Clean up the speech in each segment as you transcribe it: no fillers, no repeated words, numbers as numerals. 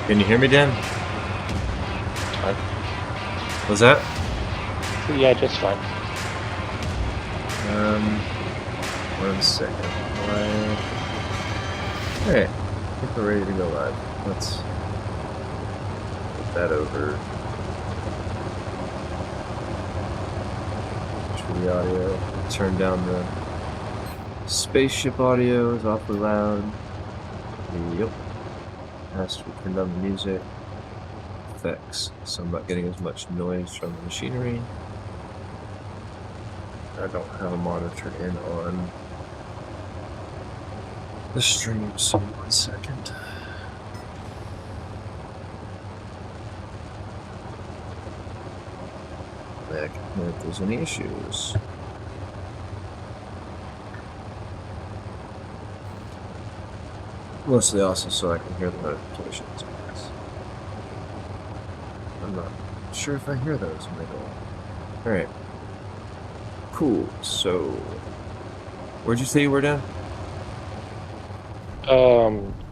Can you hear me, Dan? Fine. Was that? Yeah, just fine. 1 second. Alright. Alright. I think we're ready to go live. Let's put that over to the audio. Turn down the spaceship audio, is awfully loud. Yep. Has to turn down the music. Effects. So I'm not getting as much noise from the machinery. I don't have a monitor in on the stream, so 1 second. Back if there's any issues. Mostly also so I can hear the notifications. I'm not sure if I hear those when they go on. Alright. Cool, so where'd you say you were down?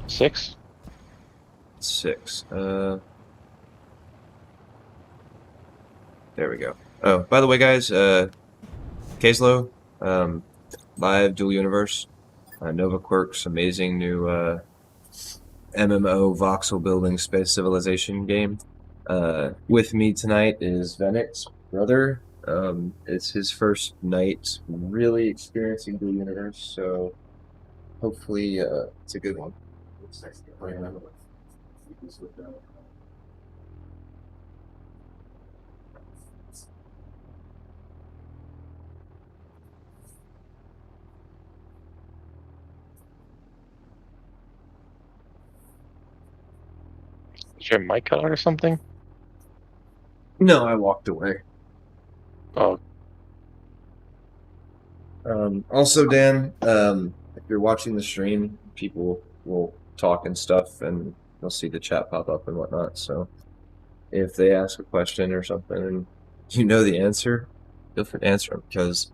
6. 6. There we go. Oh, by the way, guys, Kslow, live dual universe, Nova Quirk's amazing new MMO voxel building space civilization game. With me tonight is Venix's brother. It's his first night really experiencing dual universe, so hopefully it's a good one. Is your mic cut out or something? No, I walked away. Oh, Also, Dan, if you're watching the stream, people will talk and stuff, and you'll see the chat pop up and whatnot. So if they ask a question or something and you know the answer, feel free to answer them, because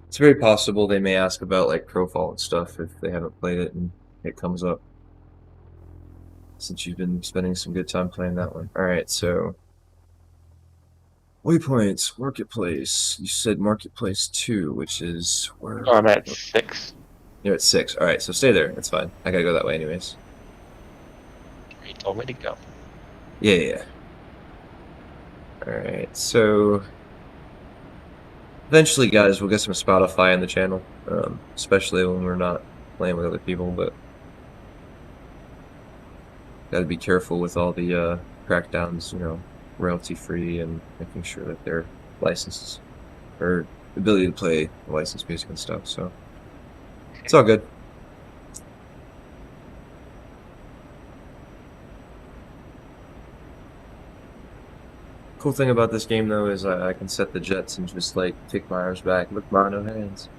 it's very possible they may ask about like Crowfall and stuff if they haven't played it and it comes up, since you've been spending some good time playing that one. Alright, so waypoints, marketplace. You said marketplace 2, which is where? I'm at 6. You're at 6. Alright, so stay there. It's fine. I gotta go that way anyways. He told me to go. Yeah. Alright, so eventually, guys, we'll get some Spotify on the channel, especially when we're not playing with other people, but gotta be careful with all the crackdowns, you know, royalty-free, and making sure that their licenses or ability to play licensed music and stuff, so it's all good. Cool thing about this game, though, is I can set the jets and just, like, kick my arms back. Look, Ma, no hands.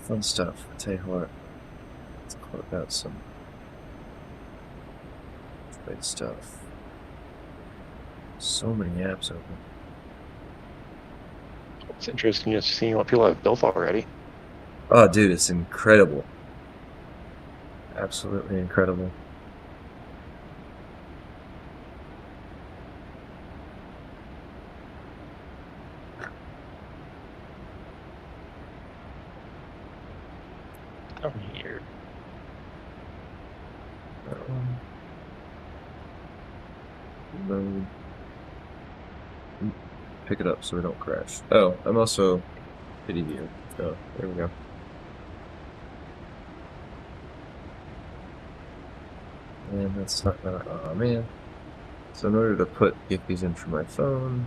Fun stuff. I tell you what. Let's close out some great stuff. So many apps open. It's interesting just seeing what people have built already. Oh, dude, it's incredible. Absolutely incredible. Down here. Load. Pick it up so we don't crash. Oh, I'm also pity view. Oh, there we go. And that's not gonna. Oh man. So in order to get these in for my phone.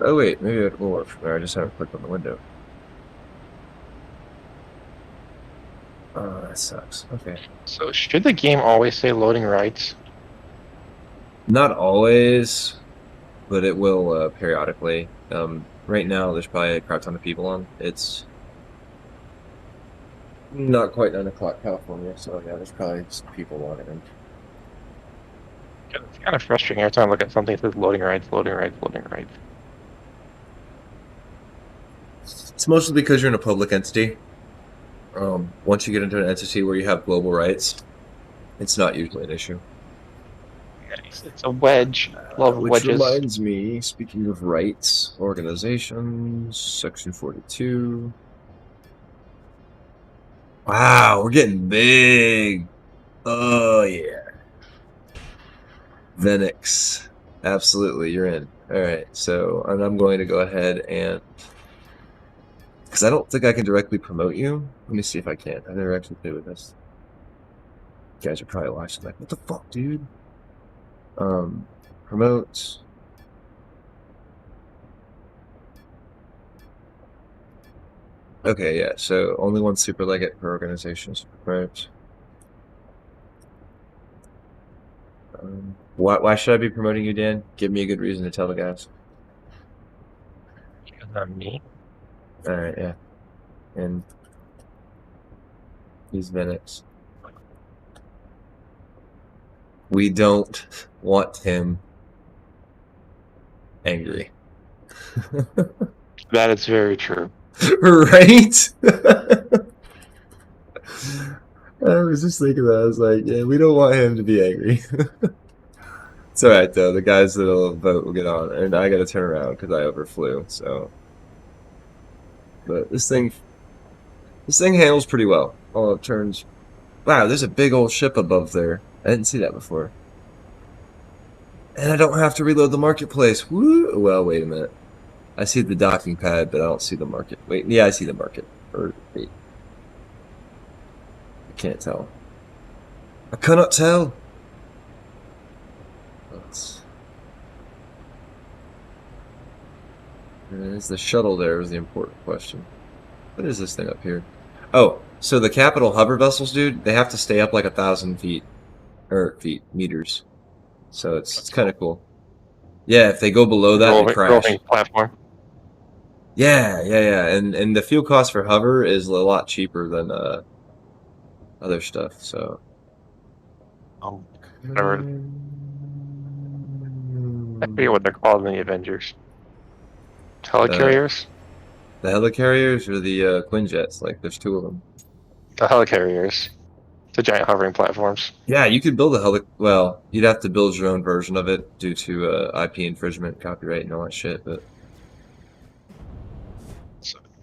Oh wait, maybe it will work from there. I just haven't clicked on the window. Oh, that sucks. Okay. So should the game always say loading rights? Not always, but it will periodically. Right now, there's probably a crap ton of people on. It's not quite 9 o'clock California, so yeah, there's probably some people on it. It's kind of frustrating every time I look at something that says loading rights, loading rights, loading rights. It's mostly because you're in a public entity. Once you get into an entity where you have global rights, it's not usually an issue. It's a wedge. Love Which wedges. reminds me, speaking of rights, organizations, section 42. Wow, we're getting big. Oh, yeah. Venix. Absolutely, you're in. All right, so and I'm going to go ahead and... Because I don't think I can directly promote you. Let me see if I can. I've never actually played with this. You guys are probably watching like, what the fuck, dude? Promote. Okay, yeah, so only one super legate per organization. Right. Why should I be promoting you, Dan? Give me a good reason to tell the guys. Because I'm me. Alright, yeah. And he's Venix. We don't want him angry. That is very true. Right? I was just thinking that. I was like, yeah, we don't want him to be angry. It's alright, though. The guys that'll vote will get on. And I gotta turn around because I overflew, so... But this thing handles pretty well. All it turns... Wow, there's a big old ship above there. I didn't see that before. And I don't have to reload the marketplace. Woo! Well, wait a minute. I see the docking pad, but I don't see the market. Wait, yeah, I see the market. Or, wait. I can't tell. I cannot tell. Is the shuttle there is the important question. What is this thing up here? Oh, so the capital hover vessels, dude, they have to stay up like 1,000 feet. Or meters. So it's kind of cool. Yeah, if they go below that, they crash. Rolling platform. Yeah. And the fuel cost for hover is a lot cheaper than other stuff, so. Whatever. I forget what they're called in the Avengers. Helicarriers? The helicarriers or the Quinjets, like there's two of them. The helicarriers. The giant hovering platforms. Yeah, you could build a well, you'd have to build your own version of it due to IP infringement, copyright, and all that shit, but...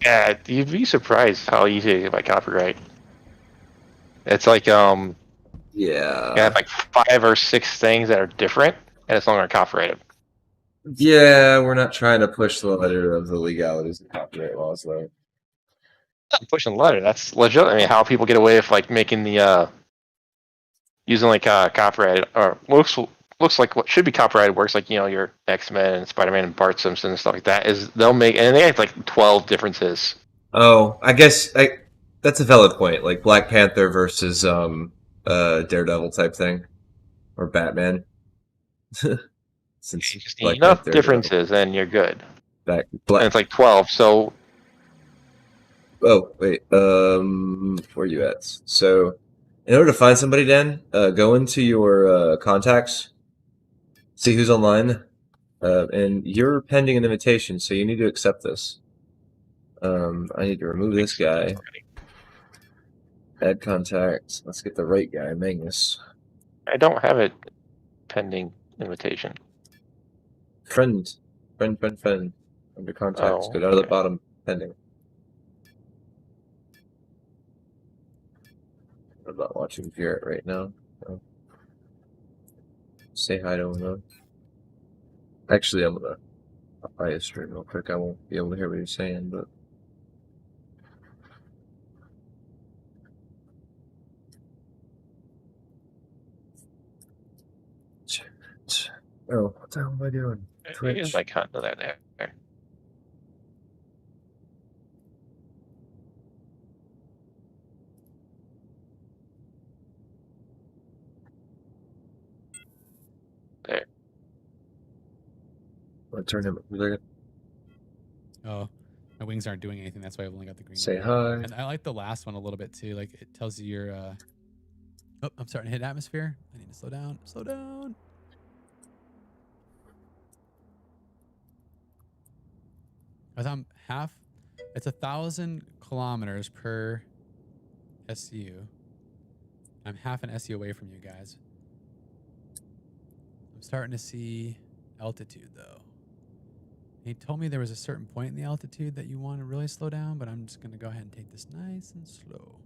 Yeah, you'd be surprised how easy to get by copyright. It's like, yeah. You have like 5 or 6 things that are different, and it's no longer copyrighted. Yeah, we're not trying to push the letter of the legalities of copyright laws, though. I'm pushing the letter. That's legit. I mean, how people get away with like making the using like copyrighted or looks like what should be copyrighted works, like your X-Men and Spider-Man and Bart Simpson and stuff like that, is they'll make, and they have like 12 differences. Oh, I guess that's a valid point. Like Black Panther versus Daredevil type thing, or Batman. Since You just Black need enough Panther, differences and you're good. Black. And it's like 12, so... Oh, wait, where are you at? So, in order to find somebody, Dan, go into your contacts, see who's online, and you're pending an invitation, so you need to accept this. I need to remove this guy. Add contact. Let's get the right guy, Magnus. I don't have it pending invitation. Friend. Under contacts. Oh, Go down to the okay. bottom. Pending. I'm not watching Garrett right now. So. Say hi to him though. Actually, I'm gonna buy a stream real quick. I won't be able to hear what he's saying, but. Oh, what the hell am I doing? Twitch. Here's my content there. There. I'll turn him. Oh, my wings aren't doing anything. That's why I've only got the green. Say hi. And I like the last one a little bit too. Like it tells you your. Oh, I'm starting to hit atmosphere. I need to slow down. Slow down. As I'm half It's 1,000 kilometers per SU. I'm half an SU away from you guys. I'm starting to see altitude though. He told me there was a certain point in the altitude that you want to really slow down, but I'm just going to go ahead and take this nice and slow.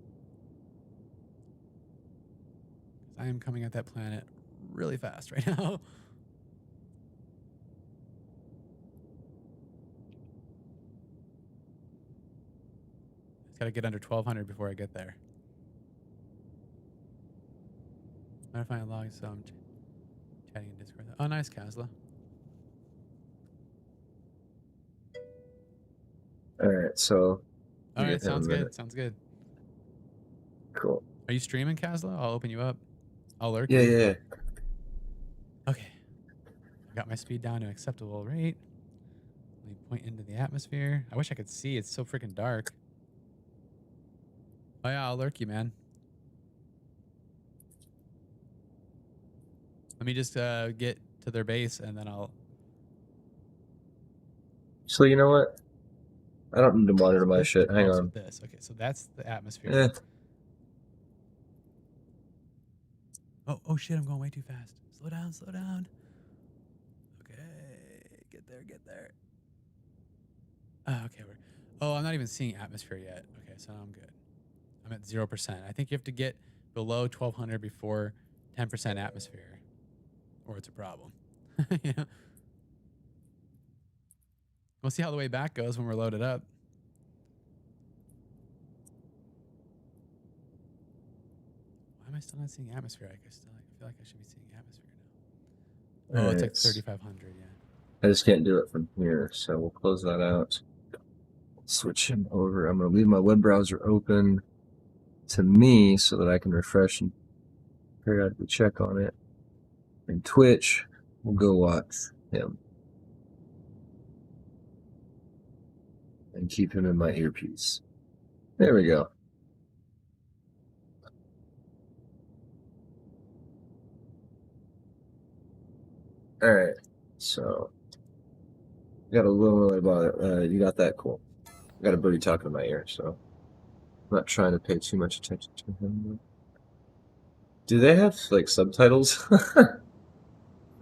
I am coming at that planet really fast right now. Just got to get under 1,200 before I get there. I'm going to find logs, so I'm chatting in Discord. Oh, nice, Kasla. All right, so. All right, sounds good. Sounds good. Cool. Are you streaming, Kasla? I'll open you up. I'll lurk. Yeah, yeah. Okay. I got my speed down to an acceptable rate. Let me point into the atmosphere. I wish I could see. It's so freaking dark. Oh yeah, I'll lurk you, man. Let me just get to their base and then I'll. So you know what? I don't need to monitor my shit. Hang on. This. Okay, so that's the atmosphere. Eh. Oh shit! I'm going way too fast. Slow down, slow down. Okay, get there. Okay, I'm not even seeing atmosphere yet. Okay, so I'm good. I'm at 0%. I think you have to get below 1,200 before 10% atmosphere, or it's a problem. You know? We'll see how the way back goes when we're loaded up. Why am I still not seeing atmosphere? I feel like I should be seeing atmosphere now. Oh, it's like 3,500, yeah. I just can't do it from here, so we'll close that out. Switch him over. I'm going to leave my web browser open to me so that I can refresh and periodically check on it. And Twitch, we'll go watch him. And keep him in my earpiece. There we go. All right, so got a little worry about it. You got that? Cool. I got a birdie talking in my ear, so I'm not trying to pay too much attention to him. Do they have like subtitles for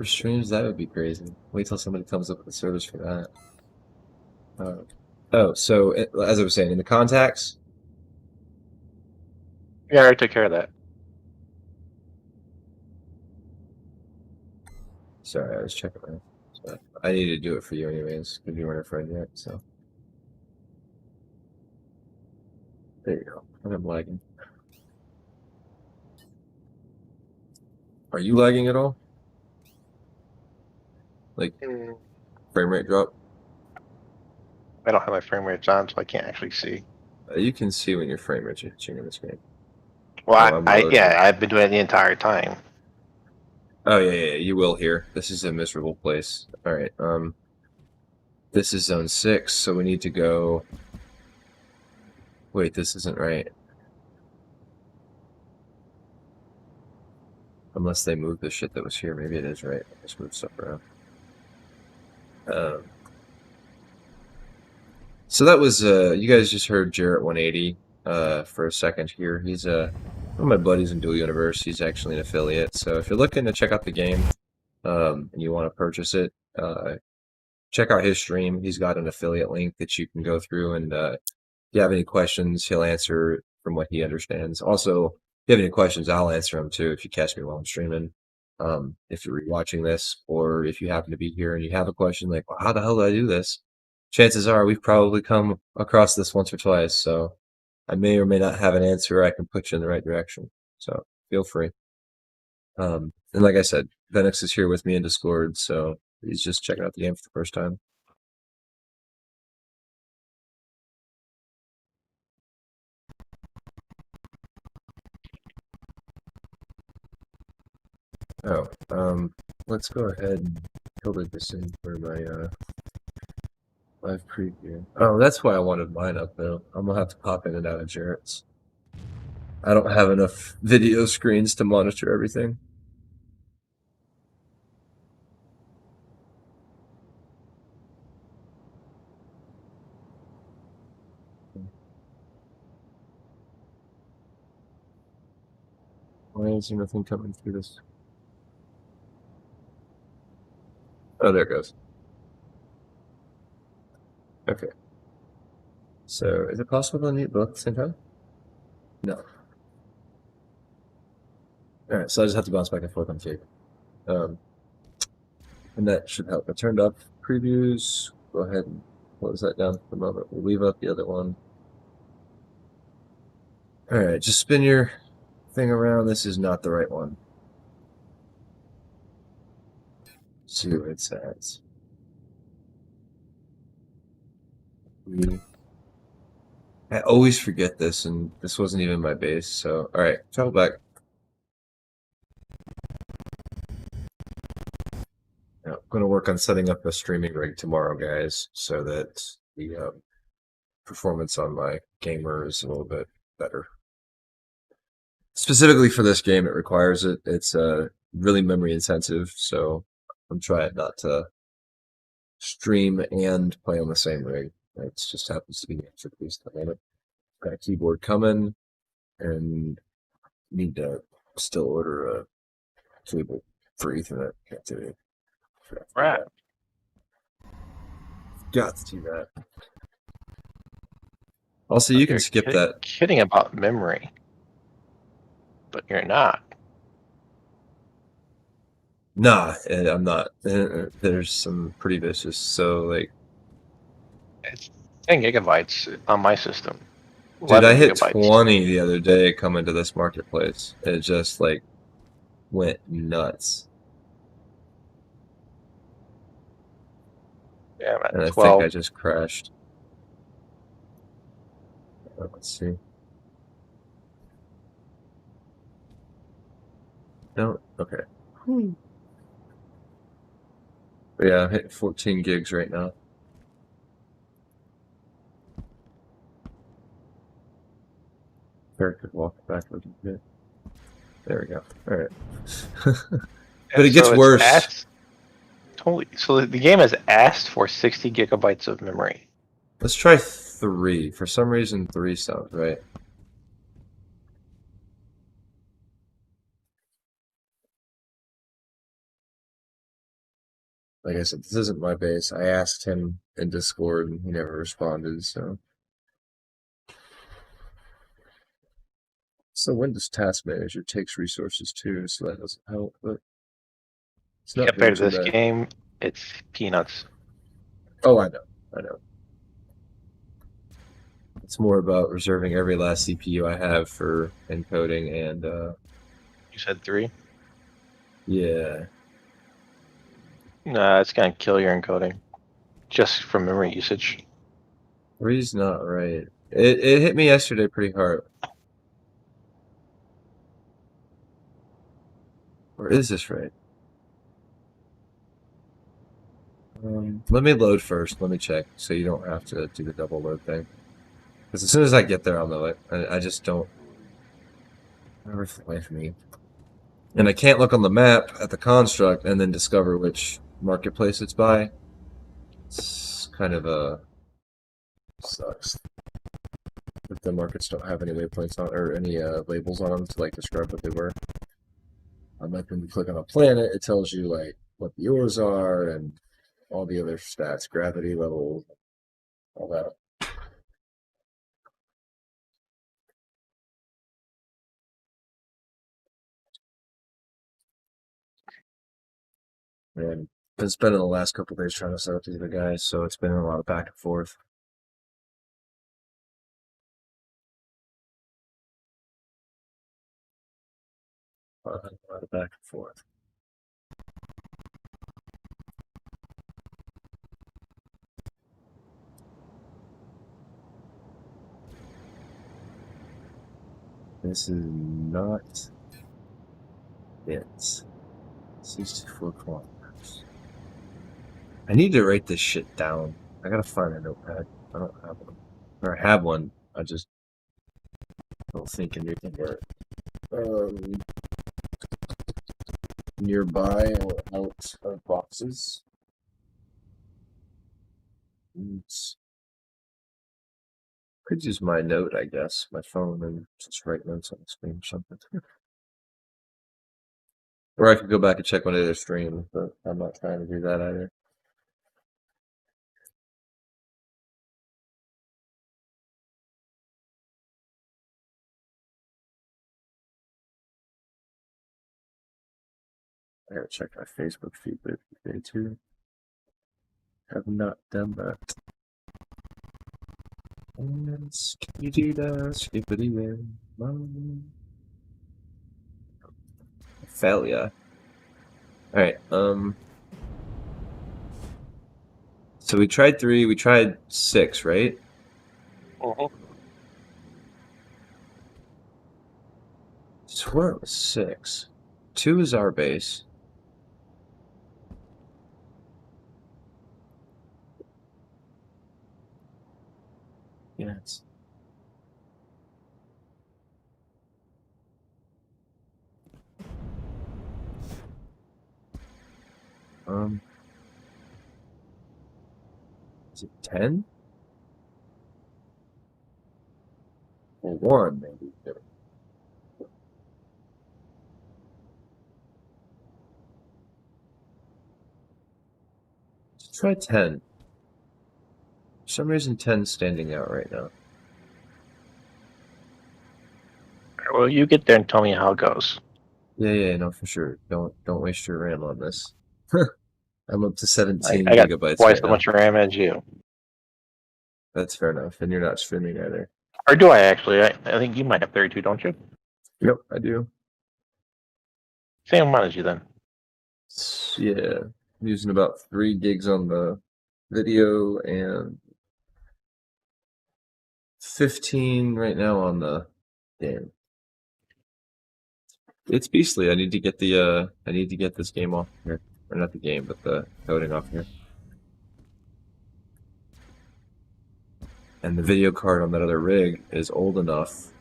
streams? That would be crazy. Wait till somebody comes up with a service for that. So as I was saying, in the contacts. Yeah, I already took care of that. Sorry, I was checking my. So I needed to do it for you anyways, because you weren't a friend yet. So there you go. I'm lagging. Are you lagging at all? Like frame rate drop? I don't have my frame rates on, so I can't actually see. You can see when your frame rate's changing in this game. Well, I've been doing it the entire time. Oh yeah, you will here. This is a miserable place. All right, this is zone 6, so we need to go. Wait, this isn't right. Unless they moved the shit that was here, maybe it is right. Let's move stuff around. So that was you guys just heard Jarrett 180 for a second here. He's one of my buddies in Dual Universe. He's actually an affiliate. So if you're looking to check out the game and you want to purchase it, check out his stream. He's got an affiliate link that you can go through, and if you have any questions, he'll answer from what he understands. Also, if you have any questions, I'll answer them too if you catch me while I'm streaming. If you're watching this, or if you happen to be here and you have a question like, well, how the hell do I do this? Chances are we've probably come across this once or twice, so I may or may not have an answer. I can put you in the right direction, so feel free. And like I said, Venix is here with me in Discord, so he's just checking out the game for the first time. Let's go ahead and filter this in for my live preview. Oh, that's why I wanted mine up though. I'm gonna have to pop in and out of Jarrett's. I don't have enough video screens to monitor everything. Why is there nothing coming through this? Oh, there it goes. Okay. So, is it possible to unmute both at the same time? No. Alright, so I just have to bounce back and forth on tape. And that should help. I turned up previews. Go ahead and close that down for the moment. We'll leave up the other one. Alright, just spin your thing around. This is not the right one. See what it says. I always forget this, and this wasn't even my base, so alright, travel back. Now, I'm going to work on setting up a streaming rig tomorrow, guys, so that the performance on my gamer is a little bit better. Specifically for this game, it requires it. It's really memory intensive, so I'm trying not to stream and play on the same rig. It just happens to be at least at the moment. Got a keyboard coming, and need to still order a cable for Ethernet connectivity. Right. Got to do that. Also, you can skip that. Kidding about memory, but you're not. Nah, I'm not. There's some pretty vicious. So, like, It's 10 gigabytes on my system. dude, I hit gigabytes. 20 the other day coming to this marketplace. It just, like, went nuts. Yeah, man. And I 12. think I just crashed. Let's see. No? Okay. But yeah, I'm hitting 14 gigs right now. Fair could walk back a little bit. There we go. Alright. But it gets worse. Totally. So the game has asked for 60 gigabytes of memory. Let's try 3. For some reason, 3 sounds right. Like I said, this isn't my base. I asked him in Discord, and he never responded, so... So Windows Task Manager takes resources too, so that doesn't help, but... It's not Compared to doing this too bad. game, it's peanuts. Oh, I know. I know. It's more about reserving every last CPU I have for encoding and, You said 3? yeah. Nah, it's gonna kill your encoding. Just from memory usage. 3's not right. It hit me yesterday pretty hard. Or is this right? Let me load first. Let me check, so you don't have to do the double load thing. Because as soon as I get there, I'll know it. I just don't... Never away from me. And I can't look on the map at the construct and then discover which marketplace it's by. It's kind of a... sucks. That the markets don't have any waypoints on, or any labels on them to like describe what they were. Like when you click on a planet, it tells you like what the ores are and all the other stats, gravity level, all that. And I've been spending the last couple days trying to set up these other guys, so it's been a lot of back and forth. A lot of back and forth. This is not it. 64 kilometers. I need to write this shit down. I gotta find a notepad. I don't have one. Or I have one. I just don't think anything where nearby or out of boxes. Could use my note, I guess, my phone, and just write notes on the screen or something. Or I could go back and check one of their streams, but I'm not trying to do that either. I gotta check my Facebook feed today too. Have not done that. And failure. Alright, so we tried 3, we tried 6, right? Uh-huh. Swear it was 6. 2 is our base. Yes. Is it 10? Or 1, maybe. Let's try 10. For some reason 10's standing out right now. Well, you get there and tell me how it goes. Yeah, no, for sure. Don't waste your RAM on this. I'm up to 17 I got gigabytes twice right so now. much RAM as you. That's fair enough, and you're not streaming either. Or do I actually? I think you might have 32, don't you? Yep, I do. Same amount as you then. Yeah, I'm using about 3 gigs on the video and 15 right now on the game. It's beastly. I need to get this game off here. Or not the game, but the coding off here. And the video card on that other rig is old enough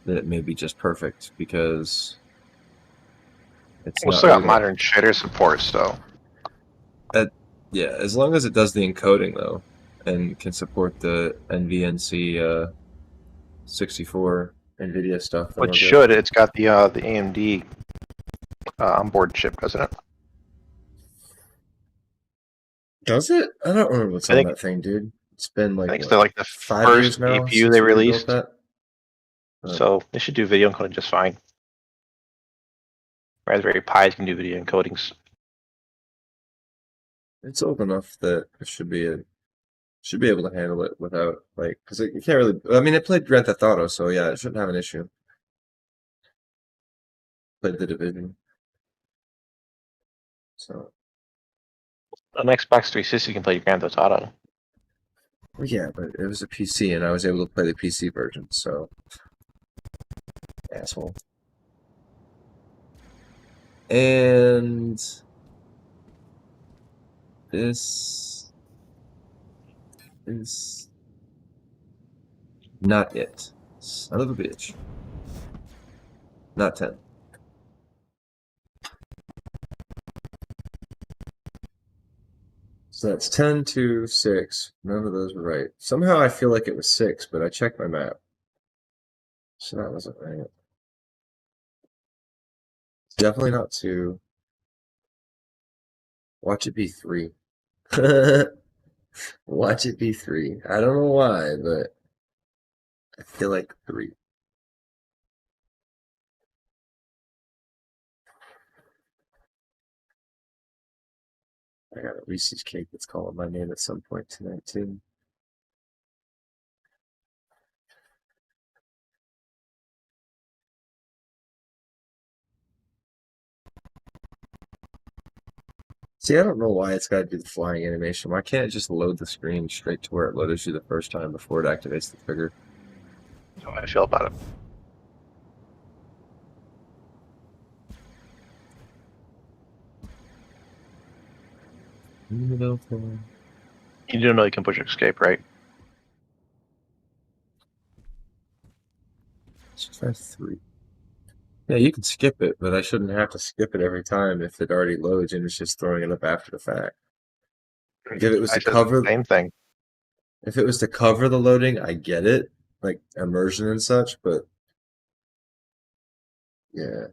that it may be just perfect because it's We'll not still got really modern shader support, so. yeah, as long as it does the encoding though, and can support the NVNC 64 NVIDIA stuff. It should. It's got the AMD onboard chip, doesn't it? Does it? I don't remember what's on that thing, dude. It's been like, I think what, it's like the 5 years first now APU since they we built released. that. So they should do video encoding just fine. Raspberry Pis can do video encodings. It's old enough that it should be able to handle it without like, because you can't really. I mean, it played Grand Theft Auto, so yeah, it shouldn't have an issue. Played The Division, so. An Xbox 360 can play Grand Theft Auto. Well, yeah, but it was a PC, and I was able to play the PC version, so. Asshole. And this is not it. Son of a bitch. Not 10. So that's 10 to 6. None of those were right. Somehow I feel like it was 6, but I checked my map. So that wasn't right. It's definitely not 2. Watch it be 3. Watch it be 3. I don't know why, but I feel like 3. I got a Reese's cake that's calling my name at some point tonight, too. See, I don't know why it's got to do the flying animation. Why can't it just load the screen straight to where it loaded you the first time before it activates the trigger? That's how I feel about it. You do know you can push escape, right? Let's try 3. Yeah, you can skip it, but I shouldn't have to skip it every time if it already loads and it's just throwing it up after the fact. Like if it was to cover the same thing. If it was to cover the loading, I get it, like immersion and such, but yeah.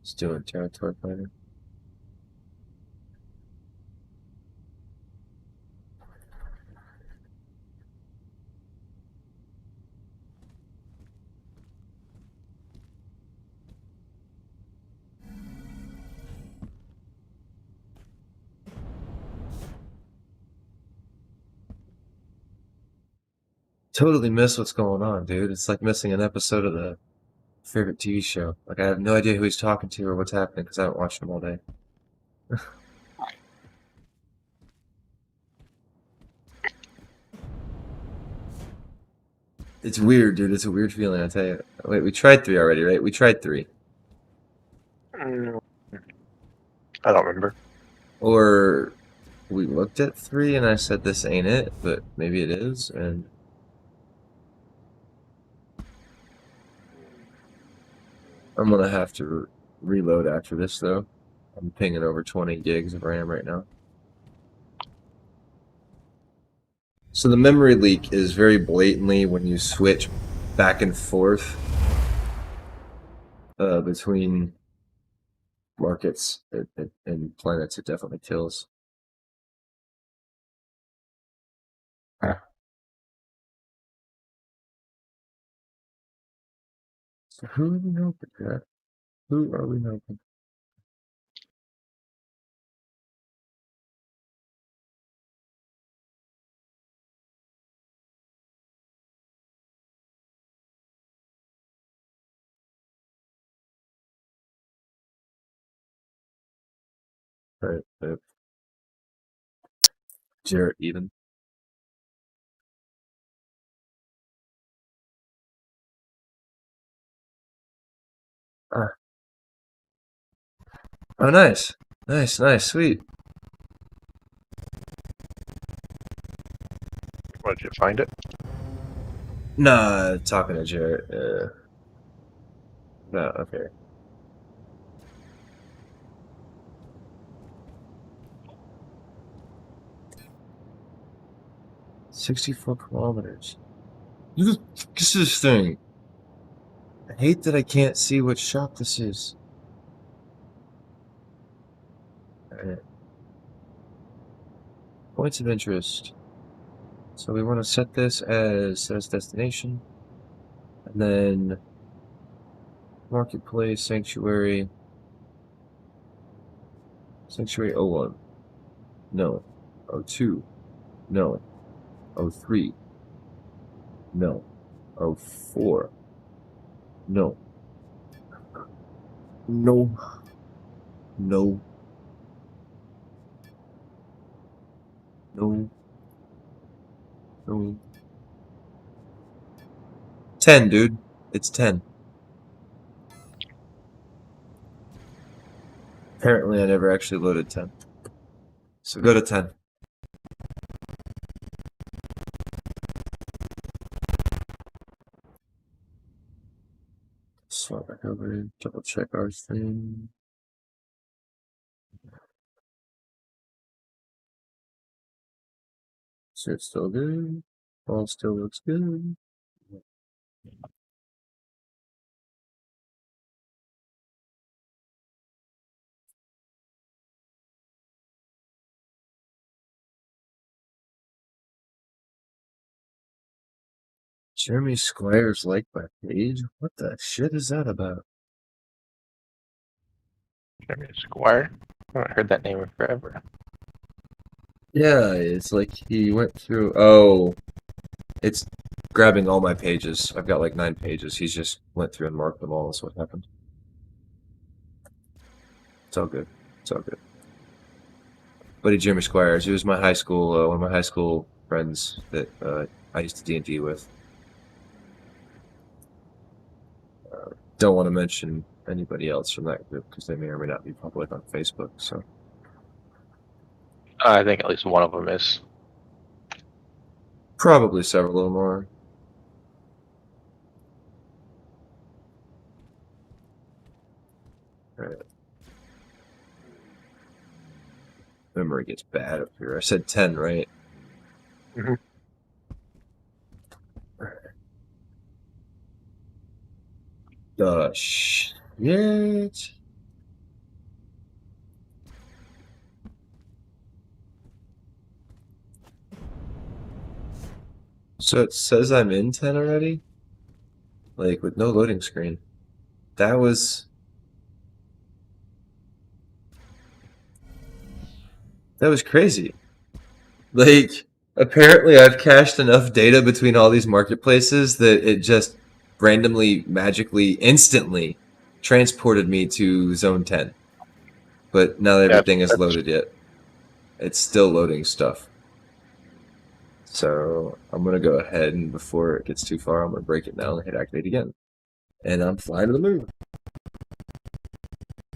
It's doing territory fighter. Totally miss what's going on, dude. It's like missing an episode of the favorite TV show. Like I have no idea who he's talking to or what's happening because I haven't watched him all day. It's weird, dude. It's a weird feeling, I tell you. Wait, we tried 3 already, right? We tried 3. I don't remember. Or we looked at 3 and I said this ain't it, but maybe it is, and I'm gonna have to reload after this though. I'm pinging over 20 gigs of RAM right now. So the memory leak is very blatantly when you switch back and forth between markets and planets. It definitely kills. So who are we helping, Jack? Who are we helping? Right, Jarrett even. Ah. Oh, nice. Nice, sweet. What, did you find it? Nah, talking to Jarrett. No, okay. $64 kilometers. Look at this thing. I hate that I can't see what shop this is. Alright. Points of interest. So we want to set this as destination. And then marketplace, sanctuary. Sanctuary 01. No. 02. No. 03. No. 04. No. No. No. No. No. 10, dude. It's 10. Apparently I never actually loaded 10. So go to 10. Swap back over, double check our thing. So it's still good. All still looks good. Jeremy Squires like my page? What the shit is that about? Jeremy Squire? I haven't heard that name in forever. Yeah, it's like he went through. Oh, it's grabbing all my pages. I've got like 9 pages. He's just went through and marked them all. That's what happened. It's all good. It's all good. Buddy Jeremy Squires. He was my high school, one of my high school friends that I used to D&D with. Don't want to mention anybody else from that group because they may or may not be public on Facebook. So I think at least one of them is. probably several more. All right. memory gets bad up here. I said 10, right? Mhm. The shit. So it says I'm in 10 already? Like, with no loading screen. That was crazy. Like, apparently I've cached enough data between all these marketplaces that it just randomly, magically, instantly transported me to zone 10. But not everything is loaded yet. It's still loading stuff. So I'm going to go ahead and before it gets too far, I'm going to break it now and hit activate again. And I'm flying to the moon.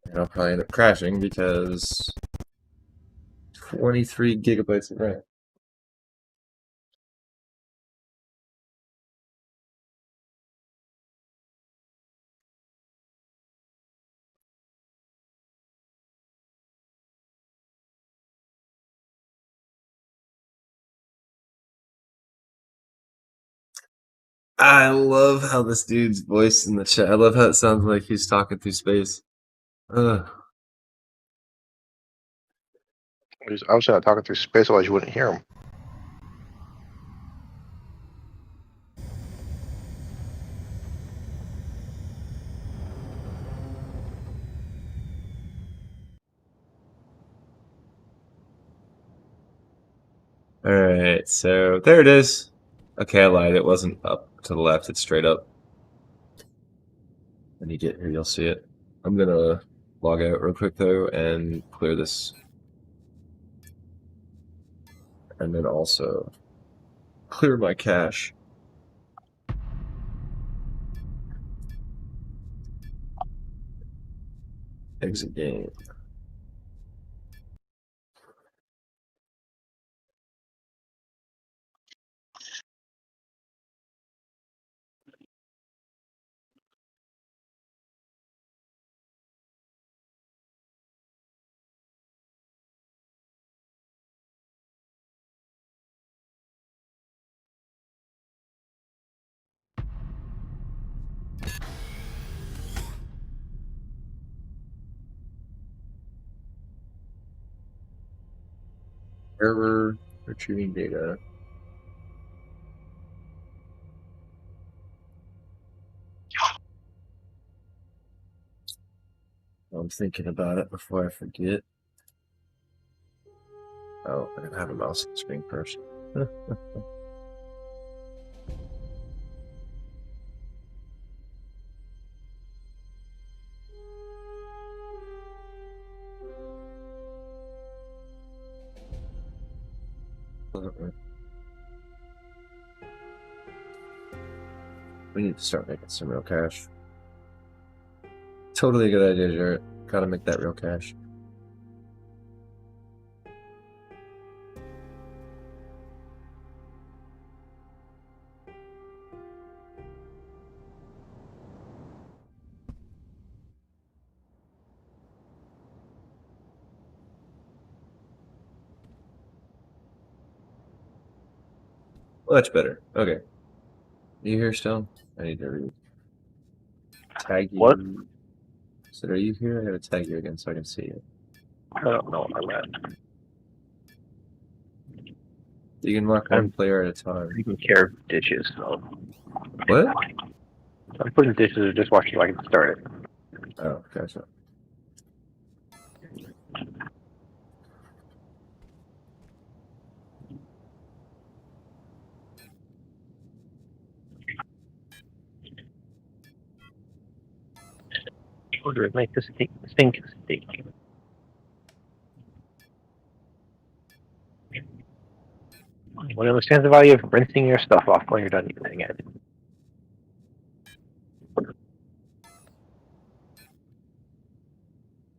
And I'll probably end up crashing because 23 gigabytes of RAM. I love how this dude's voice in the chat. I love how it sounds like he's talking through space. Ugh. He's obviously not talking through space, otherwise you wouldn't hear him. Alright, so there it is. Okay, I lied. It wasn't up to the left, it's straight up. When you get here, you'll see it. I'm gonna log out real quick though and clear this. And then also clear my cache. Exit game. Error, retrieving data. I'm thinking about it before I forget. Oh, I gotta have a mouse on the screen first. We need to start making some real cash. Totally a good idea, Jarrett. Gotta make that real cash. Much better. Okay. You here still? I need to read. Tag you. What? So are you here? I gotta tag you again so I can see you. I don't know what I read. You can mark one player at a time. Taking care of dishes, so. What? I'm putting dishes or dishwasher so I can start it. Oh, gotcha. Order it, make this stink. What understands the value of rinsing your stuff off when you're done using it?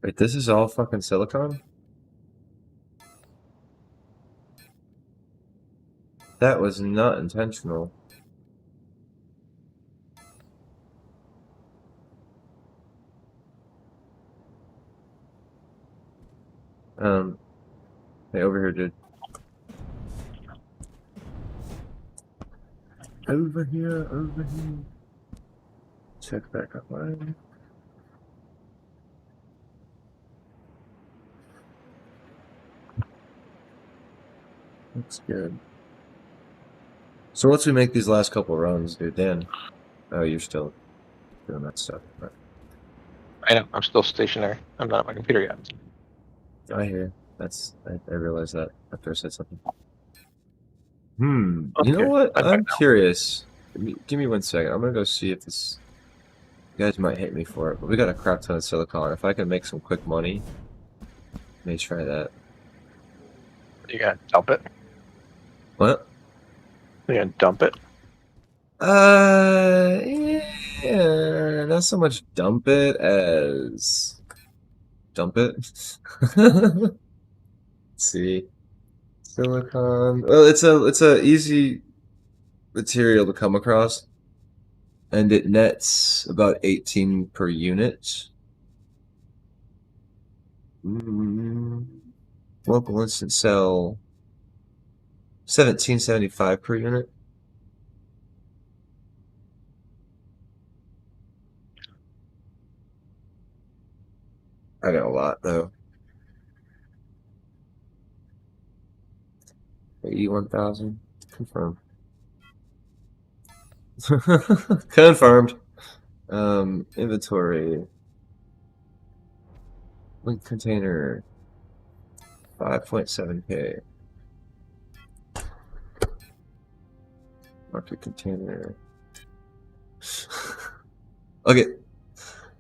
Wait, this is all fucking silicone? That was not intentional. Um, Hey, over here, dude. Over here, over here. Check back up line. Looks good. So once we make these last couple runs, dude, Dan. Oh, you're still doing that stuff. Right. I know. I'm still stationary. I'm not at my computer yet. I hear. I realized that after I said something. You know Okay, what? I'm I'm back now. curious. Give me 1 second. I'm gonna go see if this. You guys might hate me for it, but we got a crap ton of silicon. If I can make some quick money, may try that. You gotta dump it. What? You gotta dump it. Yeah, not so much dump it as dump it. Let's see. Silicon. Well, it's a easy material to come across, and it nets about 18 per unit. Local instant sell 1775 per unit. I got a lot though. 81,000 confirmed. Confirmed. Inventory. Link container. 5.7K. Market container. Okay.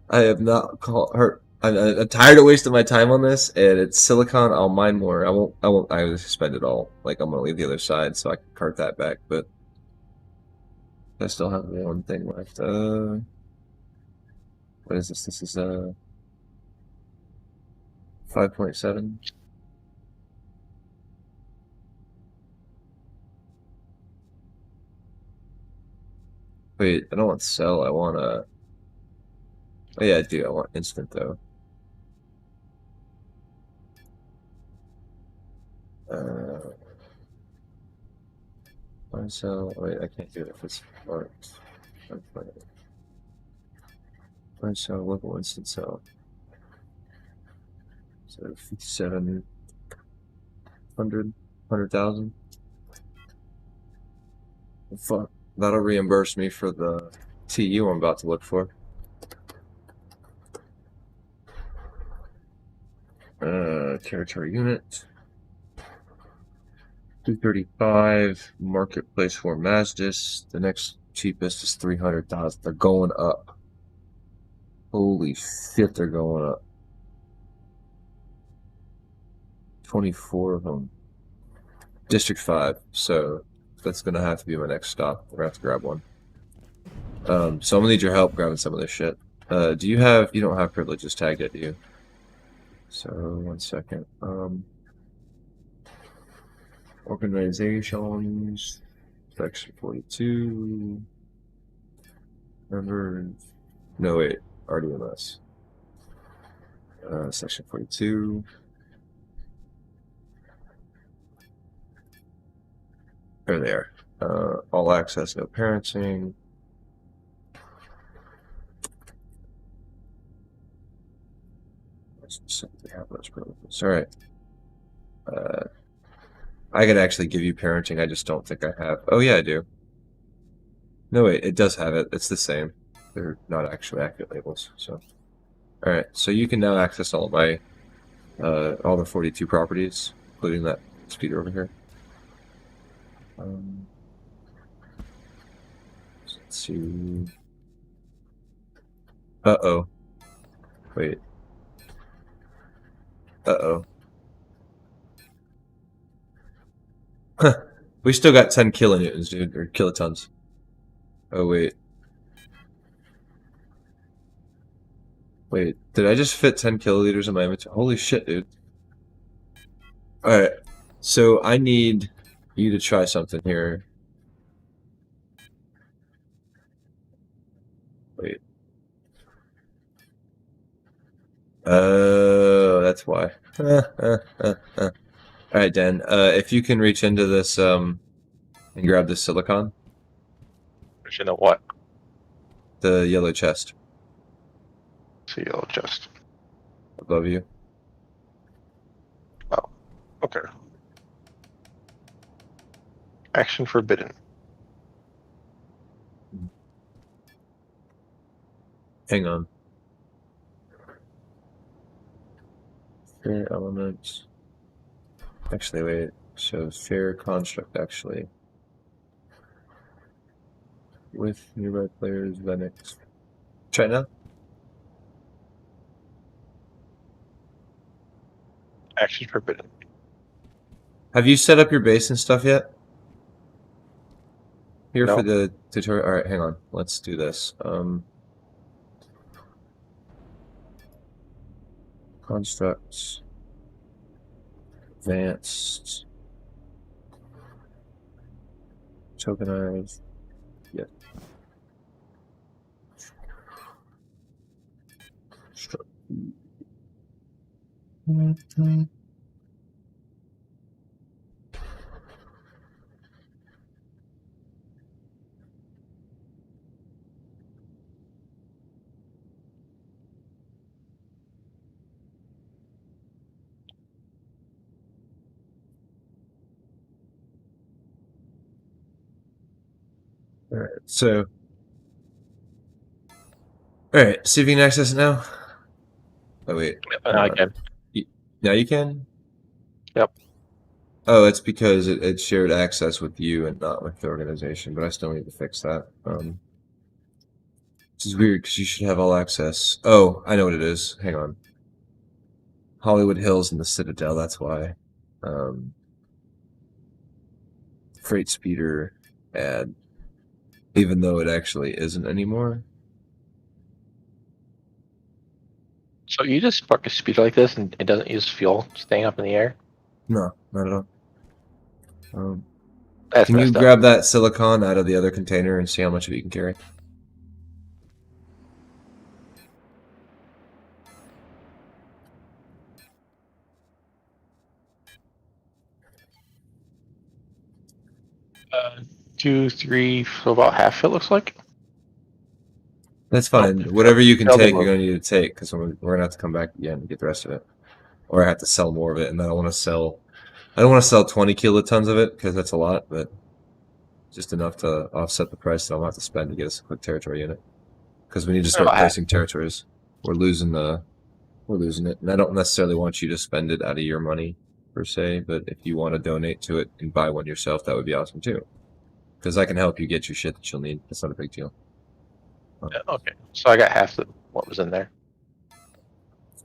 I have not called her. I'm tired of wasting my time on this, and it's silicon. I'll mine more. I won't. I will spend it all. Like I'm gonna leave the other side so I can cart that back. But I still have one thing left. What is this? This is 5.7. Wait, I don't want sell. I want a. Oh yeah, I do. I want instant though. Sell. Wait, I can't do it if it's marked. Sell local instant sell. So 100,000. Fuck. That'll reimburse me for the TU I'm about to look for. Territory unit. 235. Marketplace for Mazdis. The next cheapest is 300,000. They're going up. Holy shit, they're going up. 24 of them. District 5. So that's gonna have to be my next stop. We're gonna have to grab one. So I'm gonna need your help grabbing some of this shit. Do you have? You don't have privileges tagged yet, do you? So 1 second. Organizations. Section 42. Members. No wait. RDMS. Section 42. There they are. All access, no parenting. Simply have those privileges. All right. I could actually give you parenting. I just don't think I have. Oh yeah, I do. No wait, it does have it. It's the same. They're not actually accurate labels. So, all right. So you can now access all of my, all the 42 properties, including that speeder over here. Let's see. Uh-oh. Wait. Uh-oh. We still got 10 kilonewtons, dude, or kilotons. Oh, wait. Wait, did I just fit 10 kiloliters in my inventory? Holy shit, dude. Alright, so I need you to try something here. Wait. Oh, that's why. All right, Dan. If you can reach into this and grab the silicon, You know what? the yellow chest See, I'll just. above you. Oh, okay. Action forbidden. Hang on. Fair elements. Actually, wait. So fair construct actually. With nearby players, Linux. Try now. Action forbidden. Have you set up your base and stuff yet? Here No. for the tutorial. All right, hang on. Let's do this. Constructs. Advanced. Tokenized. Yeah. All right, so. All right, see if you can access it now. Oh wait. Now I can. Now you can. Yep. Oh, it's because it shared access with you and not with the organization, but I still need to fix that. Which is weird because you should have all access. Oh, I know what it is. Hang on. Hollywood Hills and the Citadel, that's why. Freight speeder ad. Even though it actually isn't anymore. So you just spark a speeder like this and it doesn't use fuel staying up in the air? No, not at all. That's Can you messed up. grab that silicon out of the other container and see how much of it you can carry? Uh, 2, 3, so about half it looks like. That's fine. Nope. Whatever you can Failed to take, you're move. going to need to take because we're going to have to come back again to get the rest of it. Or I have to sell more of it, and I don't want to sell. I don't want to sell 20 kilotons of it because that's a lot, but just enough to offset the price that I'll have to spend to get us a quick territory unit. Because we need to start About half. placing territories. We're losing it, and I don't necessarily want you to spend it out of your money per se, but if you want to donate to it and buy one yourself, that would be awesome too. Because I can help you get your shit that you'll need. That's not a big deal. Yeah, okay. So I got half of what was in there.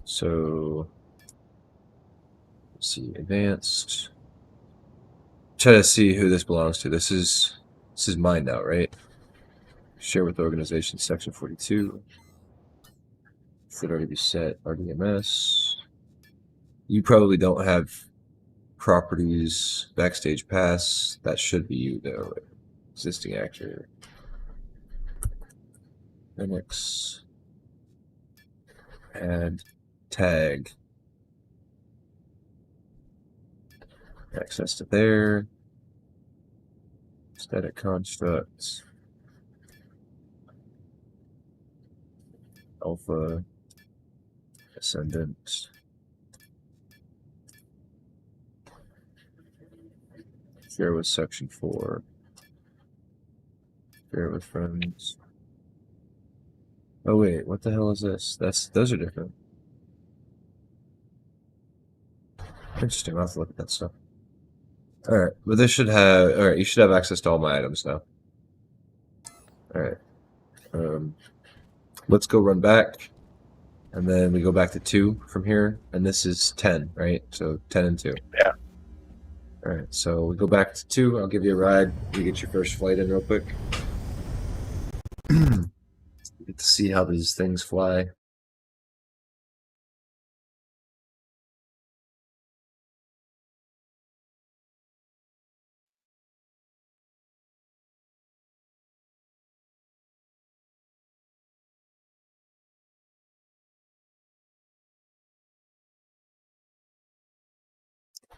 So, let's see, advanced. Try to see who this belongs to. This is mine now, right? Share with organization, section 42. Should already be set. RDMS. You probably don't have properties, backstage pass. That should be you though. Existing actor. Linux. Add tag. Access to there. Static constructs. Alpha. Ascendant. Share with section 4. Share with friends. Oh wait, what the hell is this? Those are different. Interesting. I'll have to look at that stuff. Alright, but this should have alright, you should have access to all my items now. Alright. Let's go run back. And then we go back to 2 from here. And this is 10, right? So 10 and 2. Yeah. Alright, so we go back to 2. I'll give you a ride. You get your first flight in real quick. Get to see how these things fly.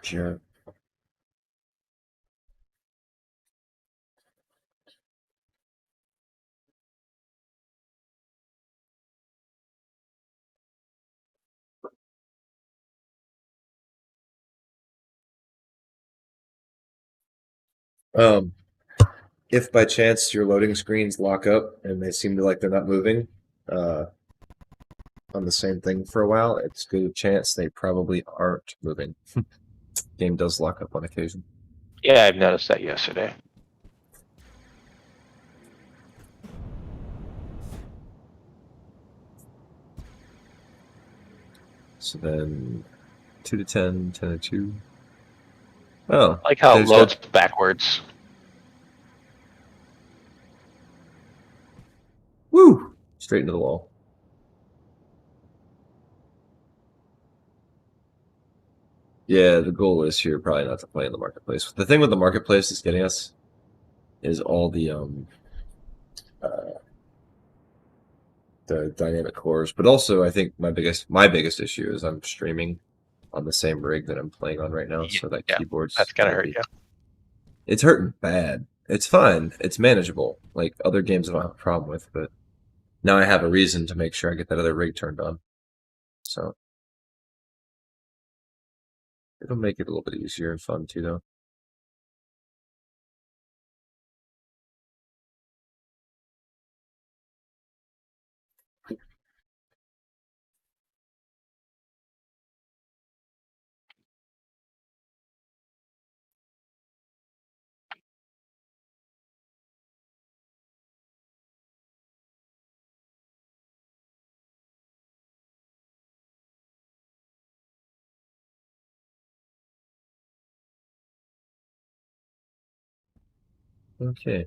Sure. If by chance your loading screens lock up and they seem to like they're not moving on the same thing for a while, it's a good chance they probably aren't moving. Game does lock up on occasion. Yeah, I've noticed that yesterday. So then 2 to 10, 10 to 2. Oh, I like how it they've loads got- backwards. Woo! Straight into the wall. Yeah, the goal is here probably not to play in the marketplace. The thing with the marketplace is getting us is all the dynamic cores, but also I think my biggest issue is I'm streaming on the same rig that I'm playing on right now, so that Yeah, keyboard's that's gonna hurt you. It's hurting bad. It's fine. It's manageable. Like other games I don't have a problem with, but now I have a reason to make sure I get that other rig turned on. So it'll make it a little bit easier and fun too, though. Okay.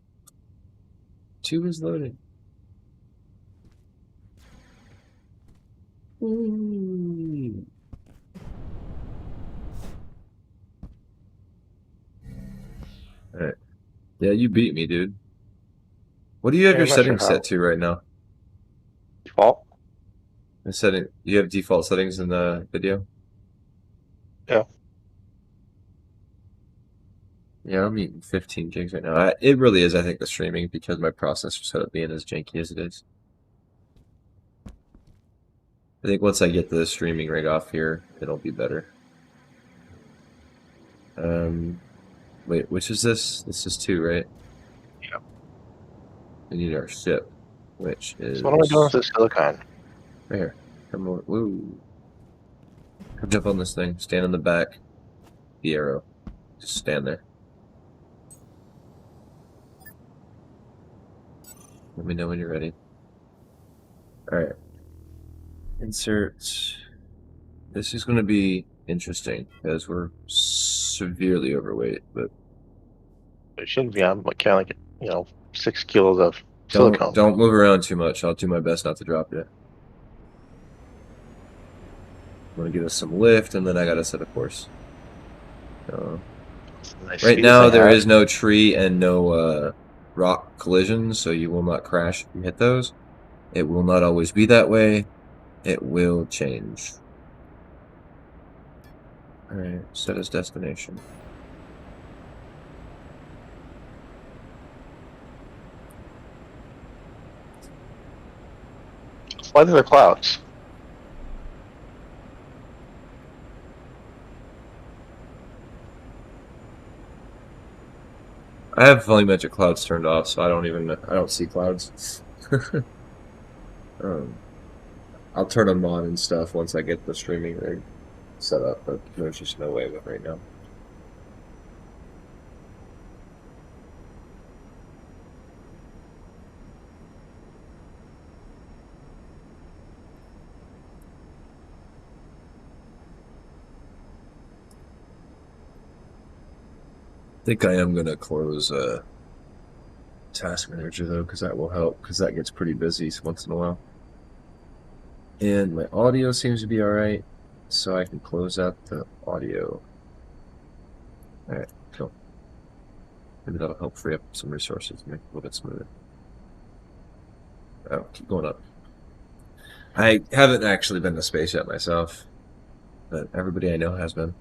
2 is loading. Ooh. Alright. Yeah, you beat me, dude. What do you have Yeah, your I'm not sure settings how. set to right now? Default? You have default settings in the video? Yeah. Yeah, I'm eating 15 gigs right now. It really is, I think, the streaming because my processor set up being as janky as it is. I think once I get the streaming rig off here, it'll be better. Wait, which is this? This is 2, right? Yeah. We need our ship, which is So what am I doing with this silicon? right here. Come on, woo! Come jump on this thing. Stand in the back. The arrow. Just stand there. Let me know when you're ready. All right. Insert. This is going to be interesting because we're severely overweight, but It shouldn't be. I'm like kind of like 6 kilos of silicone. don't move around too much. I'll do my best not to drop it. I'm gonna give us some lift, and then I gotta set a course. Right now there is no tree and no rock collisions, so you will not crash if you hit those. It will not always be that way. It will change. Alright, set as destination. Why are there clouds? I have volumetric clouds turned off, so I don't see clouds. I'll turn them on and stuff once I get the streaming rig set up, but there's just no way of it right now. I think I am gonna close Task Manager though, because that will help, because that gets pretty busy once in a while. And my audio seems to be alright, so I can close out the audio. Alright, cool. Maybe that'll help free up some resources, make it a little bit smoother. Oh, keep going up. I haven't actually been to space yet myself, but everybody I know has been.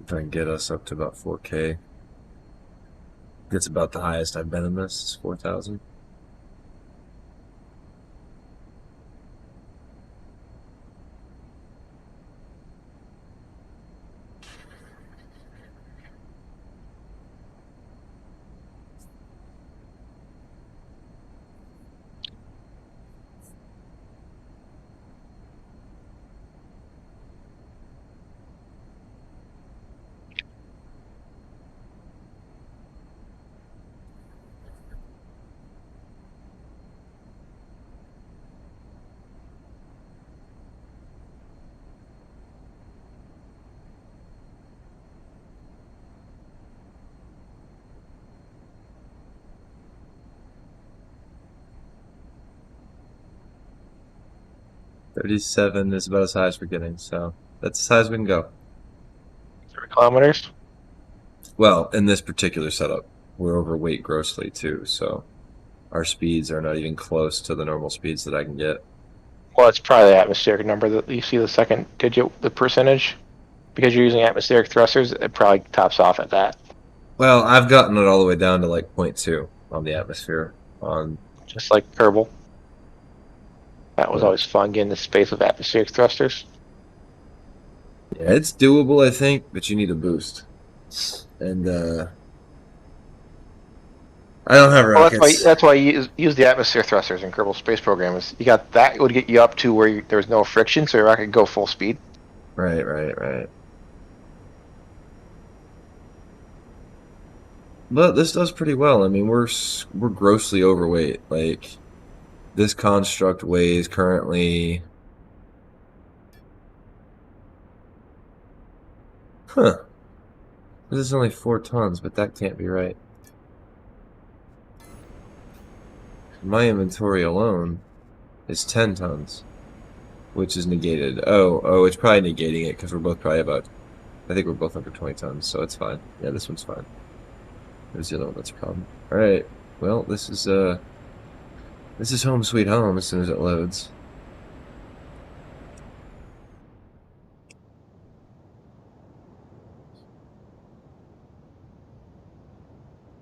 If I can get us up to about 4K. That's about the highest I've been in this. Is 4,000. $37 is about as high as we're getting, so that's as high as we can go. 3 kilometers. Well, in this particular setup, we're overweight grossly too, so our speeds are not even close to the normal speeds that I can get. Well, it's probably the atmospheric number that you see the second digit, the percentage. Because you're using atmospheric thrusters, it probably tops off at that. Well, I've gotten it all the way down to like 0.2 on the atmosphere. Just like Kerbal. That was Yeah. always fun, getting the space with atmospheric thrusters. Yeah, it's doable, I think, but you need a boost. And I don't have Well, rockets. that's why you use the atmosphere thrusters in Kerbal Space Program. Is you got that, it would get you up to where there's no friction, so your rocket could go full speed. Right. But this does pretty well. I mean, we're grossly overweight. Like, this construct weighs currently... Huh. This is only 4 tons, but that can't be right. My inventory alone is 10 tons, which is negated. Oh, it's probably negating it because we're both probably about... I think we're both under 20 tons, so it's fine. Yeah, this one's fine. There's the other one that's a problem. Alright, well, this is home sweet home as soon as it loads.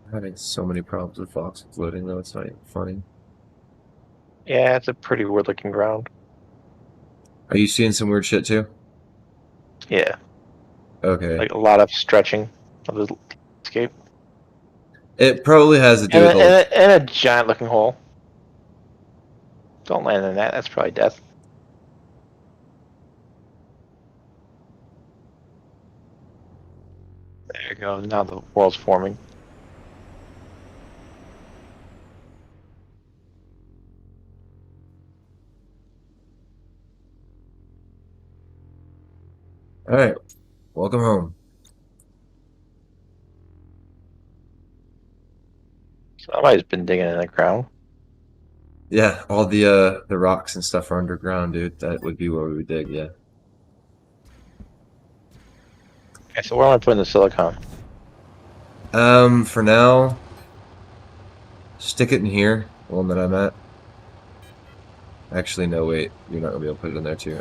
I'm having so many problems with Fox loading, though, it's not even funny. Yeah, it's a pretty weird looking ground. Are you seeing some weird shit, too? Yeah. Okay. Like a lot of stretching of the landscape. It probably has to do with And a giant looking hole. Don't land in that, that's probably death. There you go, now the world's forming. Alright, welcome home. Somebody's been digging in the ground. Yeah, all the rocks and stuff are underground, dude. That would be where we would dig, yeah. Okay, so where am I putting the silicon? For now, stick it in here, the one that I'm at. Actually, no, wait. You're not going to be able to put it in there, too.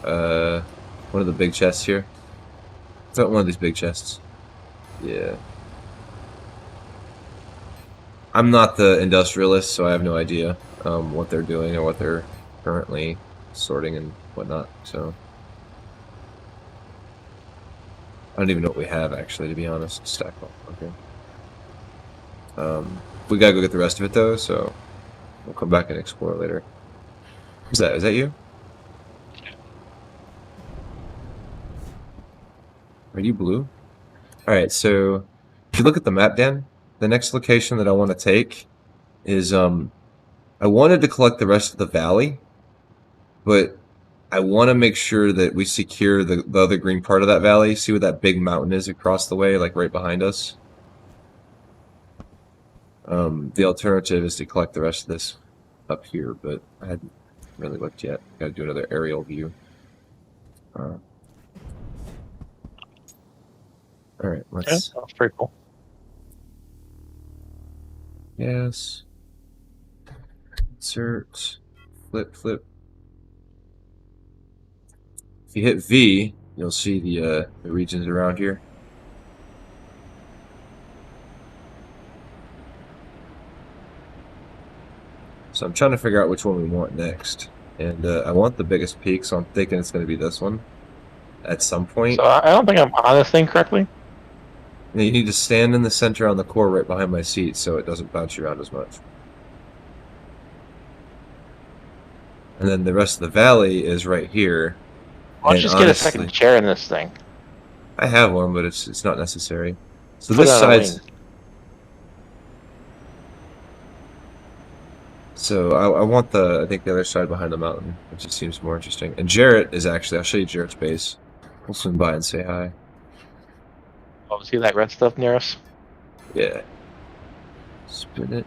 One of the big chests here. It's not one of these big chests. Yeah. I'm not the industrialist, so I have no idea what they're doing or what they're currently sorting and whatnot, so... I don't even know what we have, actually, to be honest. Stack off, okay. We gotta go get the rest of it, though, so we'll come back and explore later. Who's that? Is that you? Are you blue? Alright, so if you look at the map, Dan, the next location that I want to take is, I wanted to collect the rest of the valley, but I want to make sure that we secure the other green part of that valley. See where that big mountain is across the way, like right behind us? The alternative is to collect the rest of this up here, but I hadn't really looked yet. Gotta do another aerial view. Alright, let's... Yeah, that's pretty cool. Yes. Insert. Flip. If you hit V, you'll see the regions around here. So I'm trying to figure out which one we want next. And I want the biggest peak, so I'm thinking it's going to be this one at some point. So I don't think I'm on this thing correctly. And you need to stand in the center on the core right behind my seat so it doesn't bounce you around as much. And then the rest of the valley is right here. Why don't And you just get a honestly, second chair in this thing? I have one, but it's not necessary. So Put this it on a side's... wing. So I want I think the other side behind the mountain, which just seems more interesting. And Jarrett is actually, I'll show you Jarrett's base. We'll swing by and say hi. Oh, see that red stuff near us? Yeah. Spin it.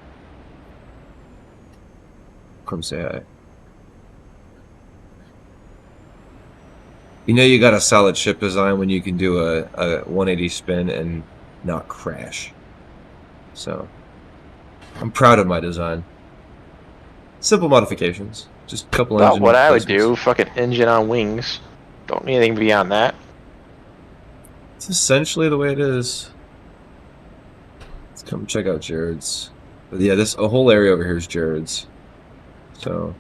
Come say hi. You know you got a solid ship design when you can do a 180 spin and not crash. So, I'm proud of my design. Simple modifications. Just a couple About engine what I would replacements. do. Fucking engine on wings. Don't need anything beyond that. It's essentially the way it is. Let's come check out Jared's. But yeah, a whole area over here is Jared's. So,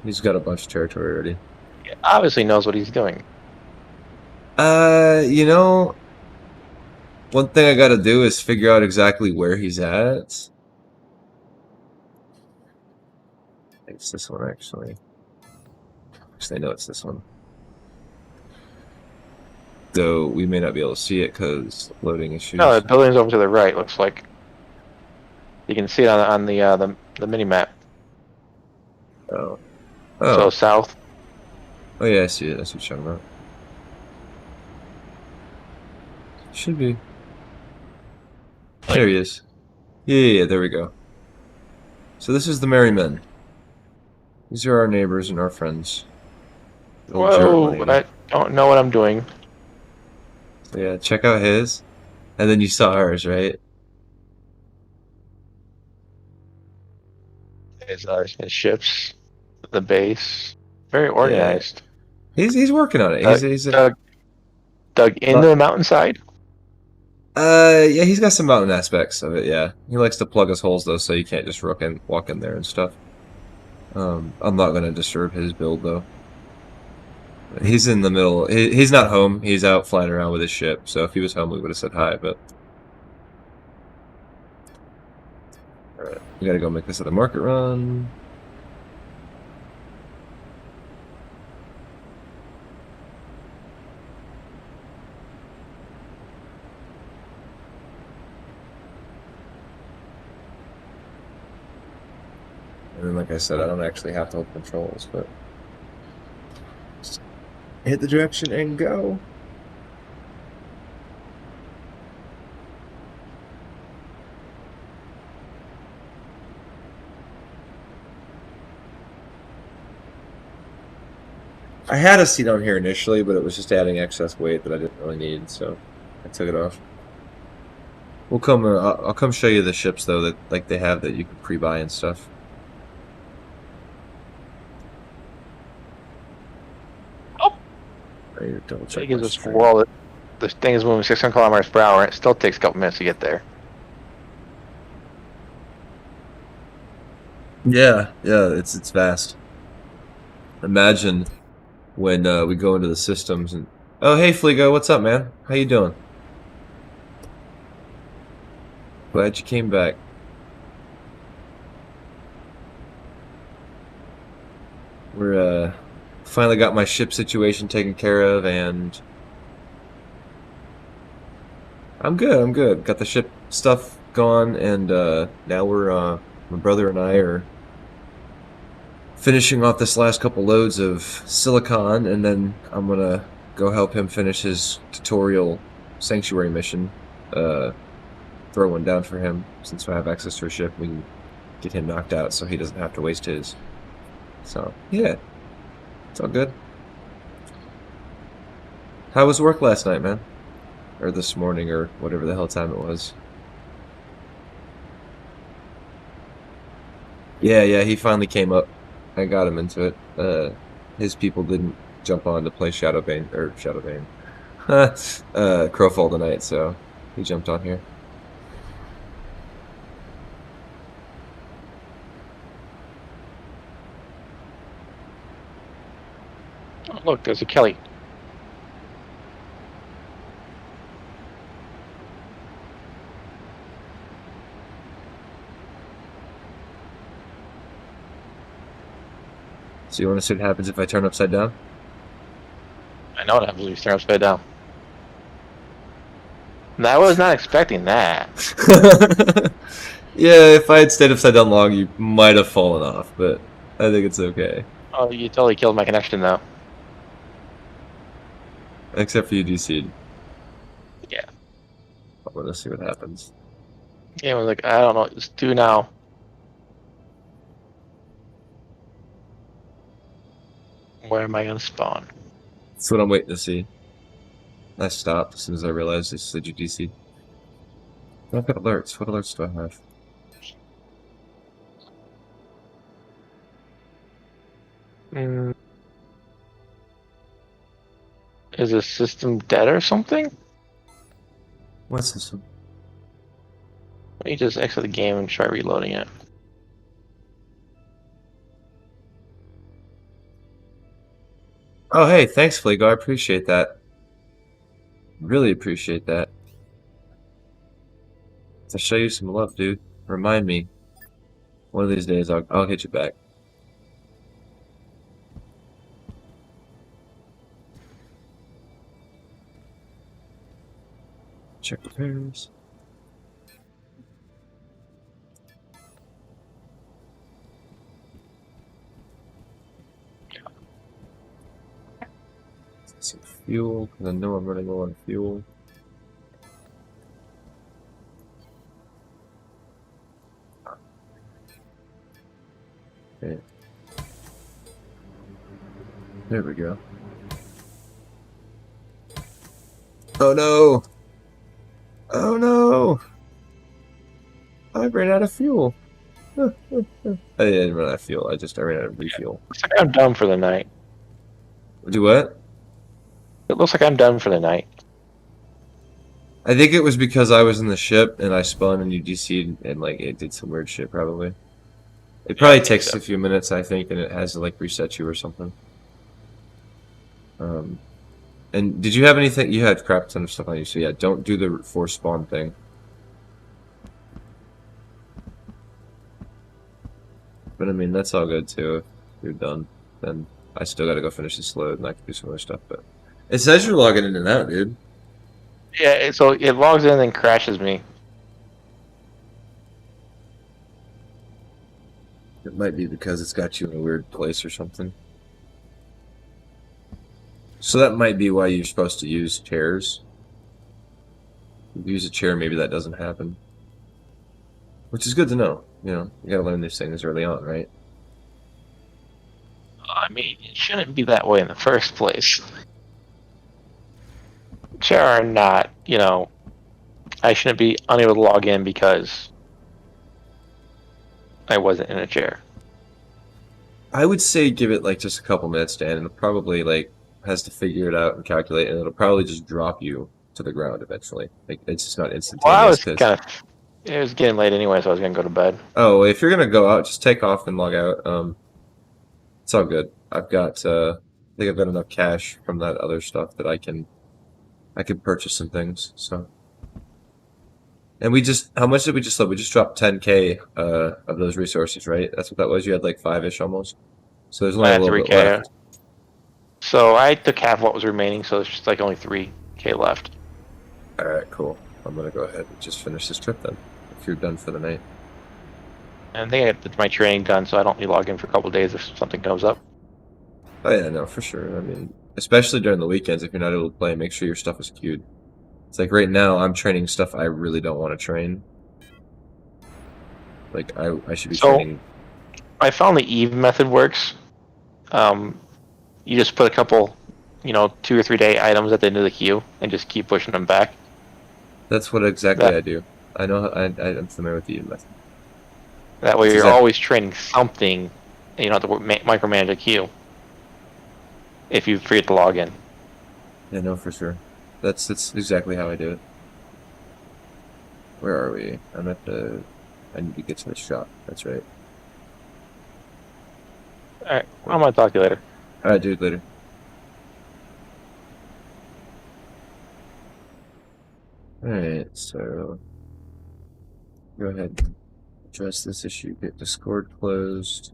he's got a bunch of territory already. He obviously knows what he's doing. You know, one thing I gotta do is figure out exactly where he's at. I think it's this one, actually. Actually, I know it's this one. Though we may not be able to see it because loading issues. No, the building's over to the right. Looks like you can see it on the mini map. Oh. So Oh. south. Oh yeah, I see it. That's what you're talking about. Should be. There he is. Yeah, there we go. So this is the Merry Men. These are our neighbors and our friends. Old Jared Whoa! Lane. I don't know what I'm doing. So yeah, check out his. And then you saw ours, right? His ships, the base, very organized. He's working on it. He's Dug into the mountainside. Yeah, he's got some mountain aspects of it, yeah. He likes to plug his holes though, so you can't just walk in there and stuff. I'm not gonna disturb his build though. He's in the middle. He's not home. He's out flying around with his ship. So if he was home, we would have said hi. But all right, we gotta go make this other market run. And then, like I said, I don't actually have to hold controls, but just hit the direction and go. I had a seat on here initially, but it was just adding excess weight that I didn't really need, so I took it off. We'll come. I'll come show you the ships though that like they have that you can pre-buy and stuff. I need to double check. It gives us wall. This thing is moving 600 kilometers per hour, and it still takes a couple minutes to get there. Yeah, it's vast. Imagine when we go into the systems and oh hey Fligo, what's up, man? How you doing? Glad you came back. We're finally got my ship situation taken care of, and I'm good. Got the ship stuff gone, and now we're my brother and I are finishing off this last couple loads of silicon, and then I'm gonna go help him finish his tutorial sanctuary mission. Throw one down for him since I have access to a ship. We can get him knocked out so he doesn't have to waste his. So yeah, it's all good. How was work last night, man? Or this morning, or whatever the hell time it was. Yeah, he finally came up. I got him into it. His people didn't jump on to play Crowfall tonight, so he jumped on here. Oh, look, there's a Kelly. So you want to see what happens if I turn upside down? I know what happens when you turn upside down. And I was not expecting that. Yeah, if I had stayed upside down long, you might have fallen off, but I think it's okay. Oh, you totally killed my connection, though. Except for you DC'd. Yeah. I want to see what happens. Yeah, I was like, I don't know what to do now. Where am I going to spawn? That's what I'm waiting to see. I stopped as soon as I realized they said you DC'd. I've got alerts. What alerts do I have? Is the system dead or something? What system? Let me just exit the game and try reloading it. Oh, hey, thanks, Flago. I appreciate that. Really appreciate that. To show you some love, dude. Remind me. One of these days, I'll hit you back. Check repairs. Some fuel, because I know I'm running low on fuel. Okay. There we go. Oh no! Oh no! I ran out of fuel. I didn't run out of fuel. I ran out of refuel. Looks like I'm done for the night. Do what? It looks like I'm done for the night. I think it was because I was in the ship and I spun and you DC'd and like it did some weird shit probably. It probably takes a few minutes, I think, and it has to like reset you or something. And did you have anything? You had crap ton of stuff on you, so yeah, don't do the force spawn thing. But I mean, that's all good too. If you're done, then I still gotta go finish this load and I can do some other stuff. But it says you're logging in and out, dude. Yeah, so it logs in and then crashes me. It might be because it's got you in a weird place or something. So that might be why you're supposed to use chairs. If you use a chair, maybe that doesn't happen. Which is good to know. You know, you gotta learn these things early on, right? I mean, it shouldn't be that way in the first place. Chair or not, you know, I shouldn't be unable to log in because I wasn't in a chair. I would say give it like just a couple minutes, Dan, and it'll probably like has to figure it out and calculate, and it'll probably just drop you to the ground eventually. Like it's just not instantaneous. Well, I was it was getting late anyway, so I was gonna go to bed. Oh, if you're gonna go out, just take off and log out. It's all good. I've got I think I've got enough cash from that other stuff that I can purchase some things. So, and we just how much did we just load? We just dropped 10K of those resources, right? That's what that was. You had like 5-ish almost. So there's only a little bit left. So I took half what was remaining, so it's just like only 3K left. Alright, cool. I'm gonna go ahead and just finish this trip then, if you're done for the night. And I think I got my training done, so I don't need to log in for a couple of days if something comes up. Oh yeah, no, for sure. I mean, especially during the weekends, if you're not able to play, make sure your stuff is queued. It's like right now, I'm training stuff I really don't want to train. Like, I should be training... I found the Eve method works. You just put a couple, 2 or 3 day items at the end of the queue and just keep pushing them back. That's what exactly I do. I know, I'm familiar with the Eve method. That way you're always training something, and you don't have to micromanage a queue if you forget to log in. Yeah, no, for sure. That's exactly how I do it. Where are we? I'm at the... I need to get to the shop. That's right. Alright, I'm gonna talk to you later. Alright, dude, later. Alright, so go ahead and address this issue. Get Discord closed.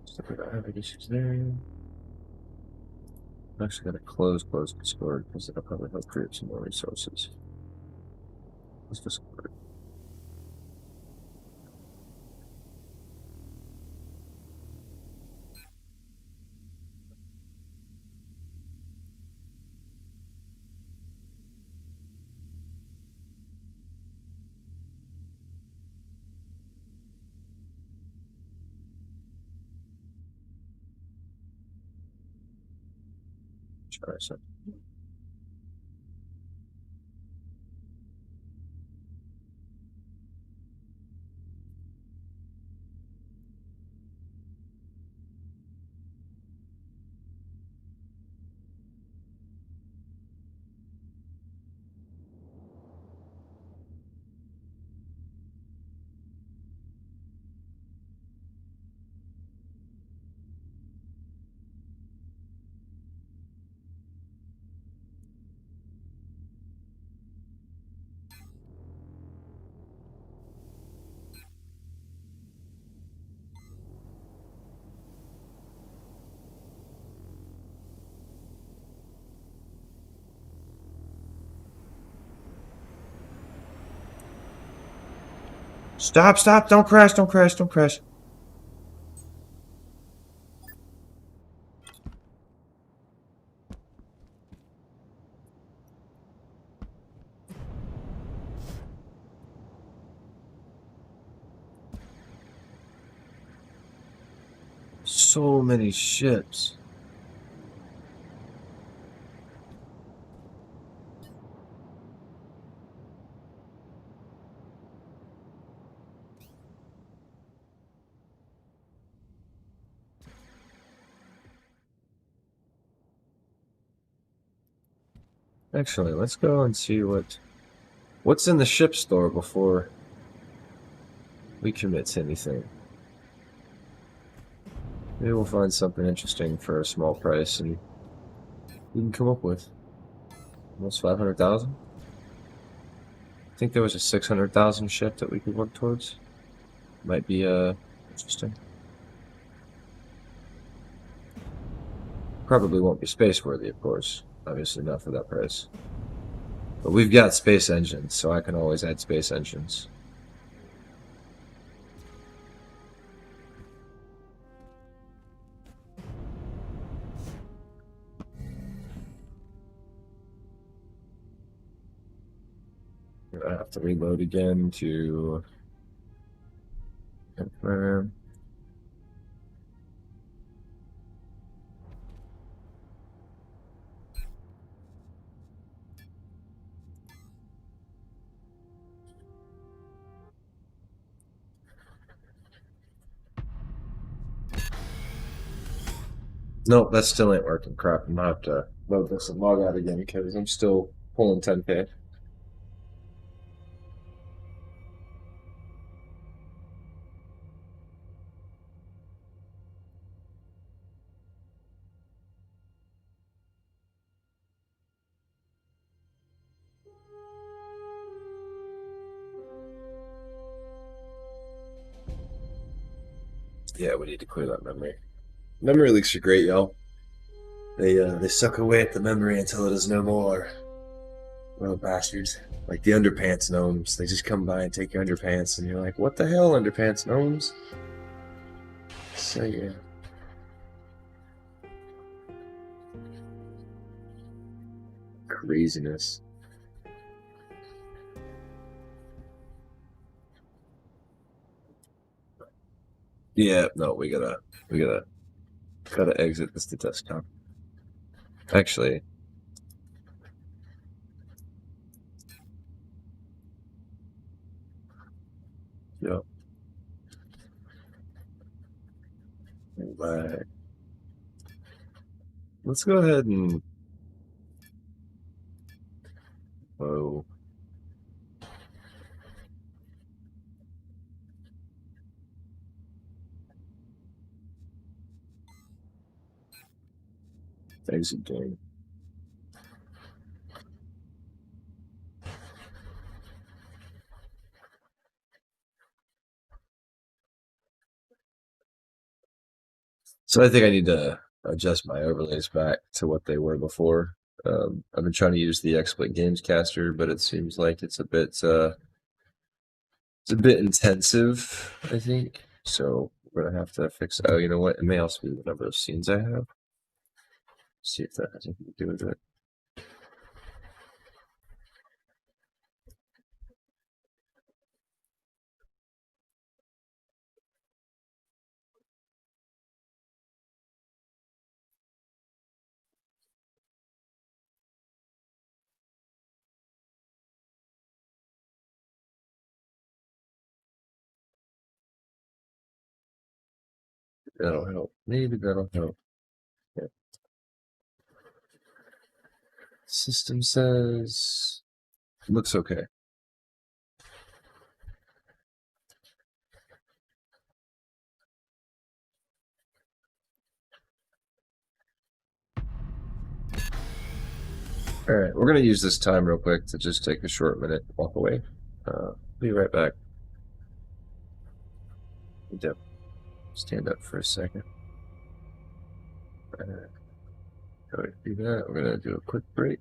So we don't have any issues there. I'm actually going to close Discord because it'll probably help create some more resources. Close Discord. Try something. Stop, don't crash. So many ships. Actually, let's go and see what's in the ship store before we commit to anything. Maybe we'll find something interesting for a small price and we can come up with almost 500,000. I think there was a 600,000 ship that we could work towards. Might be interesting. Probably won't be space worthy, of course. Obviously not for that price. But we've got space engines, so I can always add space engines. I have to reload again to confirm. Nope, that still ain't working. Crap, I'm gonna have to load this and log out again because I'm still pulling 10K. Yeah, we need to clear that memory. Memory leaks are great, y'all. They suck away at the memory until it is no more. Little bastards. Like the underpants gnomes. They just come by and take your underpants and you're like, what the hell, underpants gnomes? So yeah. Craziness. Yeah, no, we gotta exit this to desktop. Actually, yep. Back. Let's go ahead and whoa. Exit game. So I think I need to adjust my overlays back to what they were before. I've been trying to use the XSplit Games Caster, but it seems like it's a bit intensive, I think. So we're gonna have to fix. Oh, you know what? It may also be the number of scenes I have. See if that has anything to do with it. That'll help. Maybe that'll help. Yeah. System says looks okay. All right, we're gonna use this time real quick to just take a short minute, walk away. Be right back. Need to stand up for a second. Go ahead and do that. We're gonna do a quick break.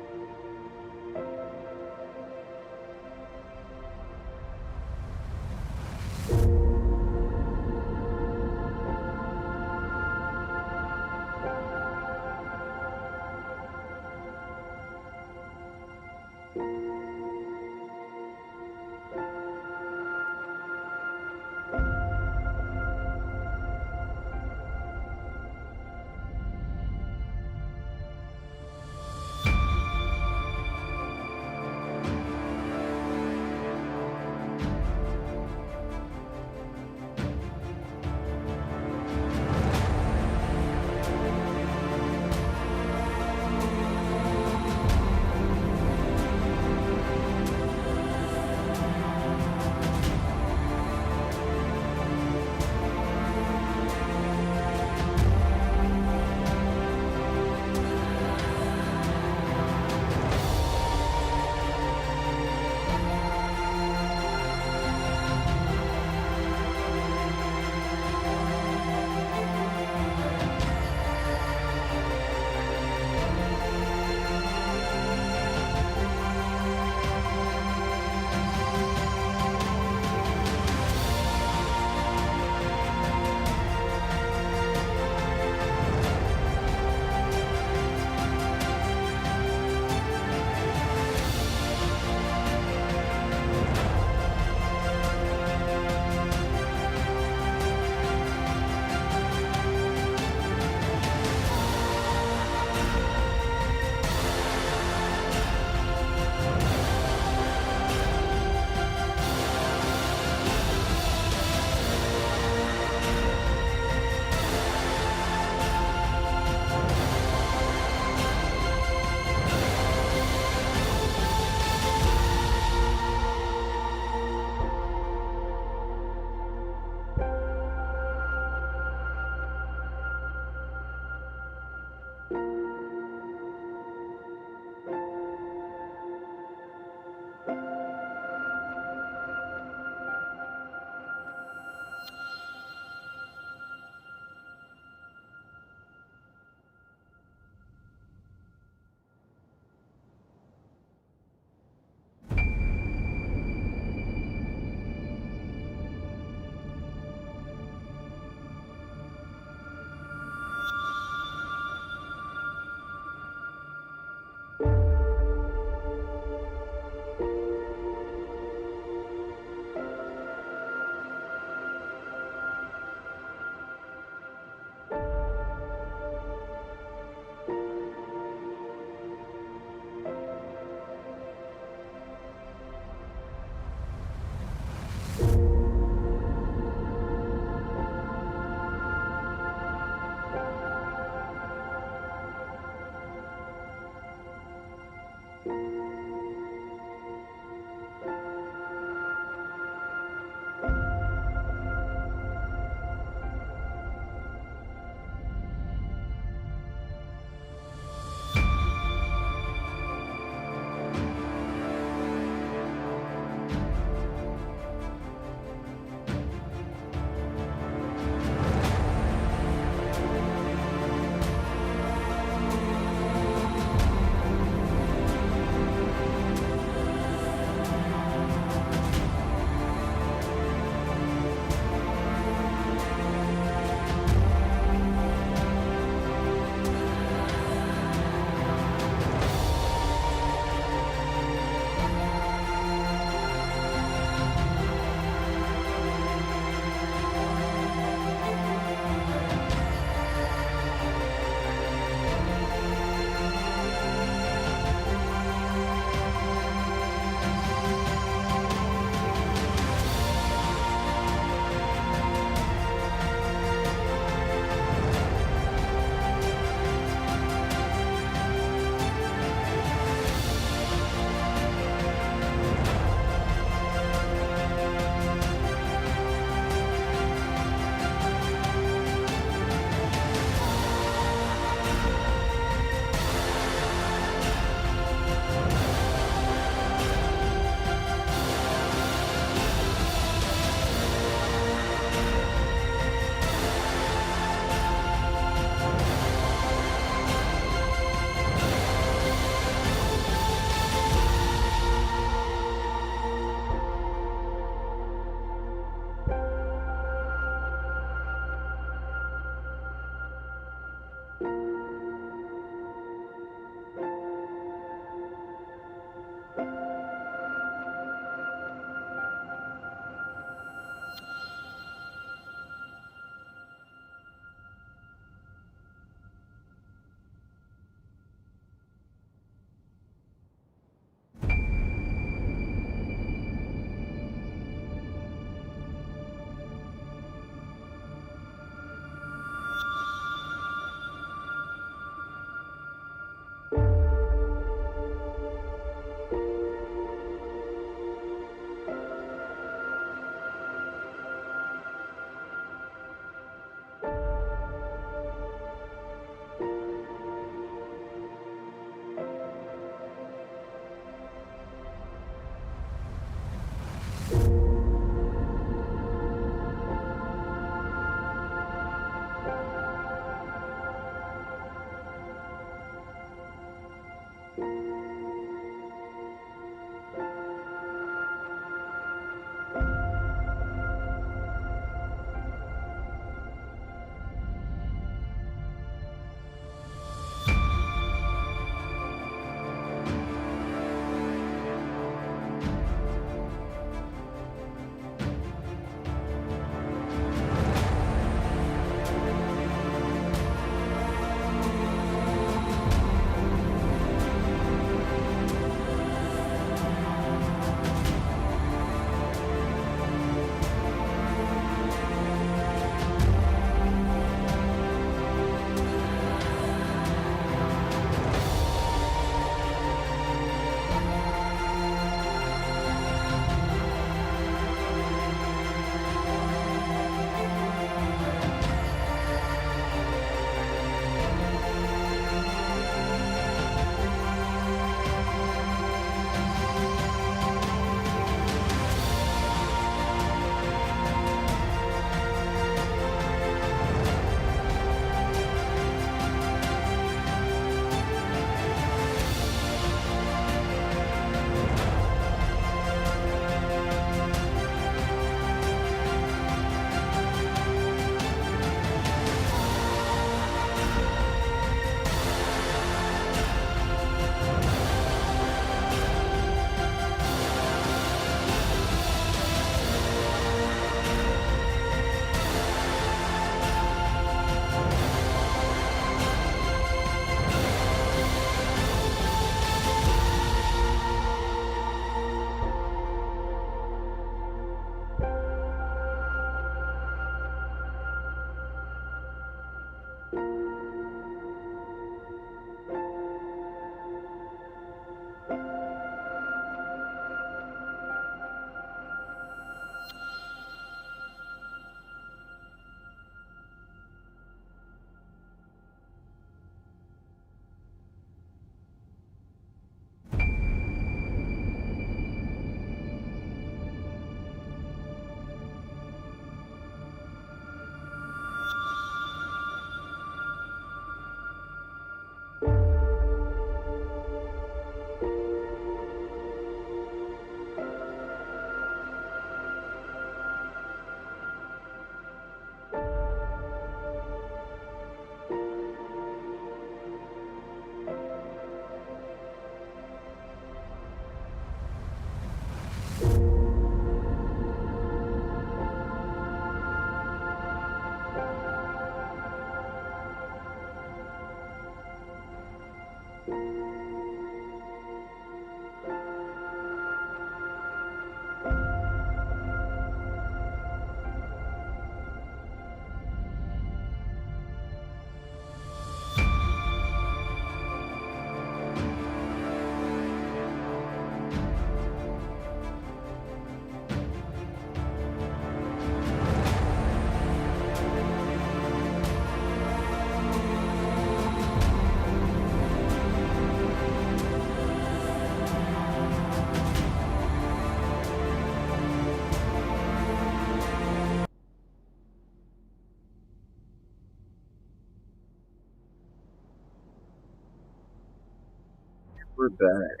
we're back.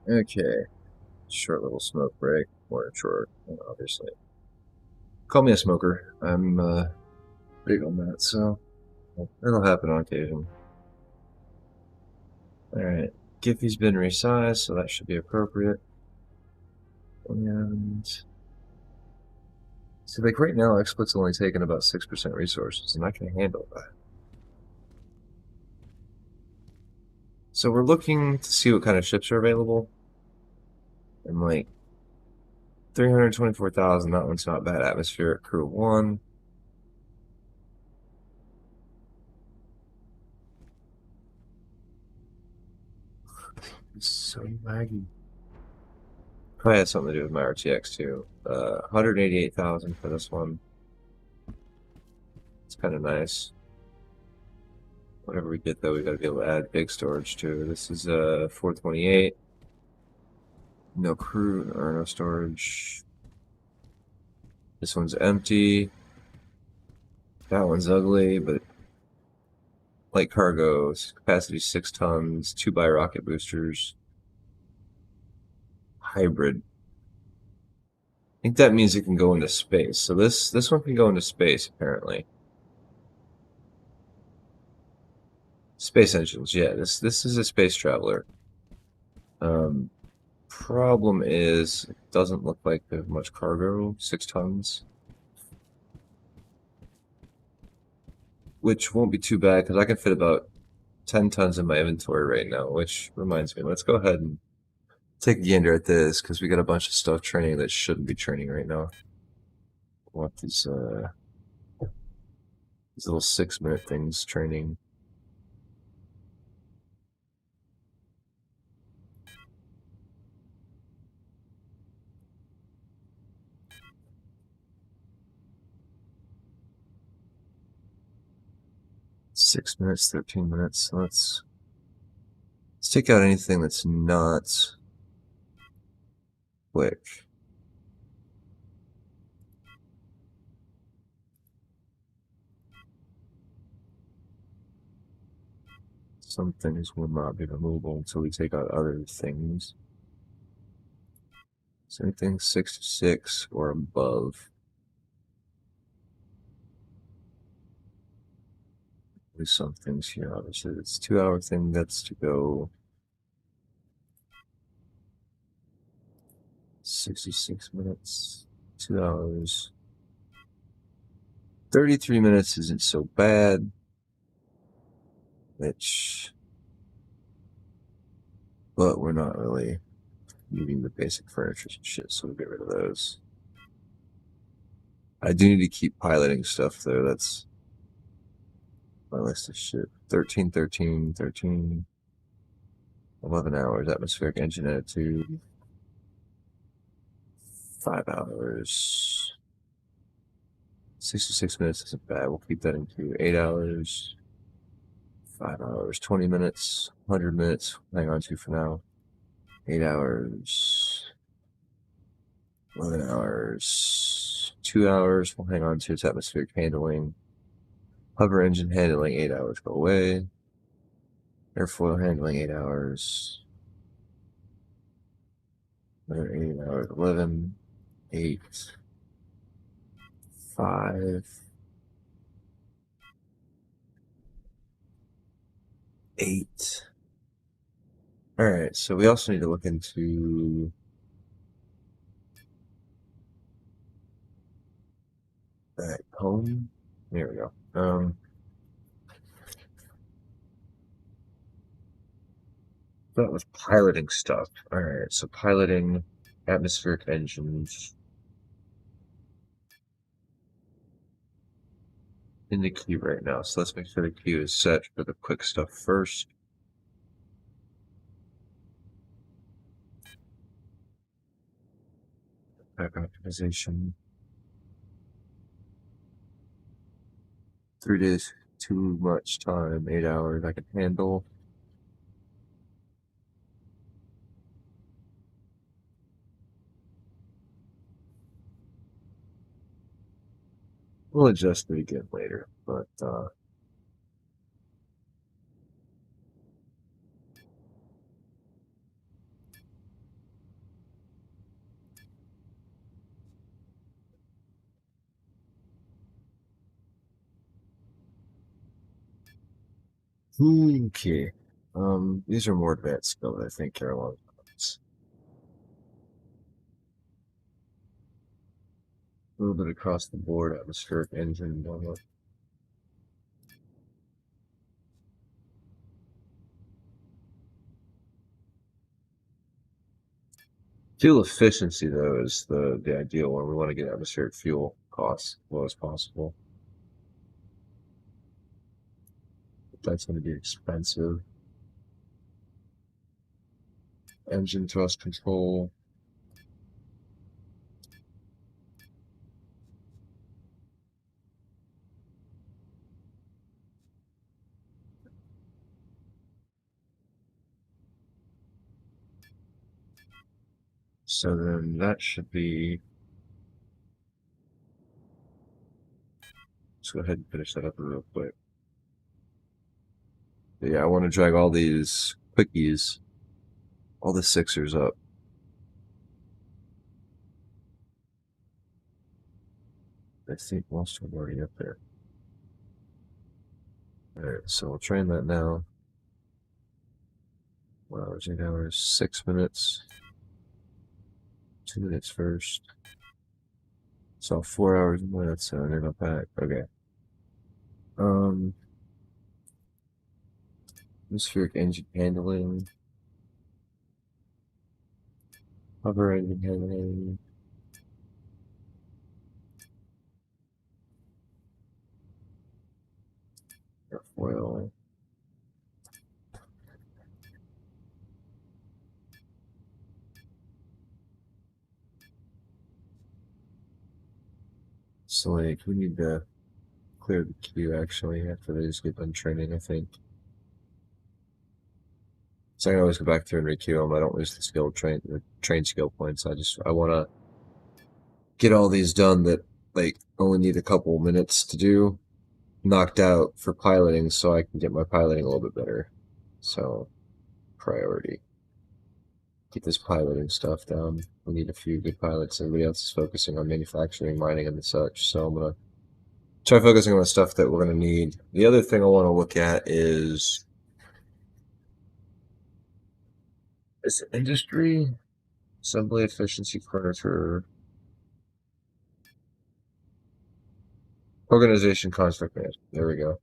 Okay. Short little smoke break. More short, obviously. Call me a smoker. I'm big on that, so that'll happen on occasion. Alright. Giphy's been resized, so that should be appropriate. And see, like right now, XSplit's only taking about 6% resources, and I can handle that. So we're looking to see what kind of ships are available. And like 324,000, that one's not bad. Atmospheric crew of 1. It's so laggy. Probably has something to do with my RTX too. 188,000 for this one. It's kind of nice. Whatever we get though, we gotta be able to add big storage too. This is 428. No crew or no storage. This one's empty. That one's ugly, but light cargo, capacity 6 tons, 2 by rocket boosters. Hybrid. I think that means it can go into space. So this one can go into space apparently. Space engines, yeah. This is a space traveler. Problem is, it doesn't look like they have much cargo. 6 tons, which won't be too bad because I can fit about 10 tons in my inventory right now. Which reminds me, let's go ahead and take a gander at this because we got a bunch of stuff training that shouldn't be training right now. I want these little 6-minute things training. Six minutes, 13 minutes. Let's take out anything that's not quick. Some things will not be removable until we take out other things. So anything 66 or above. There's some things here, obviously. It's 2-hour thing that's to go 66 minutes, 2 hours. 33 minutes isn't so bad. But we're not really needing the basic furniture and shit, so we'll get rid of those. I do need to keep piloting stuff though. That's my list of shit. 13, 13, 13. 11 hours. Atmospheric engine attitude. 5 hours. 66 minutes isn't bad. We'll keep that in queue. 8 hours. 5 hours. 20 minutes. 100 minutes. Hang on to for now. 8 hours. 11 hours. 2 hours. We'll hang on to its atmospheric handling. Hover engine handling 8 hours. Go away. Airfoil handling 8 hours. Another 8 hours. 11. 8. 5. 8. Alright, so we also need to look into back home. There we go. That was piloting stuff. Alright, so piloting atmospheric engines in the queue right now. So let's make sure the queue is set for the quick stuff first. Back optimization. 3 days, too much time. 8 hours I can handle. We'll adjust it again later, but Okay. These are more advanced skills, I think, Caroline. A little bit across the board, atmospheric engine, Fuel efficiency, though, is the ideal one. We want to get atmospheric fuel costs as low as possible. But that's going to be expensive. Engine thrust control. So then that should be. Let's go ahead and finish that up real quick. But yeah, I want to drag all these quickies, all the sixers up. I think most of them are already up there. Alright, so we'll train that now. 1 hour, 8 hours, 6 minutes. 2 minutes first. So 4 hours and minutes, so they're not back. Okay. Atmospheric engine handling. Hover engine handling. Airfoil. So like we need to clear the queue actually after they just get done training, I think. So I can always go back through and re-queue them. I don't lose the train skill points. I wanna get all these done that like only need a couple minutes to do, knocked out for piloting, so I can get my piloting a little bit better. So priority. Keep this piloting stuff down. We need a few good pilots. Everybody else is focusing on manufacturing, mining, and such. So I'm gonna try focusing on the stuff that we're gonna need. The other thing I want to look at is industry, assembly efficiency, furniture, organization, construct management. There we go.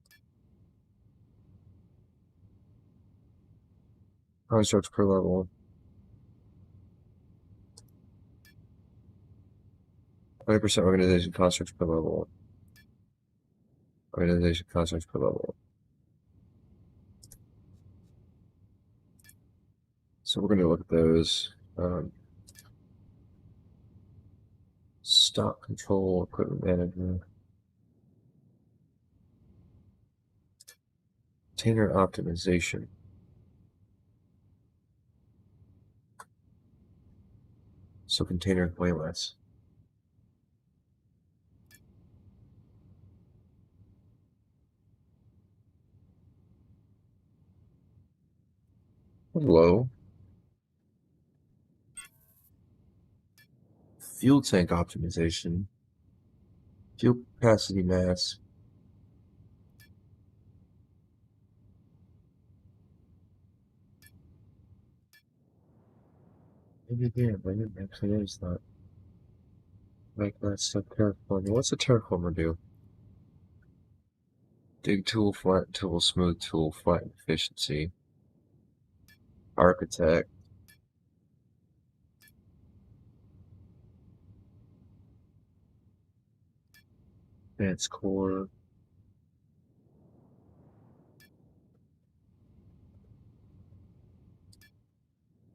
Constructs per level. 20% organization constructs per level. Organization constructs per level. So we're going to look at those. Stock control, equipment management. Container optimization. So container way less. Hello. Fuel tank optimization. Fuel capacity mass. Maybe yeah, but it actually is that. Like that stuff terraforming. What's a terraformer do? Dig tool, flatten tool, smooth tool, flatten efficiency. Architect. Advanced core.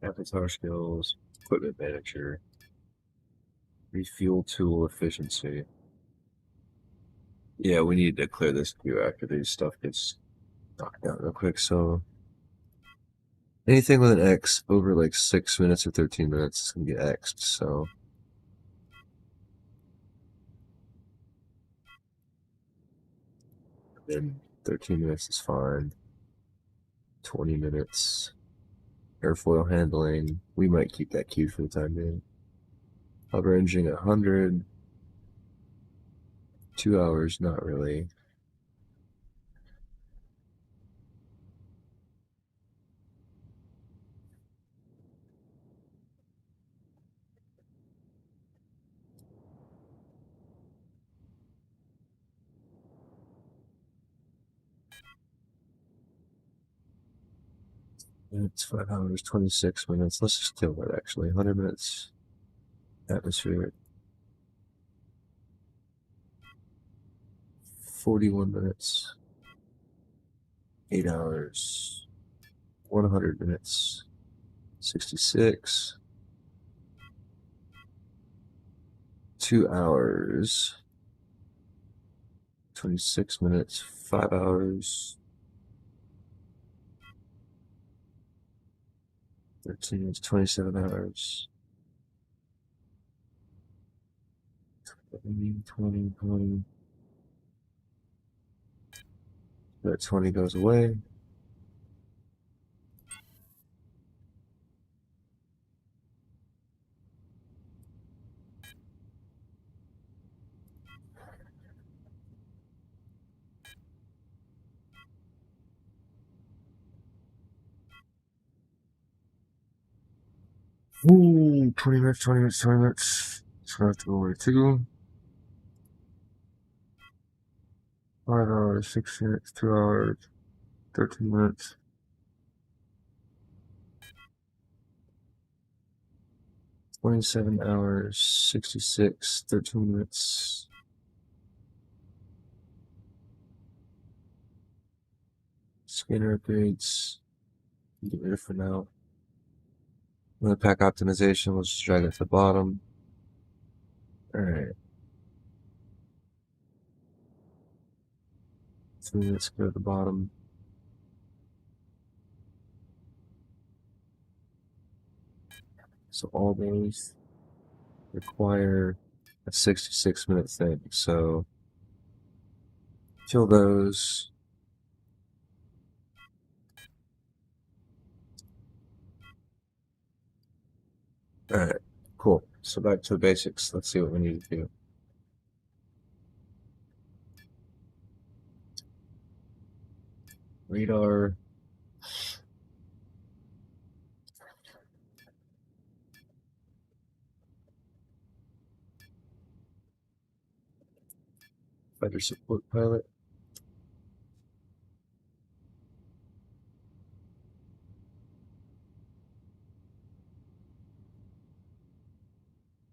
Avatar skills. Equipment manager. Refuel tool efficiency. Yeah, we need to clear this queue after these stuff gets knocked out real quick. So anything with an X over like 6 minutes or 13 minutes is gonna get X'd. So then 13 minutes is fine. 20 minutes. Airfoil handling. We might keep that queue for the time being. Hover engine at 100. 2 hours, not really. It's 5 hours, 26 minutes. Let's just kill that actually. 100 minutes atmosphere. 41 minutes. 8 hours. 100 minutes. 66. 2 hours. 26 minutes. 5 hours. 13 minutes. 27 hours. 20. That 20 goes away. Ooh, 20 minutes, 20 minutes, 20 minutes. So I have to go away 2. 5 hours, 6 minutes, 2 hours, 13 minutes. 27 hours, 66, 13 minutes. Scanner upgrades. Get rid of for now. Another pack optimization, we'll just drag it to the bottom. Alright. 3 minutes, go to the bottom. So all those require a 66-minute thing. So kill those. Alright, cool. So back to the basics. Let's see what we need to do. Radar. Fighter support pilot.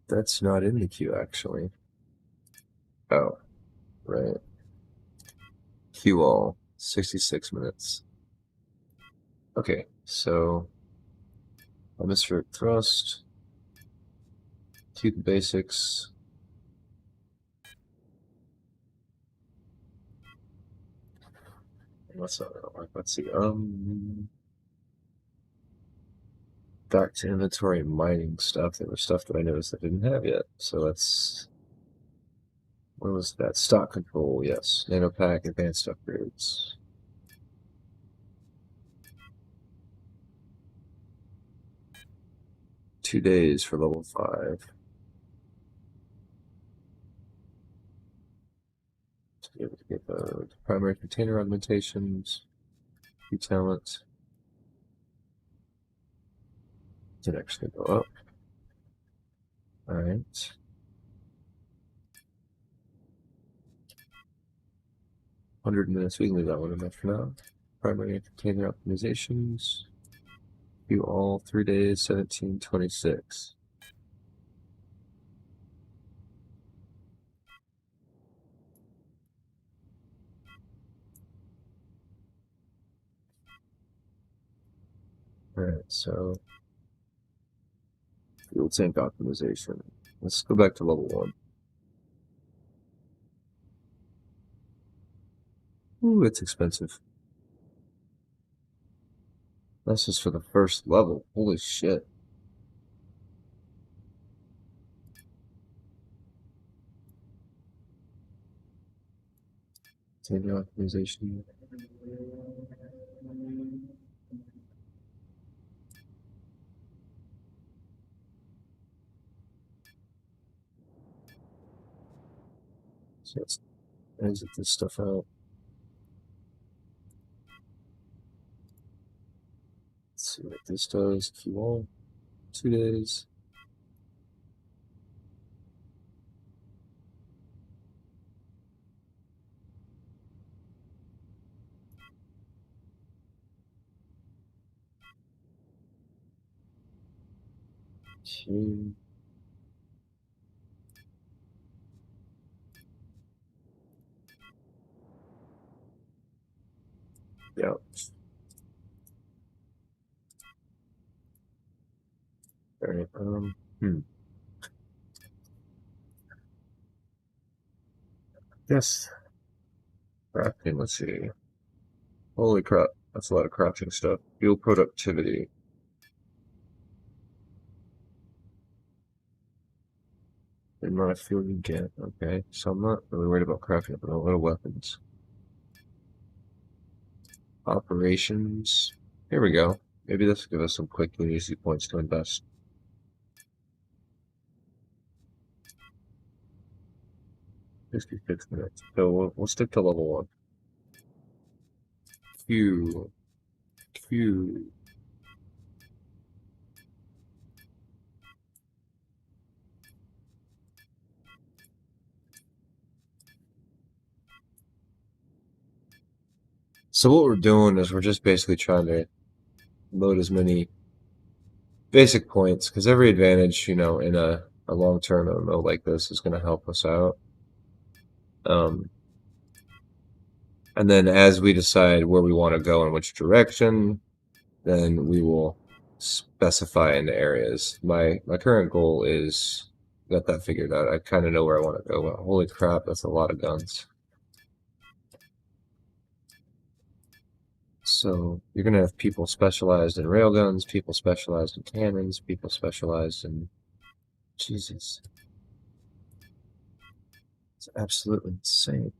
That's not in the queue, actually. Oh, right. Queue all, 66 minutes. Okay, so atmospheric thrust. Queue the basics. What's that? Let's see. Back to inventory mining stuff. There was stuff that I noticed I didn't have yet. So let's. What was that? Stock control, yes. Nanopack, advanced upgrades. Two days for level 5. To be able to get the primary container augmentations. Few talents. Can actually go up. Alright. $100 we can leave that one in there for now. Primary container optimizations. Do all 3 days, 1726. Alright, so fuel tank optimization. Let's go back to level 1. Ooh, it's expensive. That's just for the first level. Holy shit. Container optimization. So let's exit this stuff out. Let's see what this does. Queue all. 2 days. Two. Yep. All right. Yes. Crafting. Let's see. Holy crap! That's a lot of crafting stuff. Fuel productivity. The amount of fuel you get. Okay, so I'm not really worried about crafting, but a lot of weapons. Operations. Here we go. Maybe this will give us some quick and easy points to invest. 56 minutes. So we'll stick to level 1. Q. Q. So what we're doing is we're just basically trying to load as many basic points, because every advantage, in a long-term MMO like this is going to help us out. And then as we decide where we want to go in which direction, then we will specify into areas. My current goal is got that figured out. I kind of know where I want to go. But holy crap, that's a lot of guns. So you're gonna have people specialized in railguns, people specialized in cannons, people specialized in Jesus. It's absolutely insane.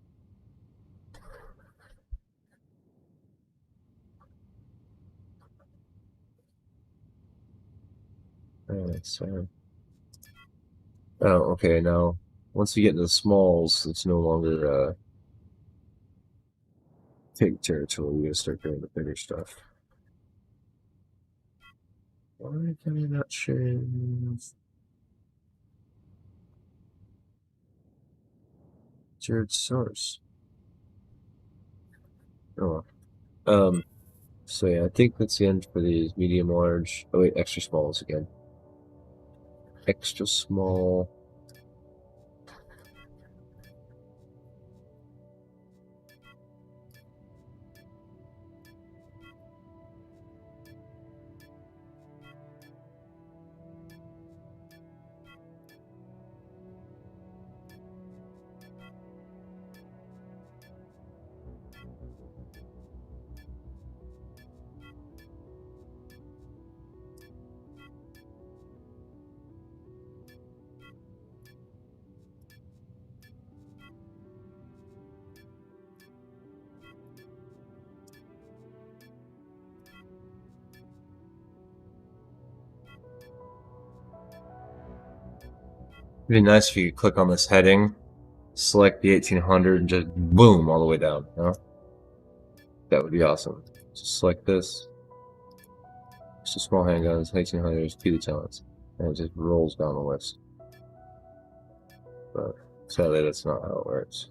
Alright, so oh, okay, now once you get into the smalls, it's no longer pig territory. We gotta start doing the bigger stuff. Why can I not change Jared's source? Oh well. So yeah, I think that's the end for these medium large. Oh wait, extra smalls again. Extra small. It'd be nice if you could click on this heading, select the 1800, and just boom all the way down. That would be awesome. Just select this. Just a small handguns, 1800s, Q the talents, and it just rolls down the list. But sadly, that's not how it works.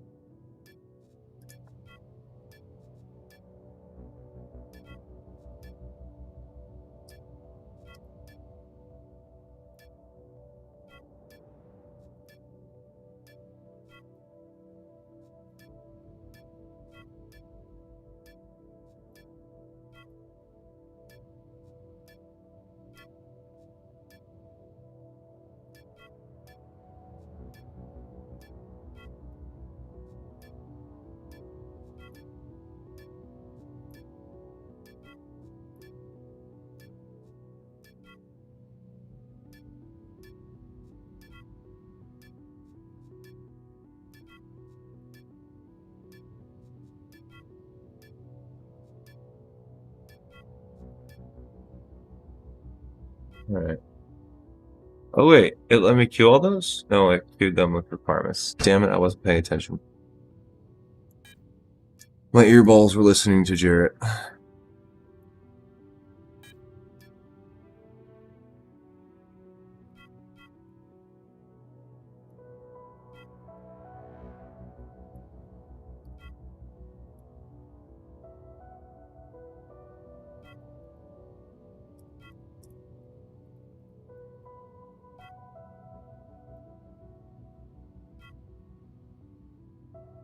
Alright. Oh wait, it let me queue all those? No, I queued them with requirements. Damn it, I wasn't paying attention. My earballs were listening to Jarrett.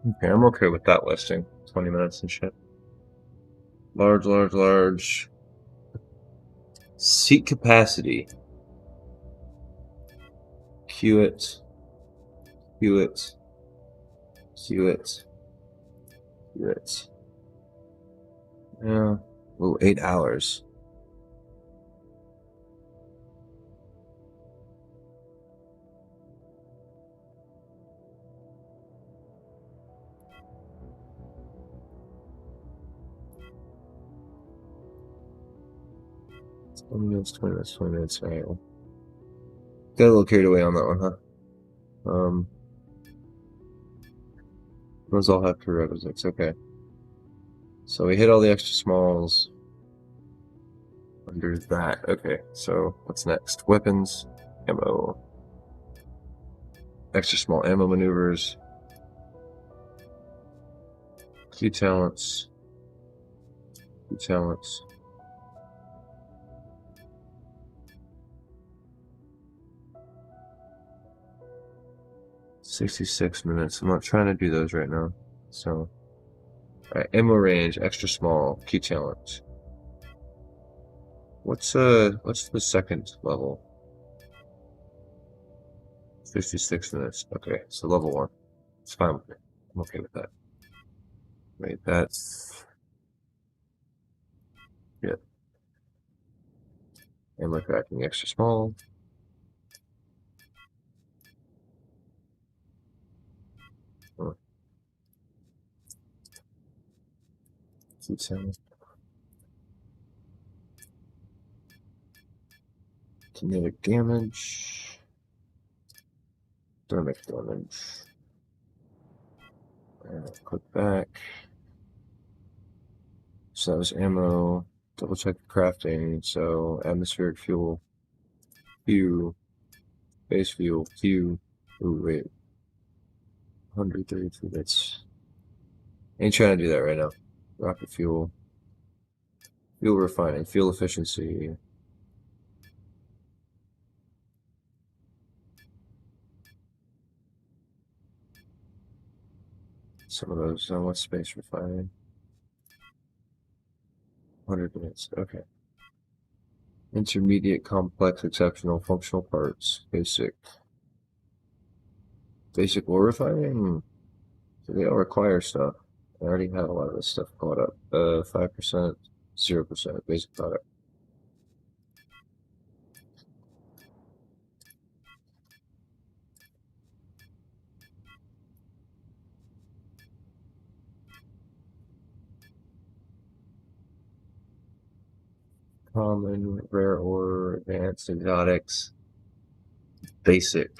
Okay, I'm okay with that listing. 20 minutes and shit. Large. Seat capacity. Queue it. Yeah. Oh, 8 hours. Twenty minutes. All right. Got a little carried away on that one, huh? Those all have prerequisites. Okay. So we hit all the extra smalls under that. Okay, so what's next? Weapons, ammo, extra small ammo maneuvers, key talents. 66 minutes. I'm not trying to do those right now. So, alright, ammo range, extra small, key talent. What's the second level? 56 minutes. Okay, so level 1. It's fine with me. I'm okay with that. Wait, that's... Yeah. Ammo cracking, extra small. Oh. Key talent. Kinetic damage. Thermic damage. Click back. So that was ammo. Double check the crafting. So atmospheric fuel. Q. Base fuel. Q. Ooh, wait. 132 bits. Ain't trying to do that right now. Rocket fuel. Fuel refining. Fuel efficiency. Some of those. What's space refining? 100 minutes. Okay. Intermediate, complex, exceptional, functional parts. Basic. Basic ore refining. So they all require stuff. I already have a lot of this stuff caught up. 5%, 0%, basic product. Common, rare ore, advanced, exotics, basic.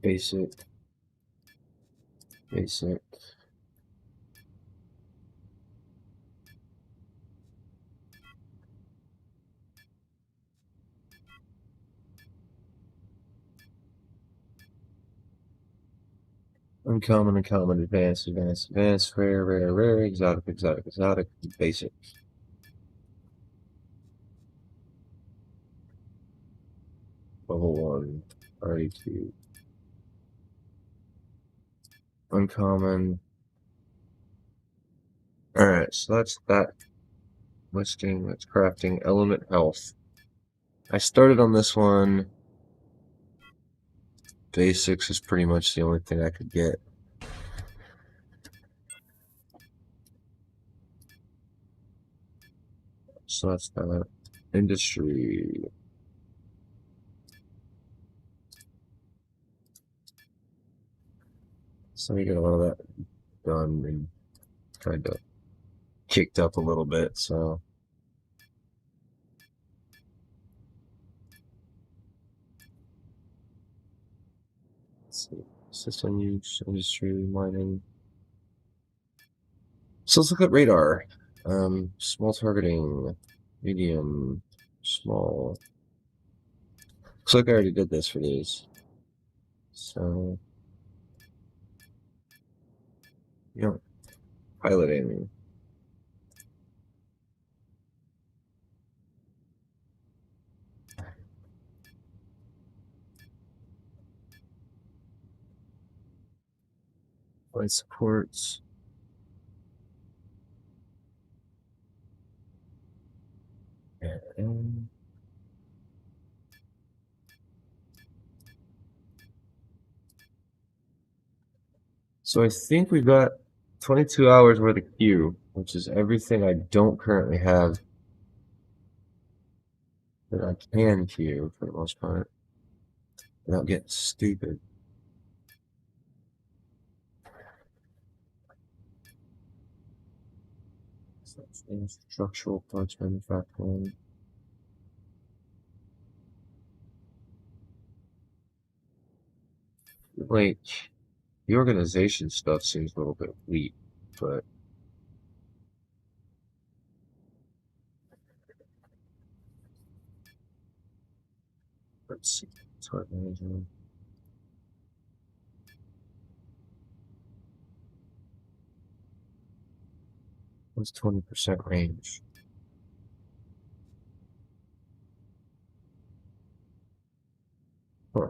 Basic. Uncommon, advanced, rare, exotic, basic. Level 1, RE2. Uncommon. Alright, so that's that. Listing, that's crafting, element health. I started on this one. Basics is pretty much the only thing I could get. So that's that. Industry. So we get a lot of that done and kind of kicked up a little bit, so. Let's see. System use, industry, mining. So let's look at radar. Small targeting, medium, small. Looks like I already did this for these. So, piloting. Flight supports. And so I think we've got 22 hours worth of queue, which is everything I don't currently have that I can queue for the most part without getting stupid. Structural parts manufacturing. Like, the organization stuff seems a little bit weak, but let's see. Start management. What's 20% range? Huh.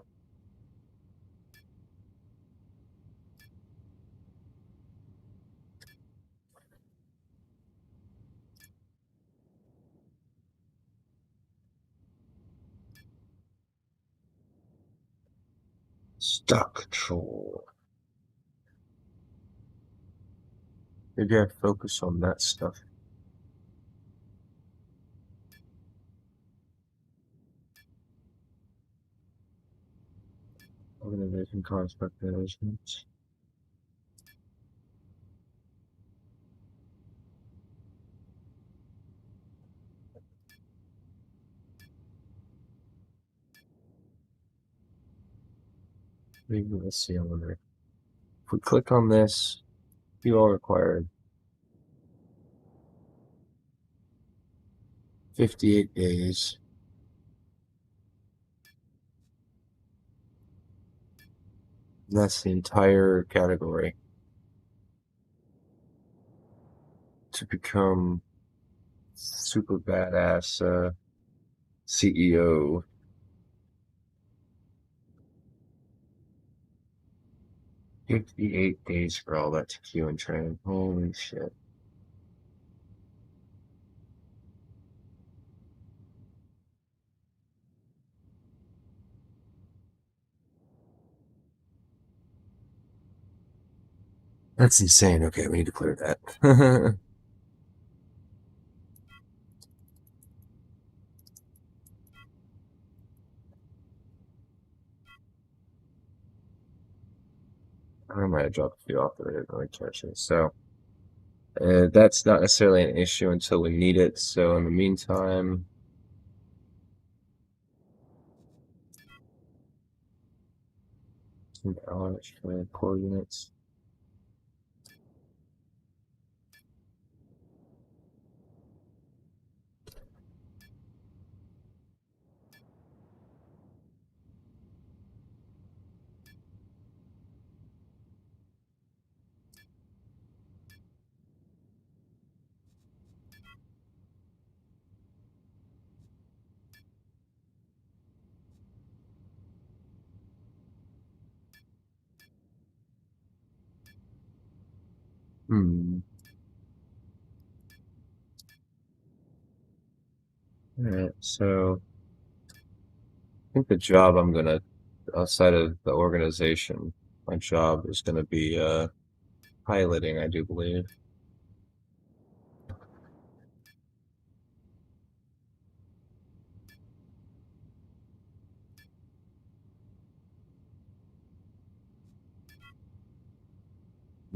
Stock control. Maybe I focus on that stuff. Organization construct management. Maybe let's see. I wonder if we click on this. You all required 58 days. And that's the entire category to become super badass CEO. 58 days for all that to queue and train. Holy shit. That's insane. Okay, we need to clear that. I might have dropped a few off that I didn't really catch it. So that's not necessarily an issue until we need it. So in the meantime, core units. Hmm. Alright, so I think the job I'm gonna, outside of the organization, my job is gonna be piloting, I do believe.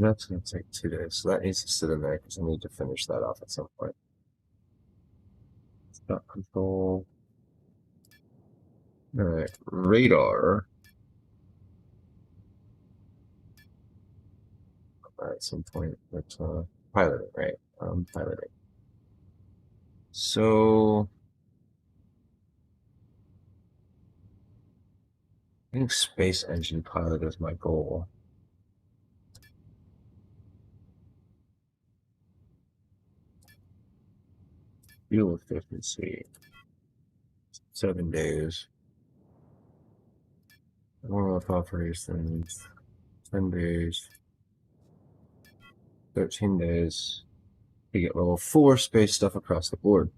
That's gonna take 2 days, so that needs to sit in there because I need to finish that off at some point. Stock control. Alright, radar. At some point, but piloting, right? Piloting. So I think space engine pilot is my goal. Fuel efficiency. 7 days. Warm-up operations. 10 days. 13 days. You get level 4 space stuff across the board.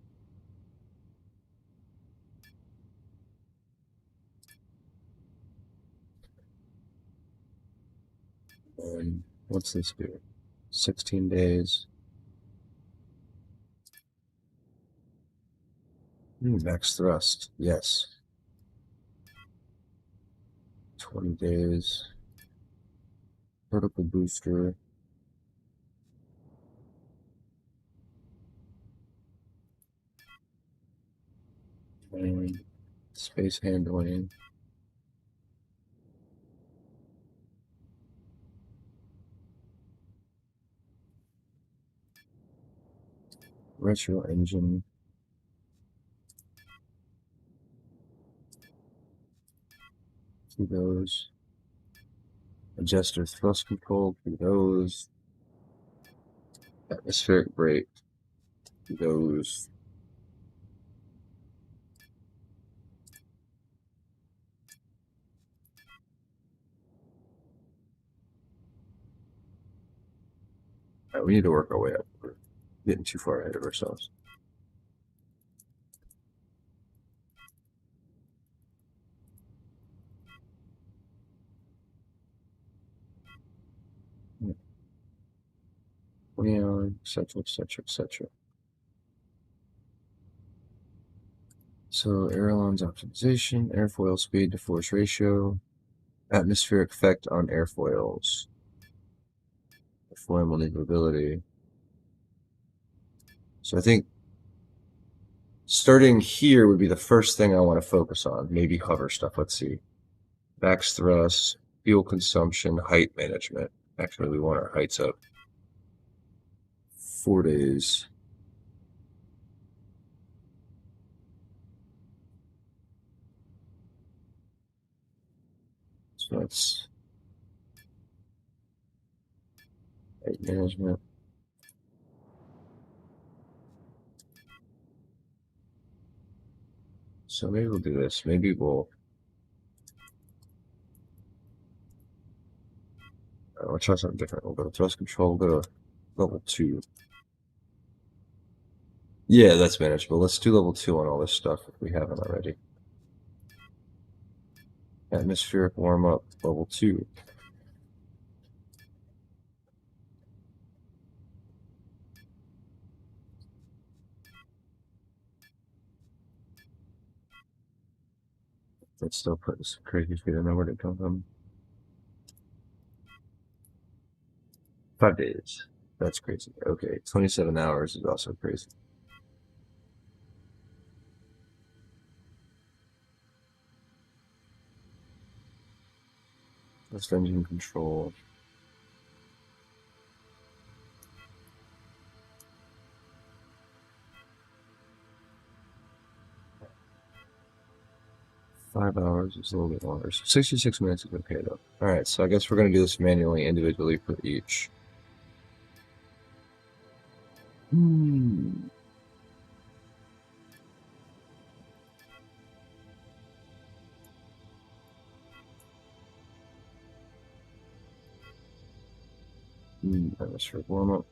And what's this do? 16 days. Max thrust, yes. 20 days. Vertical booster. And space handling. Retro engine. See those. Adjuster thrust control, to those. Atmospheric brake, to those. Right, we need to work our way up. We're getting too far ahead of ourselves. Neon, etc., etc., etc. So ailerons optimization, airfoil speed to force ratio, atmospheric effect on airfoils, airfoil maneuverability. So I think starting here would be the first thing I want to focus on. Maybe hover stuff. Let's see. Max thrust, fuel consumption, height management. Actually, we want our heights up. 4 days. So that's height management. So maybe we'll do this. Maybe we'll try something different. We'll go to thrust control, we'll go to level 2. Yeah, that's manageable. Let's do level 2 on all this stuff if we haven't already. Atmospheric warm-up, level 2. That's still putting some crazy speed. I don't know where to come from. 5 days. That's crazy. Okay, 27 hours is also crazy. That's engine control. Five hours is a little bit longer. So 66 minutes is okay though. Alright, so I guess we're going to do this manually, individually for each. Atmospheric warm-up.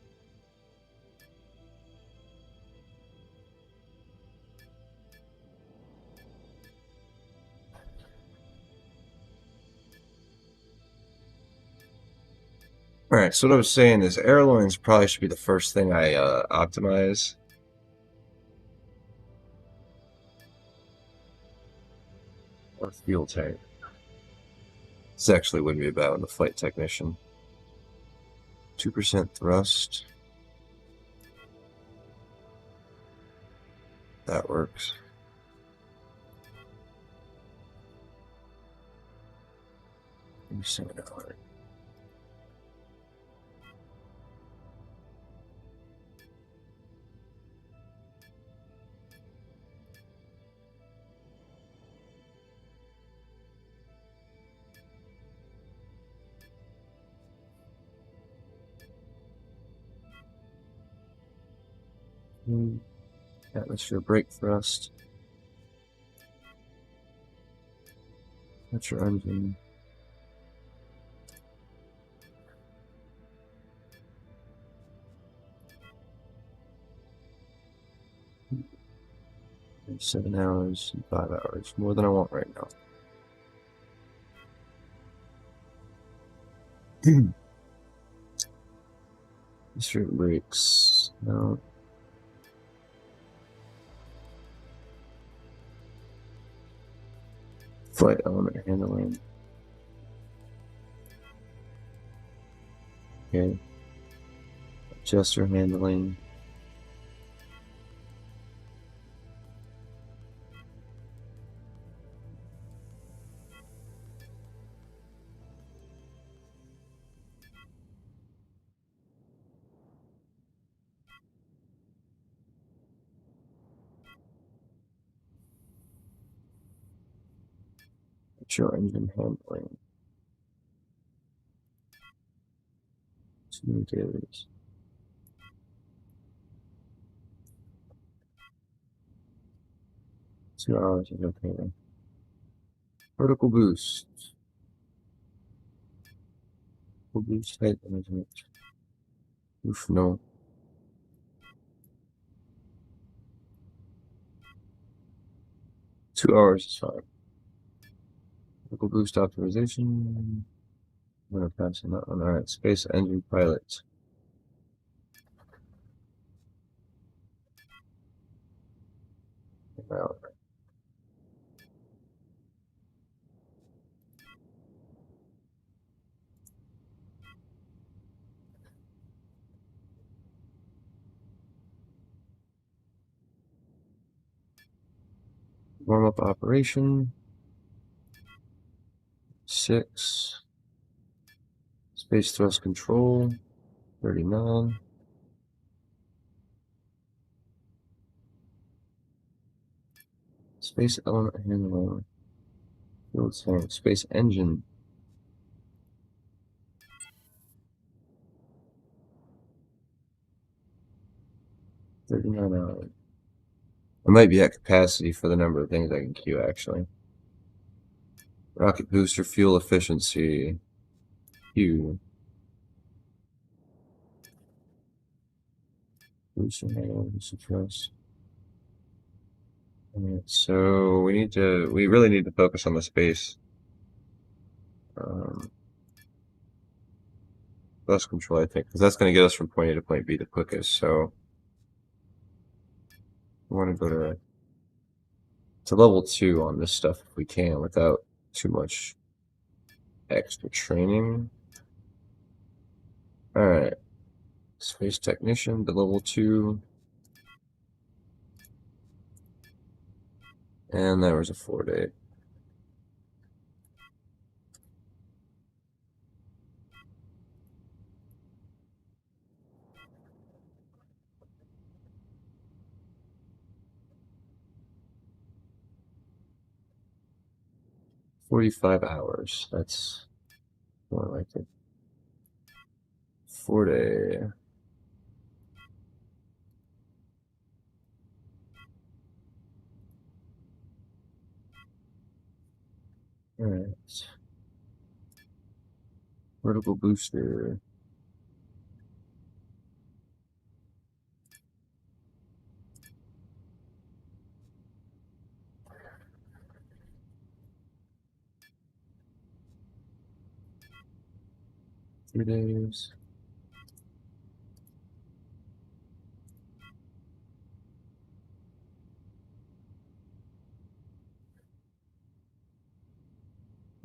Alright, so what I was saying is airlines probably should be the first thing I optimize. Or fuel tank. This actually wouldn't be bad on the flight technician. 2% thrust. That works. $7. Atmosphere brake thrust. That's your engine. 7 hours and 5 hours. More than I want right now. Straight brakes. No. Flight element handling. Okay. Gesture handling. Mature engine handling. 2 days. Two hours is okay. Vertical boost. Vertical boost height management. Oof, no. Two hours is fine. Vertical boost optimization. I'm gonna pass on that one. Alright, space engine pilot. Now, warm up operation. 6. Space thrust control. 39. Space element handling. Fuel tank. Space engine. 39 hours. I might be at capacity for the number of things I can queue, actually. Rocket booster fuel efficiency. Q. Booster handling, booster thrust. Alright, so we really need to focus on the space. Thrust control, I think, because that's going to get us from point A to point B the quickest, so we want to go to level 2 on this stuff if we can without too much extra training. Alright. Space technician to level 2. And there was a 4-day. $45 hours. That's more like it. 4-day. Alright. Vertical booster. Three days.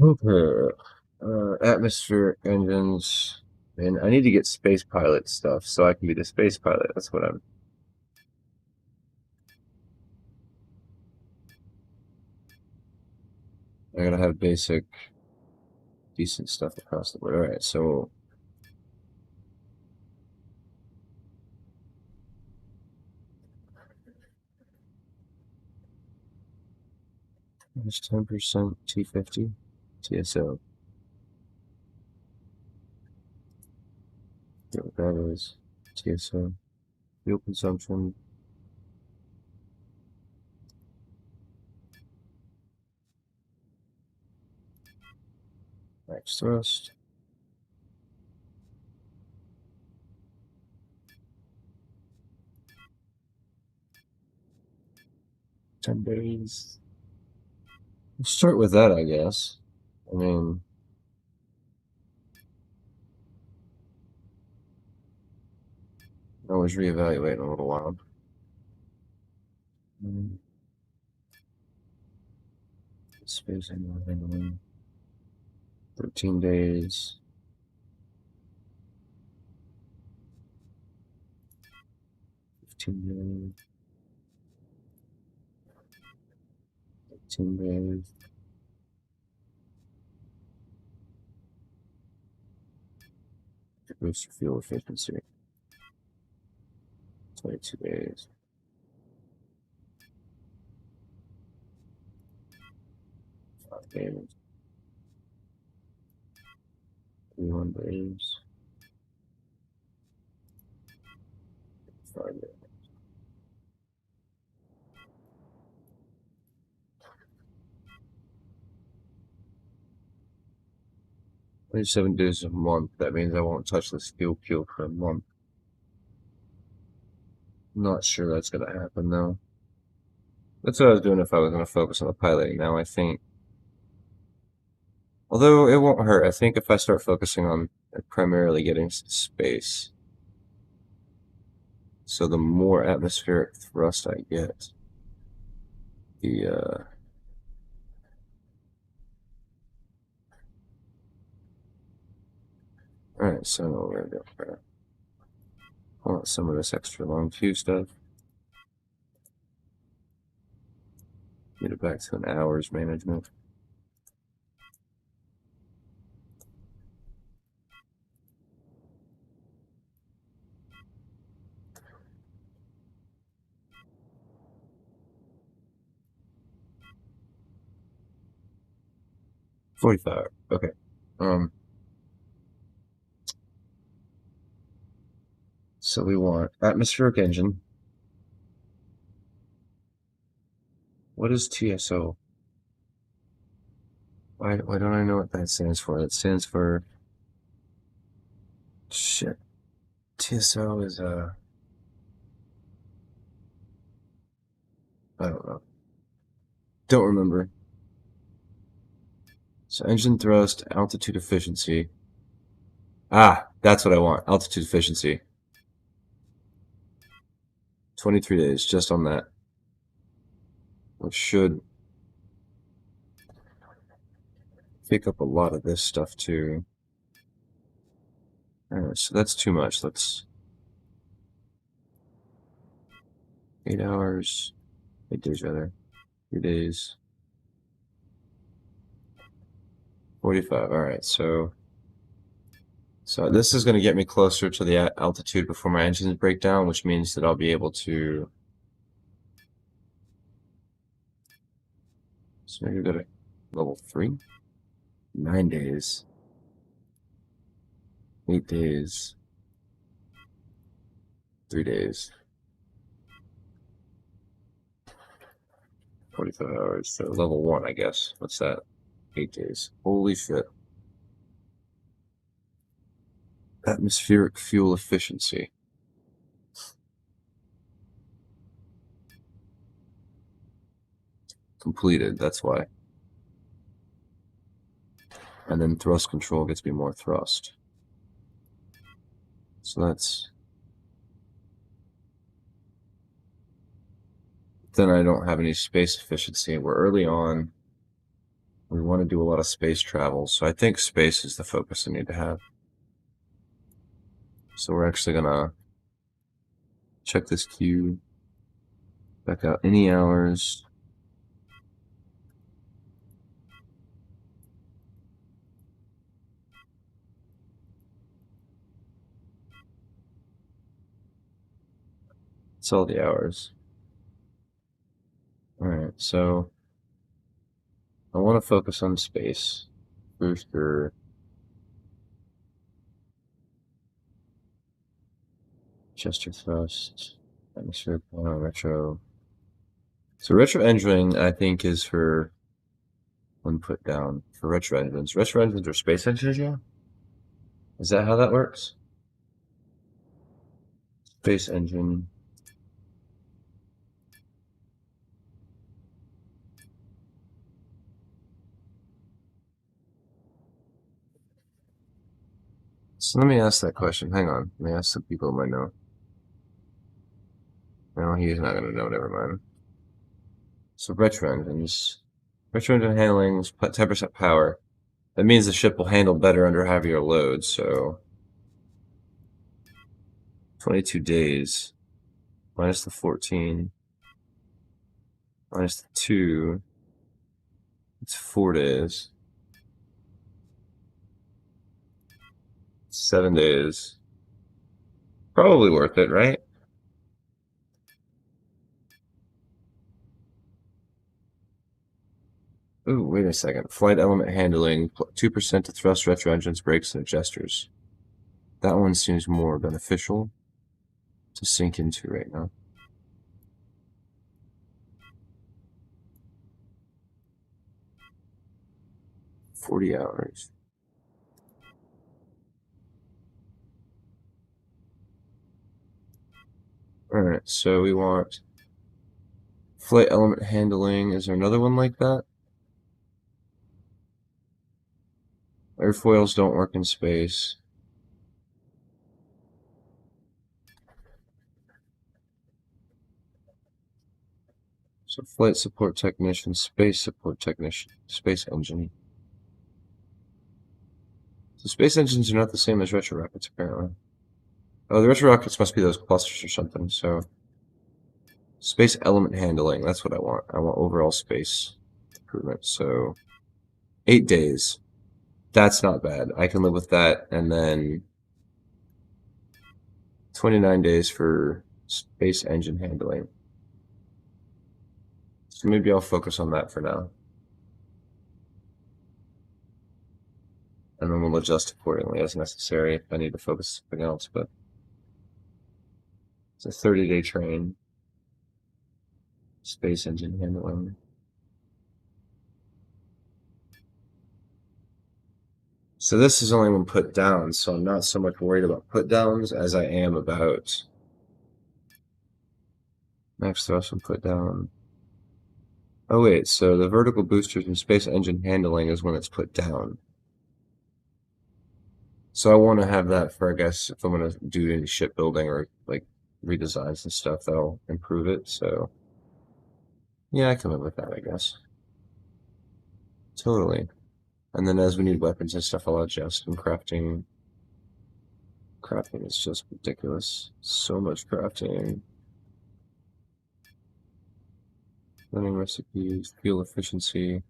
Okay. Atmospheric engines. And I need to get space pilot stuff so I can be the space pilot. That's what I'm. I gotta have basic, decent stuff across the board. Alright, so. There's 10% T50 TSO. Get what that is. TSO. Fuel consumption. Max thrust. 10 days. We'll start with that, I guess. I mean, always reevaluate in a little while. Spacing 13 days. 15 days. 18 days. To boost your fuel efficiency. 22 days. 5 days. 21 days. 5 days. $27 days a month. That means I won't touch this fuel for a month. I'm not sure that's gonna happen though. That's what I was doing if I was gonna focus on the piloting now, I think. Although it won't hurt. I think if I start focusing on primarily getting space. So the more atmospheric thrust I get, the alright, so we're gonna go pull out some of this extra long Q stuff. Get it back to an hours management. $45. Okay. So we want atmospheric engine. What is TSO? Why don't I know what that stands for? It stands for shit. TSO is I don't know. Don't remember. So engine thrust, altitude efficiency. Ah, that's what I want. Altitude efficiency. 23 days just on that. Which should pick up a lot of this stuff too. Alright, so that's too much. Let's 8 hours. 8 days rather. 3 days. 45. Alright, so this is going to get me closer to the altitude before my engines break down, which means that I'll be able to. So maybe go to level 3. 9 days. 8 days. 3 days. 45 hours. So level 1, I guess. What's that? 8 days. Holy shit. Atmospheric fuel efficiency. Completed, that's why. And then thrust control gets me more thrust. So that's. Then I don't have any space efficiency. We're early on. We want to do a lot of space travel, so I think space is the focus I need to have. So we're actually gonna check this queue. Back out any hours. It's all the hours. Alright, so I want to focus on space. Booster. Chester thrust. Atmospheric retro. So retro engineering, I think, is for one put down for retro engines. Retro engines are space engines, yeah? Is that how that works? Space engine. So let me ask that question. Hang on. Let me ask some people who might know. No, he's not going to know. Never mind. So retro engines. Retro engine handling is 10% power. That means the ship will handle better under heavier loads, so 22 days. Minus the 14. Minus the 2. It's 4 days. 7 days. Probably worth it, right? Ooh, wait a second. Flight element handling, 2% to thrust, retro engines, brakes, and adjusters. That one seems more beneficial to sink into right now. $40 hours. Alright, so we want flight element handling. Is there another one like that? Airfoils don't work in space. So flight support technician, space support technician, space engine. So space engines are not the same as retro rockets, apparently. Oh, the retro rockets must be those clusters or something, so... Space element handling, that's what I want. I want overall space improvement, so... 8 days. That's not bad. I can live with that, and then... 29 days for space engine handling. So maybe I'll focus on that for now. And then we'll adjust accordingly as necessary if I need to focus on something else, but... It's a 30-day train. Space engine handling. So this is only when put down, so I'm not so much worried about put downs as I am about max thrust and put down. Oh wait, so the vertical boosters and space engine handling is when it's put down. So I want to have that for, I guess, if I'm going to do any shipbuilding or like redesigns and stuff, that'll improve it. So yeah, I can live with that, I guess. Totally. And then as we need weapons and stuff, I'll adjust. And crafting is just ridiculous. So much crafting. Learning recipes, fuel efficiency.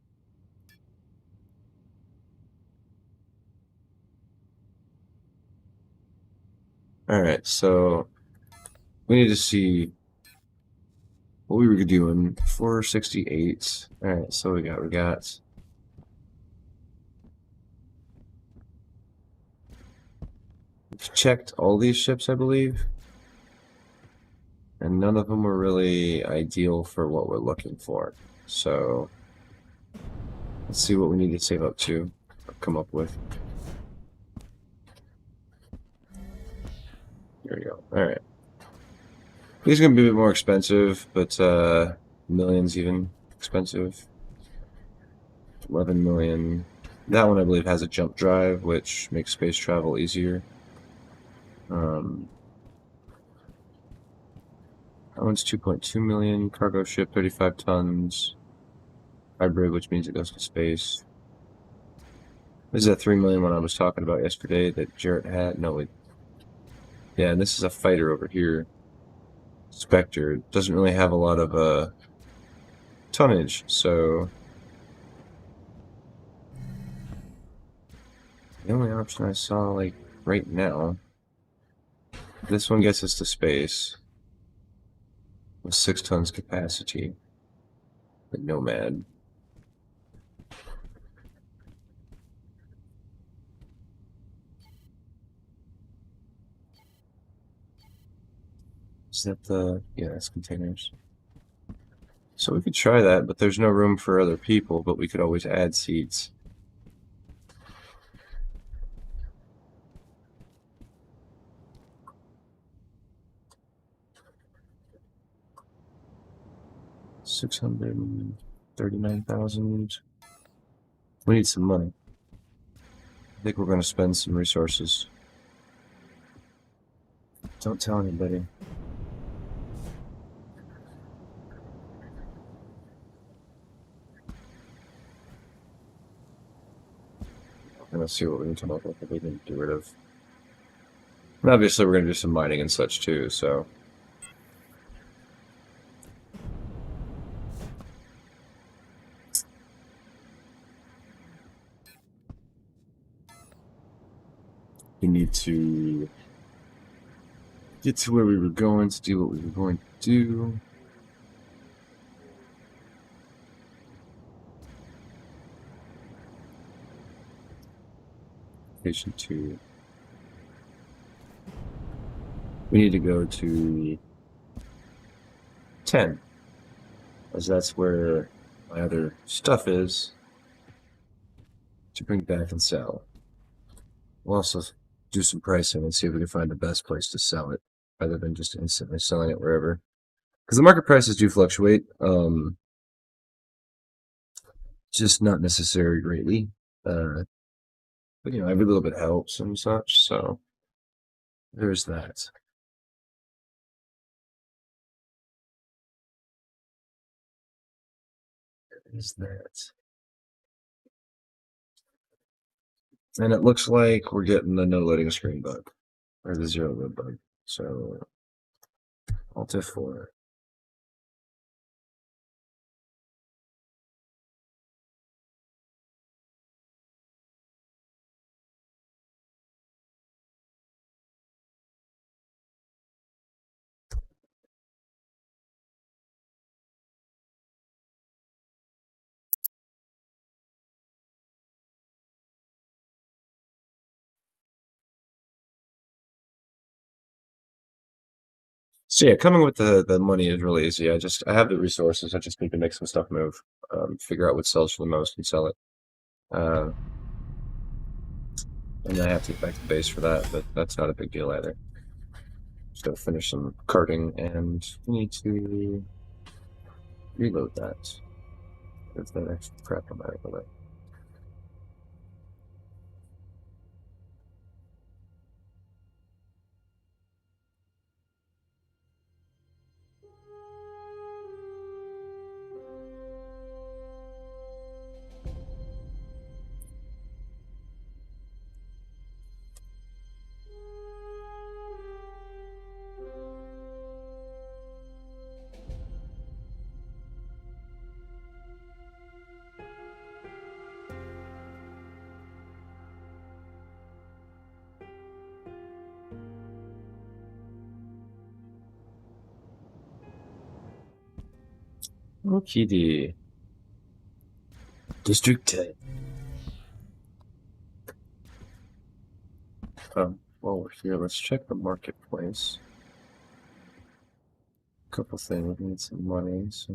Alright, so we need to see what we were doing. 468. Alright, so we got we've checked all these ships, I believe. And none of them were really ideal for what we're looking for. So let's see what we need to save up to or come up with. Here we go. Alright. These are going to be a bit more expensive, but millions even expensive. 11 million. That one I believe has a jump drive, which makes space travel easier. That one's 2.2 million. Cargo ship, 35 tons. Hybrid, which means it goes to space. This is that 3 million one I was talking about yesterday that Jarrett had. No, wait. Yeah, and this is a fighter over here. Spectre. Doesn't really have a lot of tonnage, so... The only option I saw, like, right now... This one gets us to space. With 6 tons capacity. The Nomad. Is that the... Yeah, that's containers. So we could try that, but there's no room for other people, but we could always add seats. $639,000. We need some money. I think we're going to spend some resources. Don't tell anybody. I'm gonna see what we can come up with that we can get rid of. And obviously, we're gonna do some mining and such too. So. We need to get to where we were going to do what we were going to do. Station 2. We need to go to 10, as that's where my other stuff is to bring back and sell. We'll also do some pricing and see if we can find the best place to sell it, rather than just instantly selling it wherever. Because the market prices do fluctuate, just not necessarily greatly. But you know, every little bit helps and such. So there's that. Is that. And it looks like we're getting the no loading screen bug, or the 0 load bug. So Alt F4. So yeah, coming with the money is really easy. I have the resources. I just need to make some stuff move. Figure out what sells for the most and sell it. And I have to get back to base for that, but that's not a big deal either. Just gotta finish some carting, and we need to reload that. There's that extra crap on that way. Okay, District 10. While we're here, let's check the marketplace. A couple things. We need some money, so.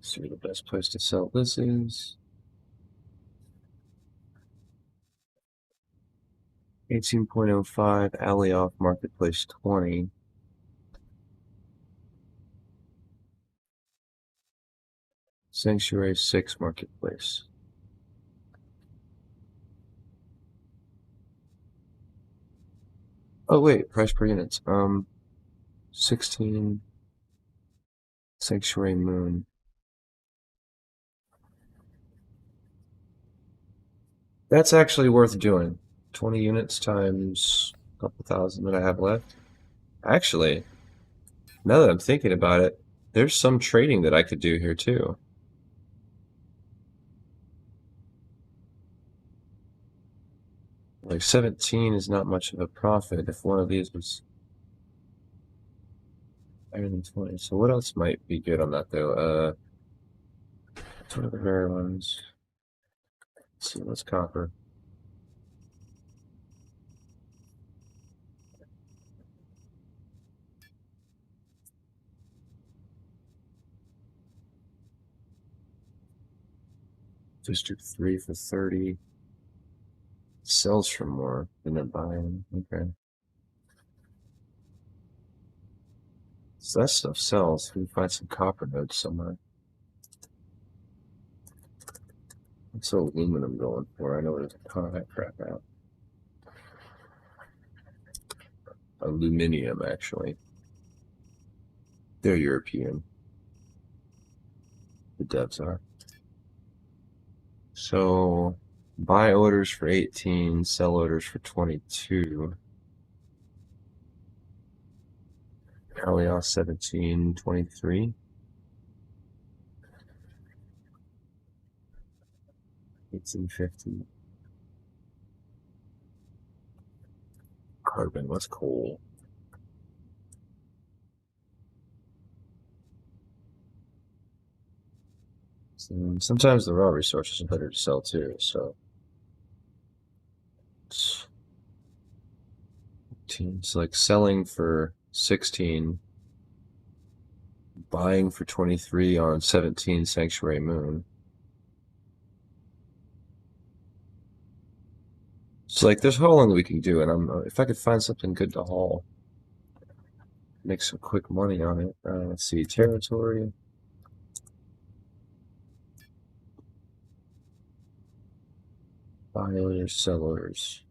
See where the best place to sell this is. 18.05, alley off, marketplace 20. Sanctuary 6, marketplace. Oh wait, price per units. 16. Sanctuary Moon. That's actually worth doing. 20 units times a couple thousand that I have left. Actually, now that I'm thinking about it, there's some trading that I could do here too. Like 17 is not much of a profit if one of these was higher than 20. So what else might be good on that though? What are the rare ones? Let's see, what's copper? District 3 for 30. Sells for more than they're buying. Okay. So that stuff sells. We can find some copper nodes somewhere. What's aluminum going for? I know there's a ton of that crap out. Aluminium, actually. They're European. The devs are. So, buy orders for 18, sell orders for 22. Early off 17, 23. 1850. Carbon, what's coal? Sometimes the raw resources are better to sell too, so. It's like selling for 16, buying for 23 on 17 Sanctuary Moon. It's like there's hauling we can do, and if I could find something good to haul, make some quick money on it. Let's see, territory. Buyers, sellers.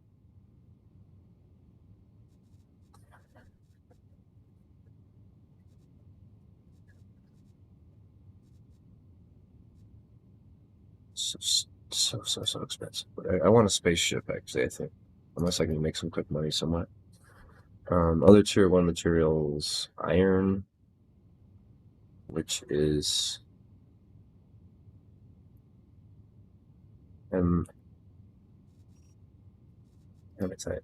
So expensive. But I want a spaceship, actually, I think. Unless I can make some quick money somewhat. Other tier 1 materials, iron, which is hematite.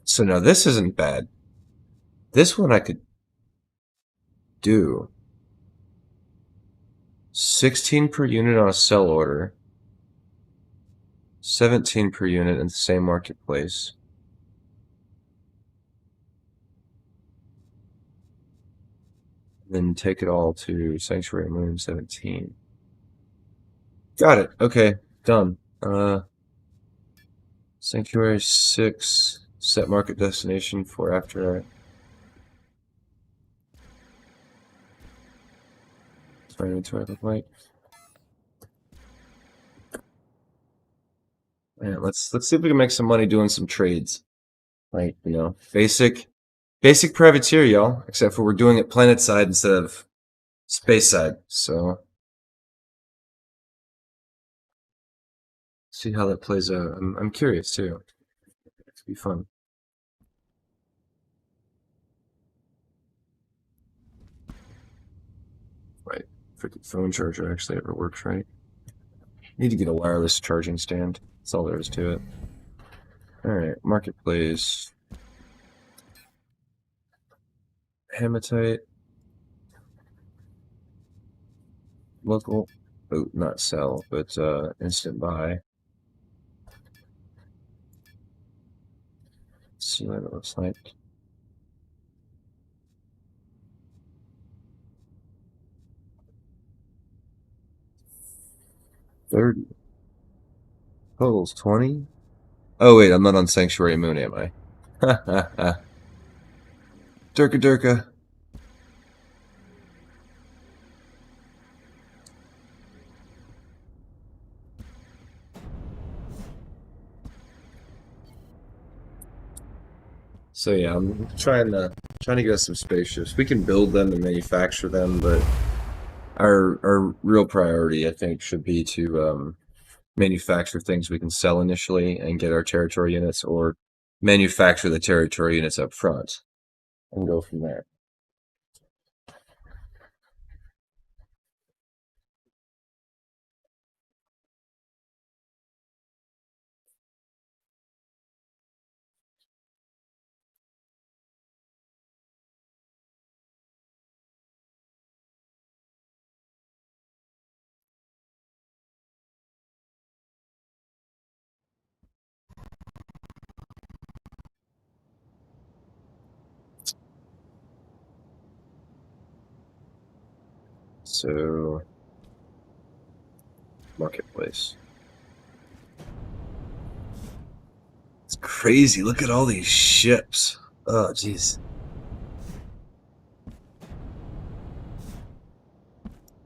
So now this isn't bad. This one I could do 16 per unit on a sell order, 17 per unit in the same marketplace. Then take it all to Sanctuary Moon 17. Got it. Okay, done. Sanctuary 6, set market destination for after. What's my inventory look like? Man, let's see if we can make some money doing some trades. Like, you know, basic privateer, y'all. Except for we're doing it planet side instead of space side. So see how that plays out. I'm curious too. It'll be fun. Right. Freaking phone charger actually ever works, right? Need to get a wireless charging stand. That's all there is to it. Alright, marketplace. Hematite. Local. Oh, not sell, but instant buy. Let's see what it looks like. $30. Totals 20. Oh wait, I'm not on Sanctuary Moon, am I? Ha ha ha. Durka Durka. So yeah, I'm trying to get us some spaceships. We can build them and manufacture them, but our real priority, I think, should be to manufacture things we can sell initially and get our territory units, or manufacture the territory units up front and go from there. So, marketplace. It's crazy. Look at all these ships. Oh, jeez.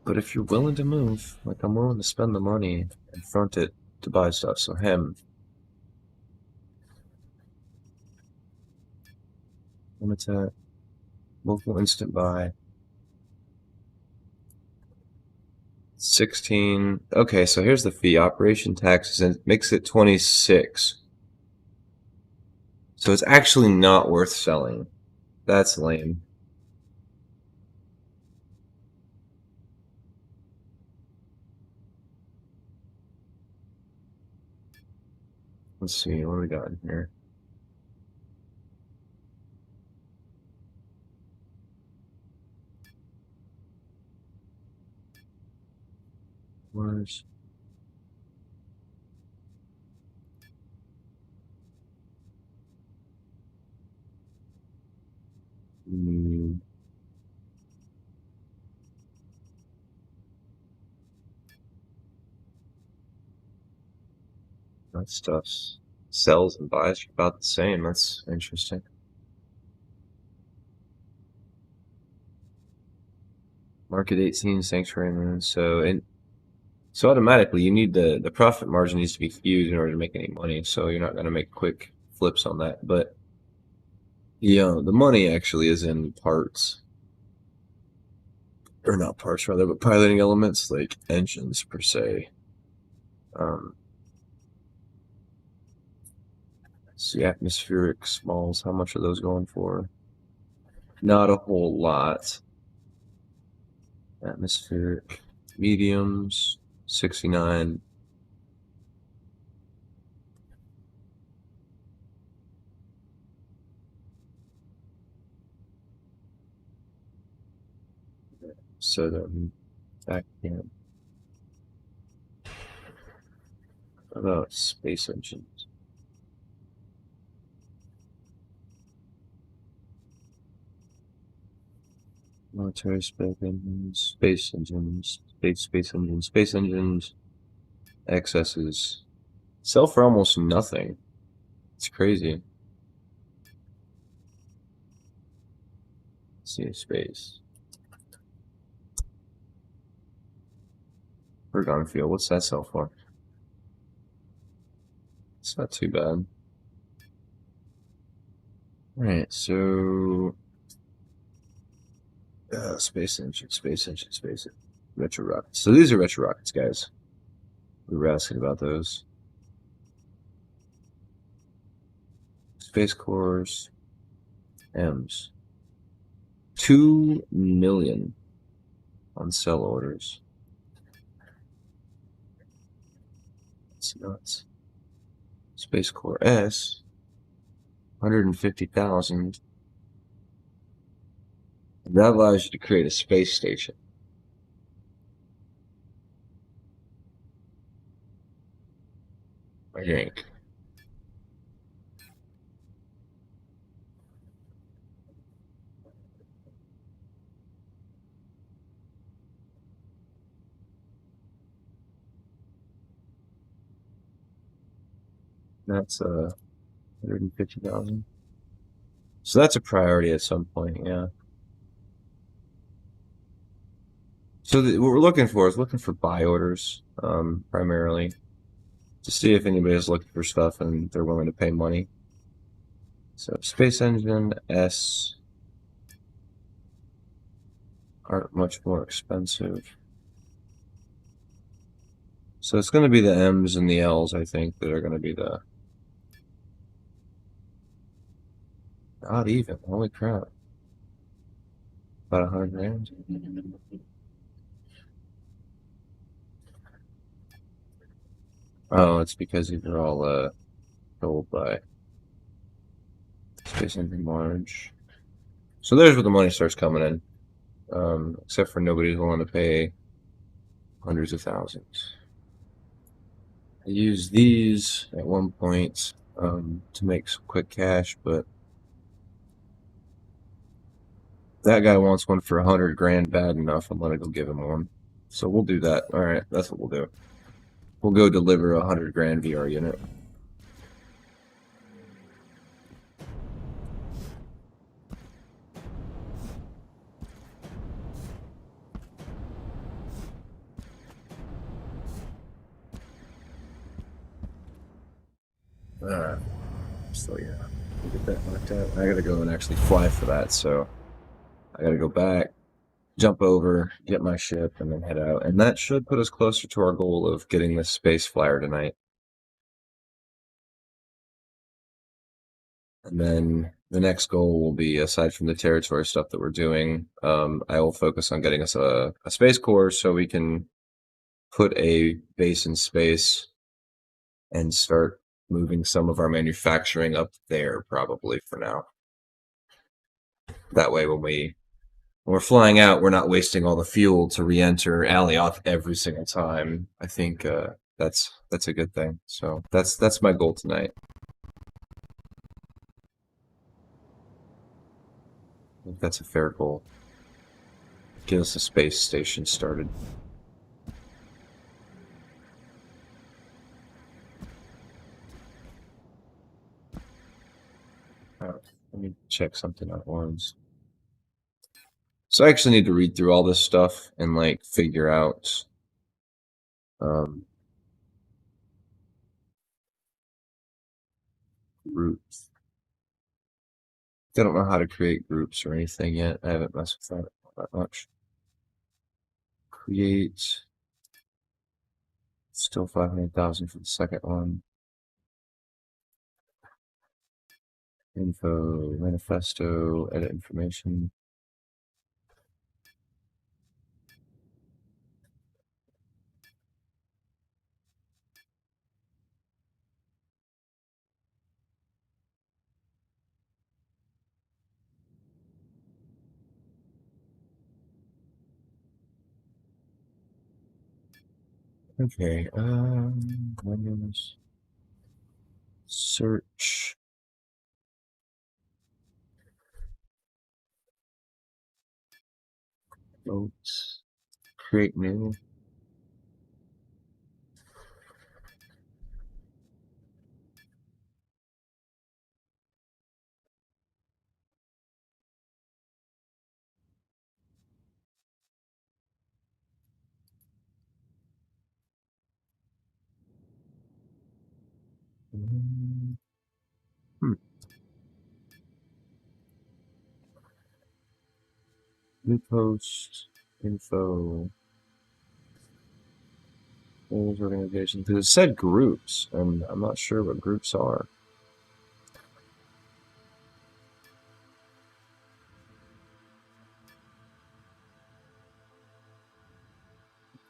But if you're willing to move, like I'm willing to spend the money and front it to buy stuff, so him. Limit local instant buy. 16. Okay, so here's the fee. Operation taxes and makes it 26. So it's actually not worth selling. That's lame. Let's see, what do we got in here? Where's that stuff's sells and buys are about the same. That's interesting. Market 18, sanctuary moon. So automatically you need the profit margin needs to be huge in order to make any money. So you're not going to make quick flips on that. But the money actually is in parts, or not parts rather, but piloting elements like engines per se. See, atmospheric smalls. How much are those going for? Not a whole lot. Atmospheric mediums, 69. So then back in. How about space engines? Military spec engines, space engines, space engines, excesses. Sell for almost nothing. It's crazy. Let's see, space. Ergon field, what's that sell for? It's not too bad. Alright, so space engine, retro rockets. So these are retro rockets, guys. We were asking about those. Space cores, M's. 2 million on sell orders. That's nuts. Space Core S, 150,000. That allows you to create a space station. I think. That's 150,000. So that's a priority at some point, yeah. So what we're looking for is buy orders, primarily, to see if anybody's looking for stuff and they're willing to pay money. So space engine S aren't much more expensive. So it's going to be the M's and the L's, I think, that are going to be the... Not even. Holy crap. About 100 grand. Oh, it's because these are all sold by Space Engine Large. So there's where the money starts coming in. Except for nobody's willing to pay hundreds of thousands. I used these at one point to make some quick cash, but that guy wants one for 100 grand bad enough. I'm gonna go give him one. So we'll do that. All right, that's what we'll do. We'll go deliver a 100 grand VR unit. So yeah, we'll get that knocked out. I gotta go and actually fly for that, so I gotta go back, jump over, get my ship, and then head out. And that should put us closer to our goal of getting this space flyer tonight. And then the next goal will be, aside from the territory stuff that we're doing, I will focus on getting us a space core so we can put a base in space and start moving some of our manufacturing up there, probably for now. That way, when we're flying out, we're not wasting all the fuel to re-enter Alioth every single time. I think that's a good thing. So that's my goal tonight. I think that's a fair goal. Get us a space station started. Let me check something on Orms. So I actually need to read through all this stuff and like figure out groups. I don't know how to create groups or anything yet. I haven't messed with that much. Create. Still 500,000 for the second one. Info, manifesto, edit information. Okay, menus, search, votes, create new. New post, info, those organizations. Because it said groups, and I'm not sure what groups are.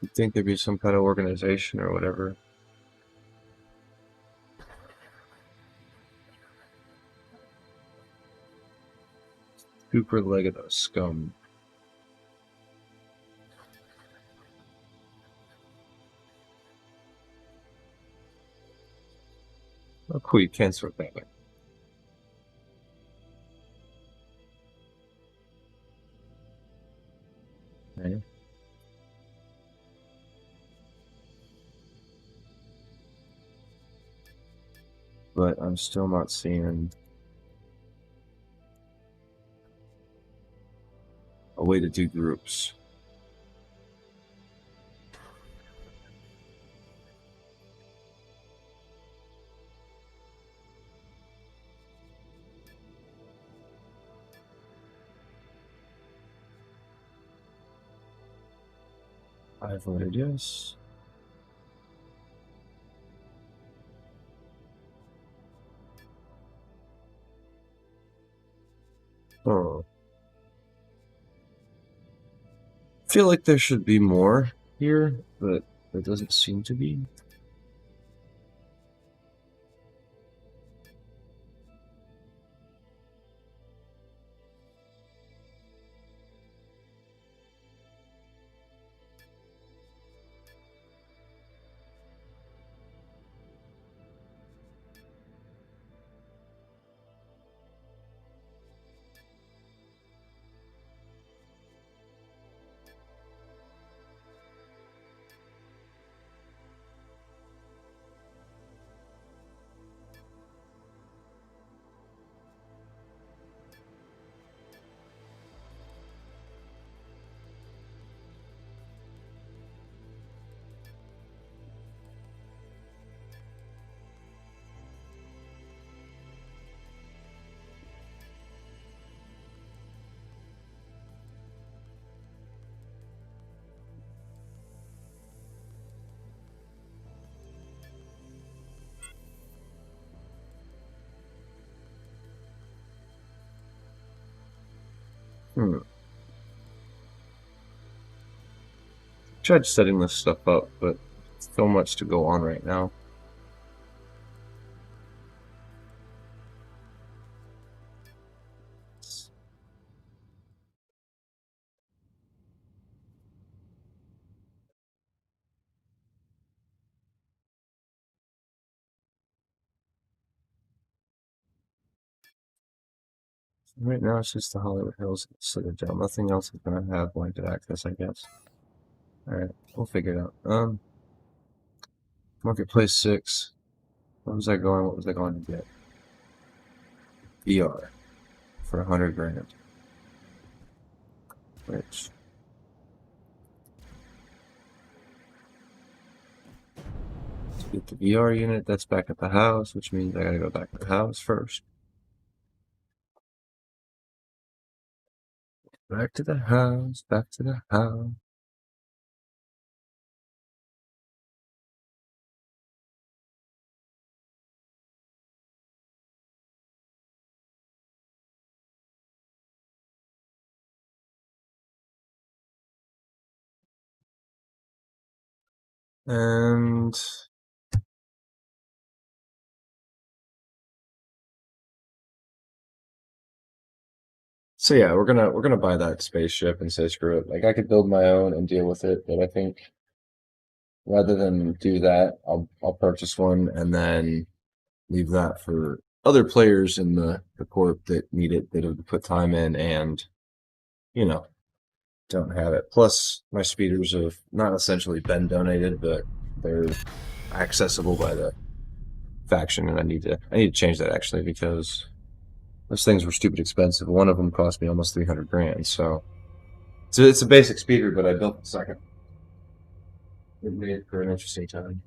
You'd think there'd be some kind of organization or whatever. Super Legato Scum. Oh, cool, you can sort that way. Okay. But I'm still not seeing a way to do groups. I voted yes. Oh. I feel like there should be more here, but there doesn't seem to be. Tried setting this stuff up, but so much to go on right now. Right now, it's just the Hollywood Hills Citadel. Nothing else is going to have blanket access, I guess. Alright, we'll figure it out. Marketplace 6. What was I going? What was I going to get? VR for 100 grand. Which. To get the VR unit, that's back at the house, which means I gotta go back to the house first. Back to the house, back to the house. And so yeah, we're gonna buy that spaceship and say screw it. Like I could build my own and deal with it, but I think rather than do that, I'll purchase one and then leave that for other players in the corp that need it, that have put time in and, you know, don't have it. Plus, my speeders have not essentially been donated, but they're accessible by the faction, and I need to change that actually because those things were stupid expensive. One of them cost me almost 300 grand. So it's a basic speeder, but I built the second. It made it for an interesting time.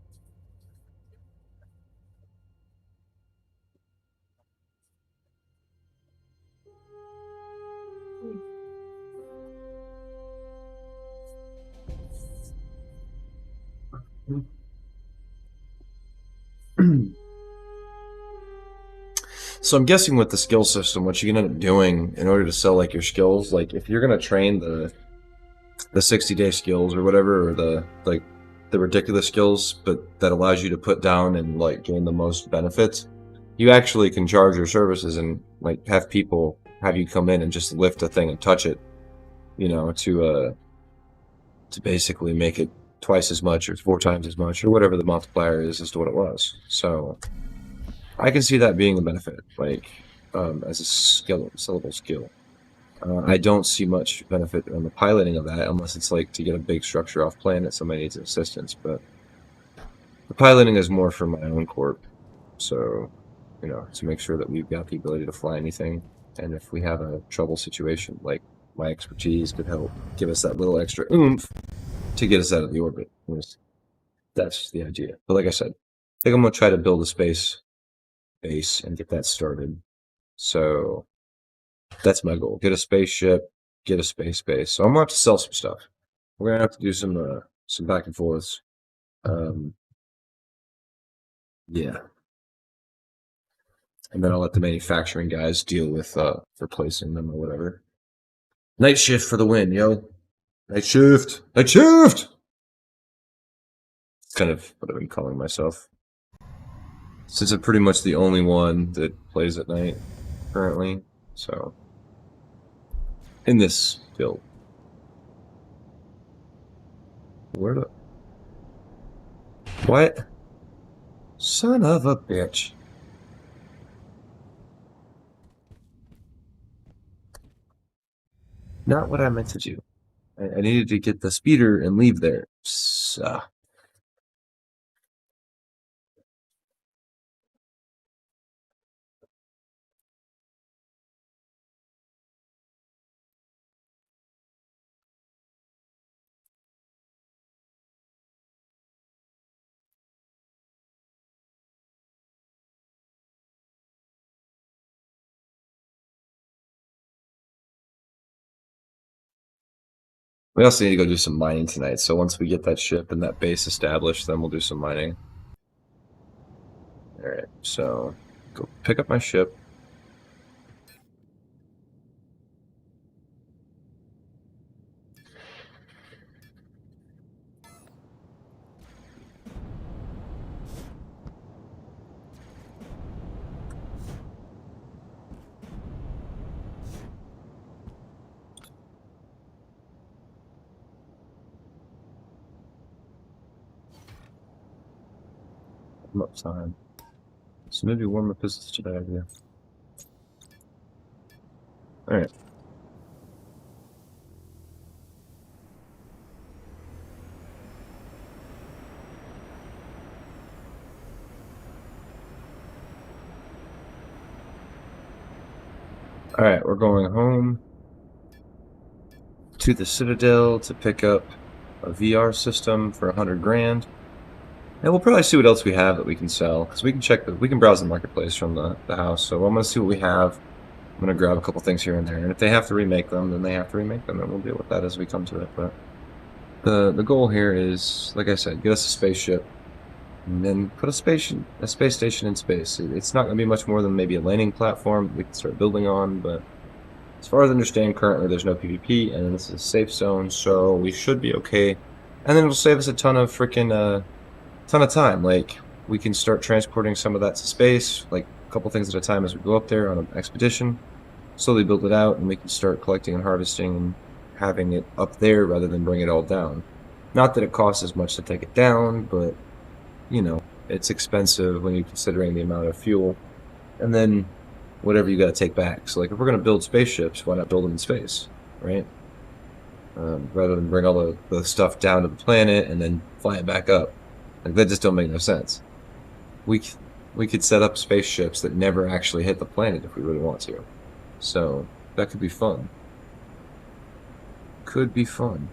So I'm guessing with the skill system, what you can end up doing in order to sell like your skills, like if you're gonna train the 60-day skills or whatever, or the ridiculous skills, but that allows you to put down and like gain the most benefits, you actually can charge your services and like have people have you come in and just lift a thing and touch it, you know, to basically make it twice as much or 4 times as much or whatever the multiplier is as to what it was. So I can see that being a benefit, like as a sellable skill. I don't see much benefit on the piloting of that unless it's like to get a big structure off planet, somebody needs assistance. But the piloting is more for my own corp, so you know, to make sure that we've got the ability to fly anything, and if we have a trouble situation, like my expertise could help give us that little extra oomph to get us out of the orbit. That's the idea. But like I said, I think I'm gonna try to build a space base and get that started. So that's my goal. Get a spaceship, get a space base. So I'm gonna have to sell some stuff. We're gonna have to do some back and forths. Yeah. And then I'll let the manufacturing guys deal with replacing them or whatever. Night shift for the win, yo. Night shift! Night shift! It's kind of what I've been calling myself. Since I'm pretty much the only one that plays at night currently, so in this build. Where the what? Son of a bitch. Not what I meant to do. I needed to get the speeder and leave there. So. We also need to go do some mining tonight, so once we get that ship and that base established, then we'll do some mining. Alright, so go pick up my ship. warm up time. So maybe warm up is such a bad idea. Alright. Alright, we're going home to the Citadel to pick up a VR system for 100 grand. And we'll probably see what else we have that we can sell, because we can browse the marketplace from the house. So I'm gonna see what we have. I'm gonna grab a couple things here and there, and if they have to remake them, then they have to remake them, and we'll deal with that as we come to it. But the goal here is, like I said, get us a spaceship, and then put a space station in space. It's not gonna be much more than maybe a landing platform that we can start building on, but as far as I understand, currently there's no PvP, and this is a safe zone, so we should be okay. And then it'll save us a ton of freaking ton of time. Like, we can start transporting some of that to space, like a couple things at a time as we go up there on an expedition, slowly build it out, and we can start collecting and harvesting and having it up there rather than bring it all down. Not that it costs as much to take it down, but, you know, it's expensive when you're considering the amount of fuel. And then whatever you got to take back. So, like, if we're going to build spaceships, why not build them in space, right? Rather than bring all the stuff down to the planet and then fly it back up. Like, that just don't make no sense. We could set up spaceships that never actually hit the planet if we really want to. So, that could be fun. Could be fun.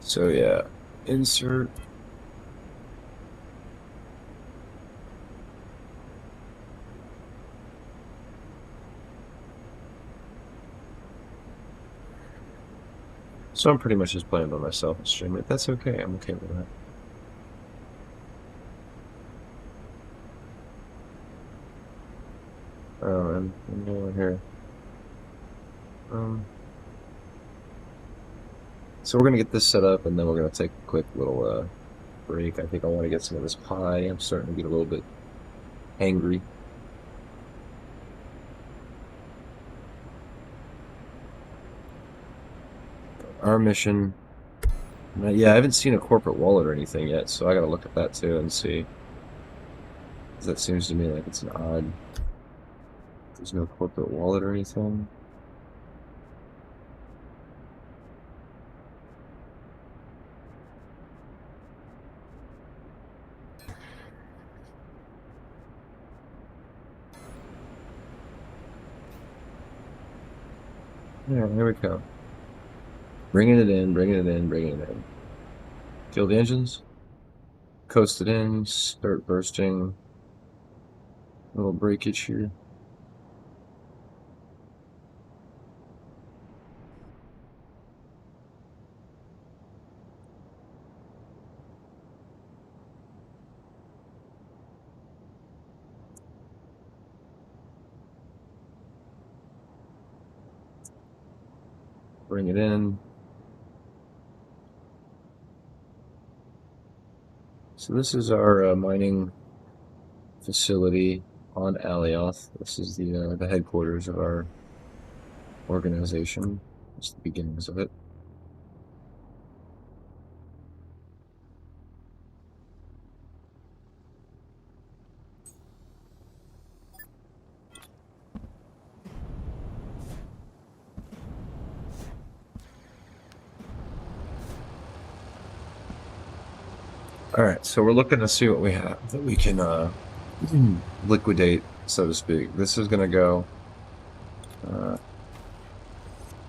So yeah, insert. So I'm pretty much just playing by myself and streaming it. That's okay, I'm okay with that. Oh, and over here. So we're gonna get this set up, and then we're gonna take a quick little break. I think I want to get some of this pie. I'm starting to get a little bit hangry. Our mission. Yeah, I haven't seen a corporate wallet or anything yet, so I gotta look at that too and see. 'Cause that seems to me like it's an odd. There's no corporate wallet or anything. Yeah, here we go. Bringing it in, bringing it in, bringing it in. Kill the engines. Coast it in, start bursting. A little breakage here. Bring it in. So this is our mining facility on Alioth. This is the headquarters of our organization. Just the beginnings of it. Alright, so we're looking to see what we have that we can liquidate, so to speak. This is going to go...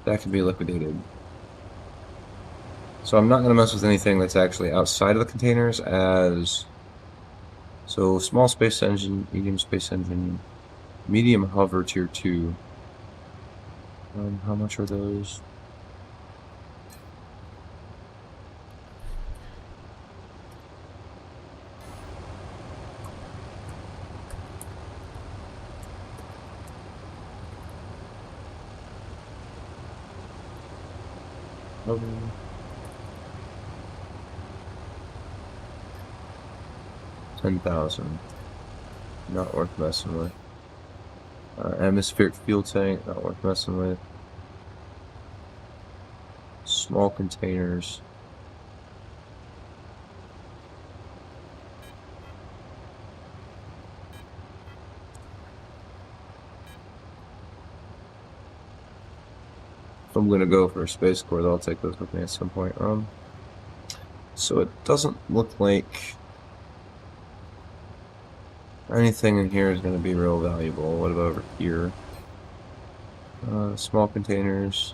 that can be liquidated. So I'm not going to mess with anything that's actually outside of the containers as... So, small space engine, medium space engine, medium hover tier 2. How much are those? 10,000. Not worth messing with. Atmospheric fuel tank, not worth messing with. Small containers. If I'm gonna go for a space core, I'll take those with me at some point. So it doesn't look like anything in here is gonna be real valuable. What about over here? Small containers.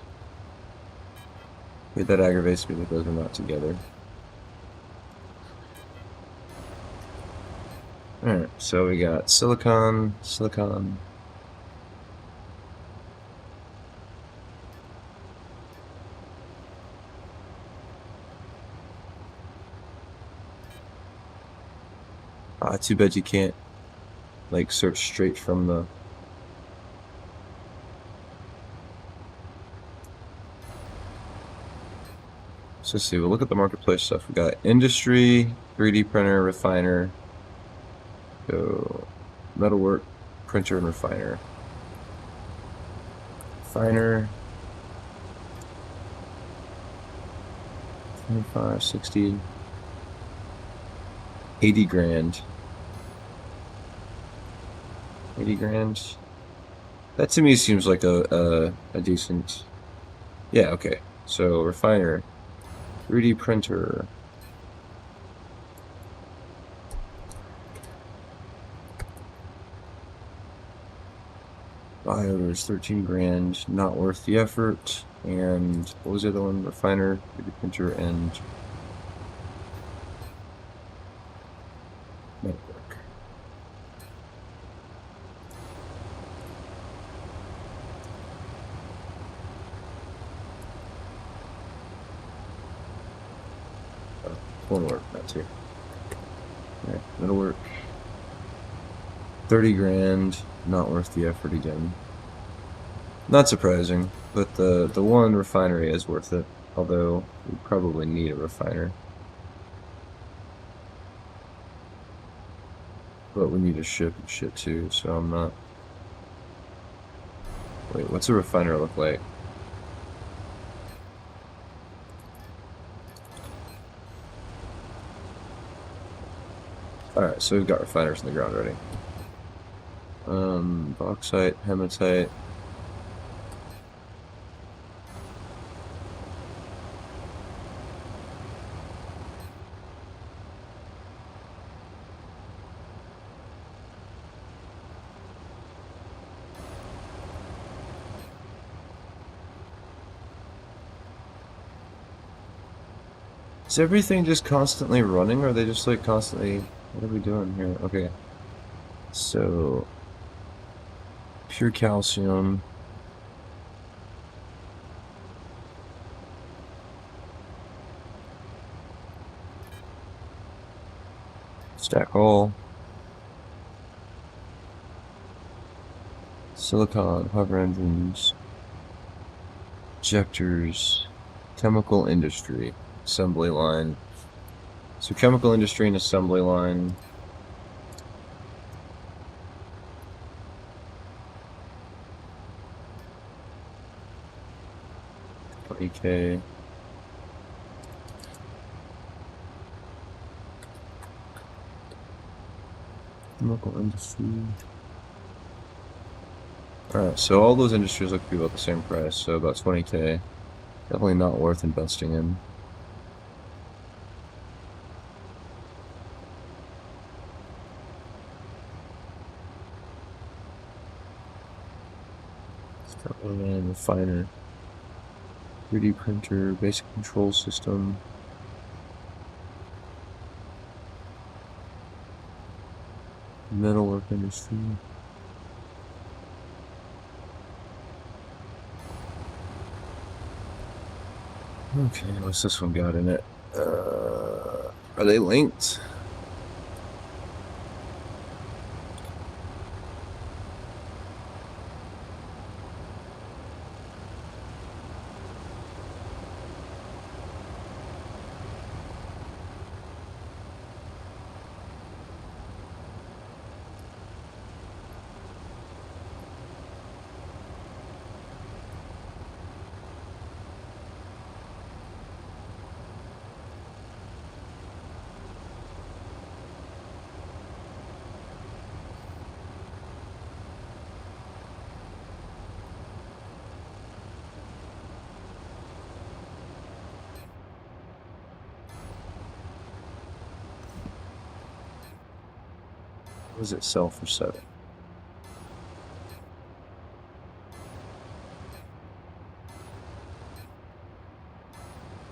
Wait, that aggravates me that those are not together. Alright, so we got silicon. Too bad you can't, like, search straight from the... So let's see, we'll look at the marketplace stuff. We got industry, 3D printer, refiner, so metalwork, printer, and refiner. Refiner, 25, 60, 80 grand. 80 grand. That to me seems like a decent... Yeah, okay. So, refiner, 3D printer. Bio's 13 grand, not worth the effort. And what was the other one? Refiner, 3D printer, and network. Won't work, that's here. Alright, that'll work. 30 grand, not worth the effort again. Not surprising, but the one refinery is worth it, although we probably need a refiner. But we need to ship and shit too, so I'm not... Wait, what's a refiner look like? Alright, so we've got refiners in the ground already. Bauxite, hematite. Is everything just constantly running, or are they just like constantly... What are we doing here? Okay. So... Pure calcium. Stack all. Silicon, hover engines. Injectors. Chemical industry. Assembly line. So chemical industry and assembly line. $20K. Chemical industry. Alright, so all those industries look to be about the same price, so about $20K. Definitely not worth investing in. Refiner, 3D printer, basic control system. Metalwork industry. Okay, what's this one got in it? Are they linked? What does it sell for 7?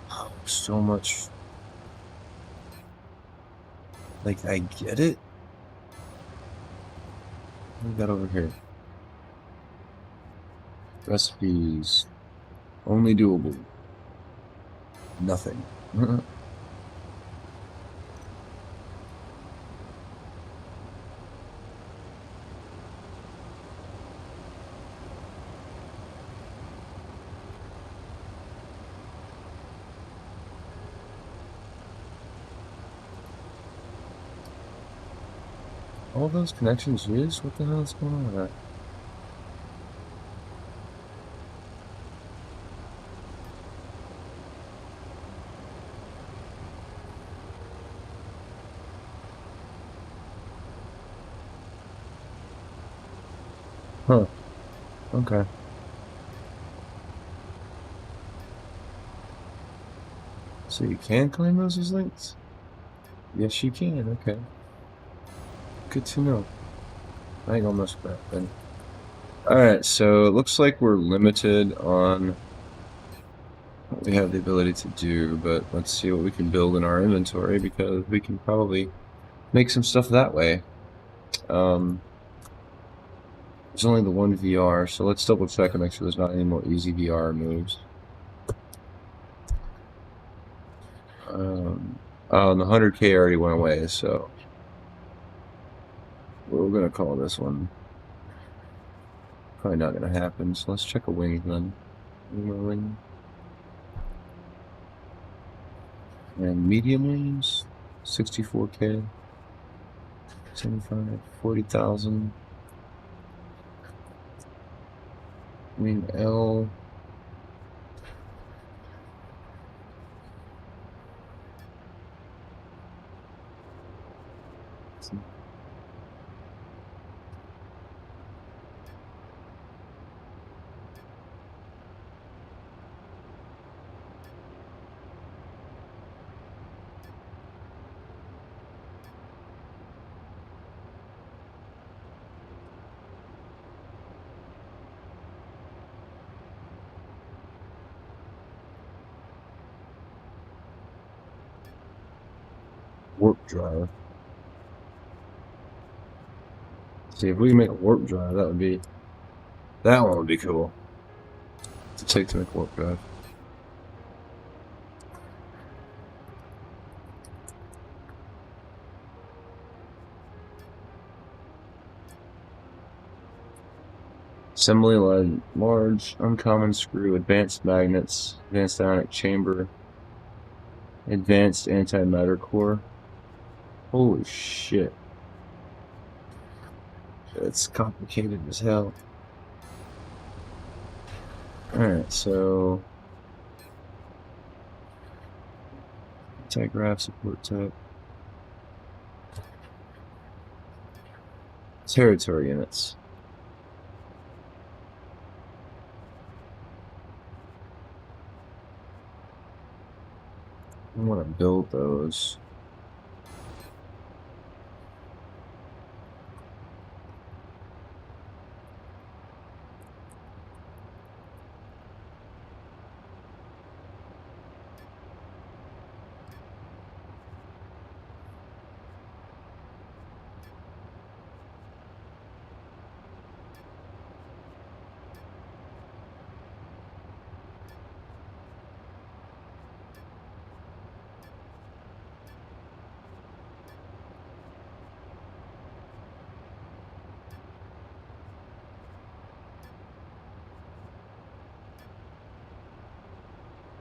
Oh, so much. Like, I get it. What we got over here? Recipes. Only doable. Nothing. All those connections used? What the hell is going on with that? Huh. Okay. So you can claim those as links? Yes, you can. Okay. Good to know. I ain't gonna mess with that then. Alright, so it looks like we're limited on what we have the ability to do, but let's see what we can build in our inventory because we can probably make some stuff that way. There's only the one VR, so let's double check and make sure there's not any more easy VR moves. Oh, and the 100k already went away, so we're gonna call this one. Probably not gonna happen, so let's check a wing then. Wing. And medium wings, 64k, 75, 40,000. Wing L. Warp drive. See, if we can make a warp drive, that one would be cool to take to make warp drive. Assembly line, large, uncommon screw, advanced magnets, advanced ionic chamber, advanced antimatter core. Holy shit. It's complicated as hell. Alright, so anti-grav support type. Territory units. I want to build those.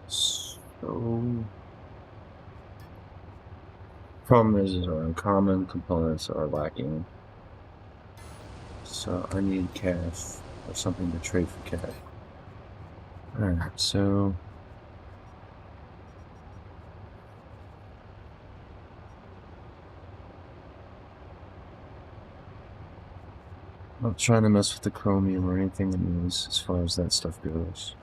So, problem is our uncommon components are lacking. So I need cash or something to trade for cash. Alright, so I'm not trying to mess with the chromium or anything in these as far as that stuff goes.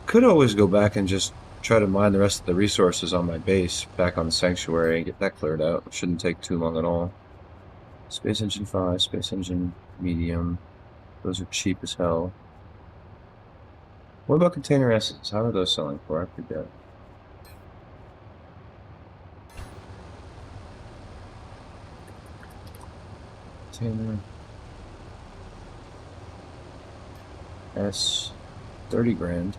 Could always go back and just try to mine the rest of the resources on my base back on the sanctuary and get that cleared out. It shouldn't take too long at all. Space Engine 5, Space Engine Medium. Those are cheap as hell. What about container S's? How are those selling for? I forget. Container S, 30 grand.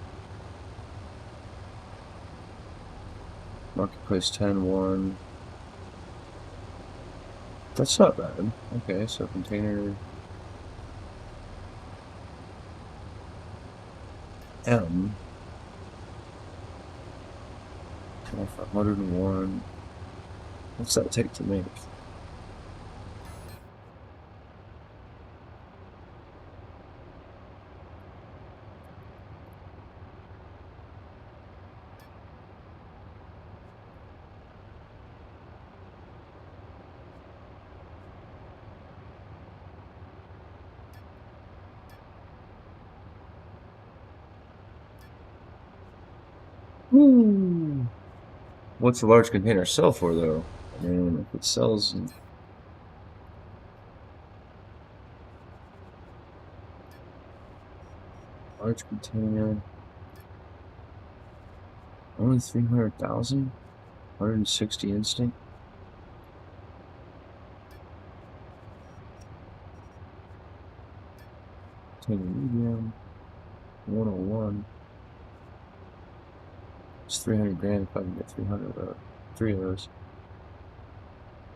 Marketplace 10-1. That's not bad. Okay, so container M. 501. What's that take to make? What's a large container sell for, though? I mean, if it sells in large container, only 300,000, 160 instinct. Container medium, 101. It's 300 grand if I can get 3 of those.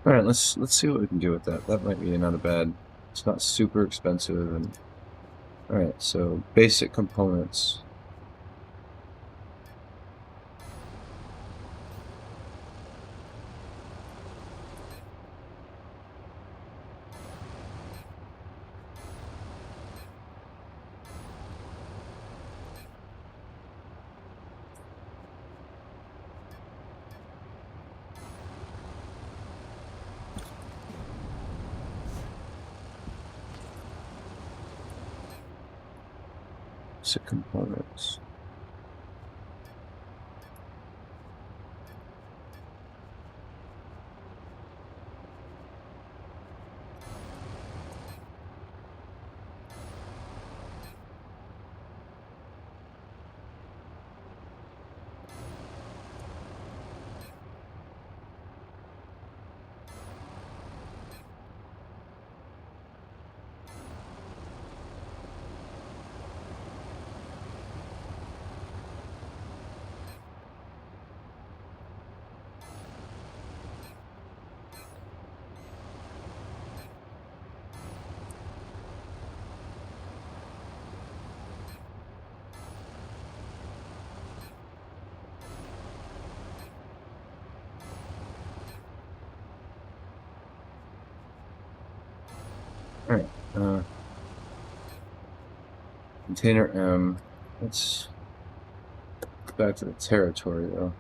All right, let's see what we can do with that. That might be not a bad. It's not super expensive, and all right. So basic components. Basic components. All right. Container M. Let's go back to the territory, though.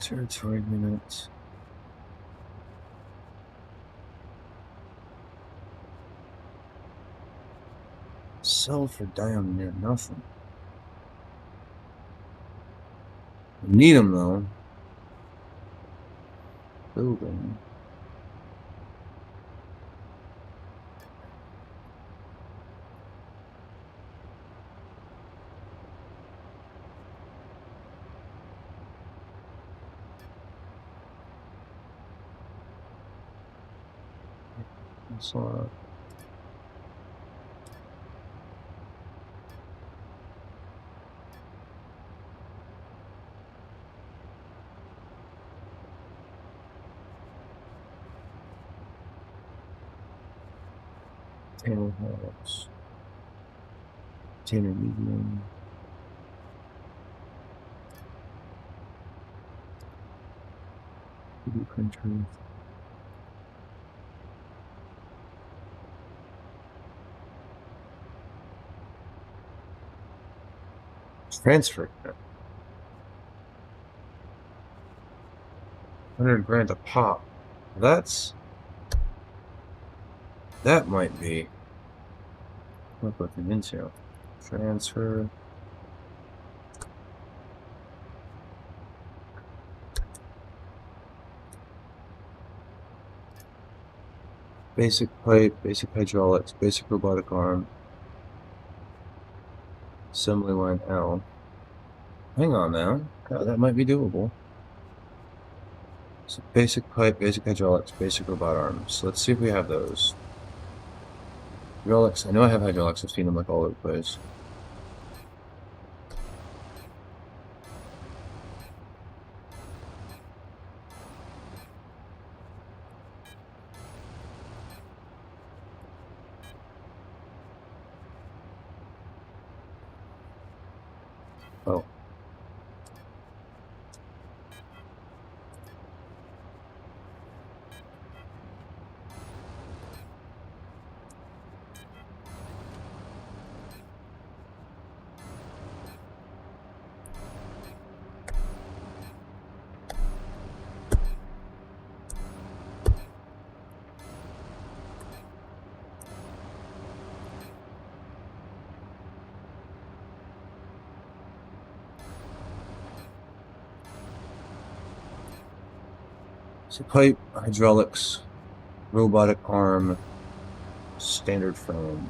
Territory units. Sell for damn near nothing. Need them though. Building. So, Container halves. Container medium. Printer. Transfer. 100 grand a pop. That might be what we're looking into. Transfer. Basic pipe, basic hydraulics, basic robotic arm. Assembly line L. Hang on now. God, that might be doable. So basic pipe, basic hydraulics, basic robot arms. Let's see if we have those. Hydraulics. I know I have hydraulics. I've seen them like all over the place. Oh. So pipe, hydraulics, robotic arm, standard frame.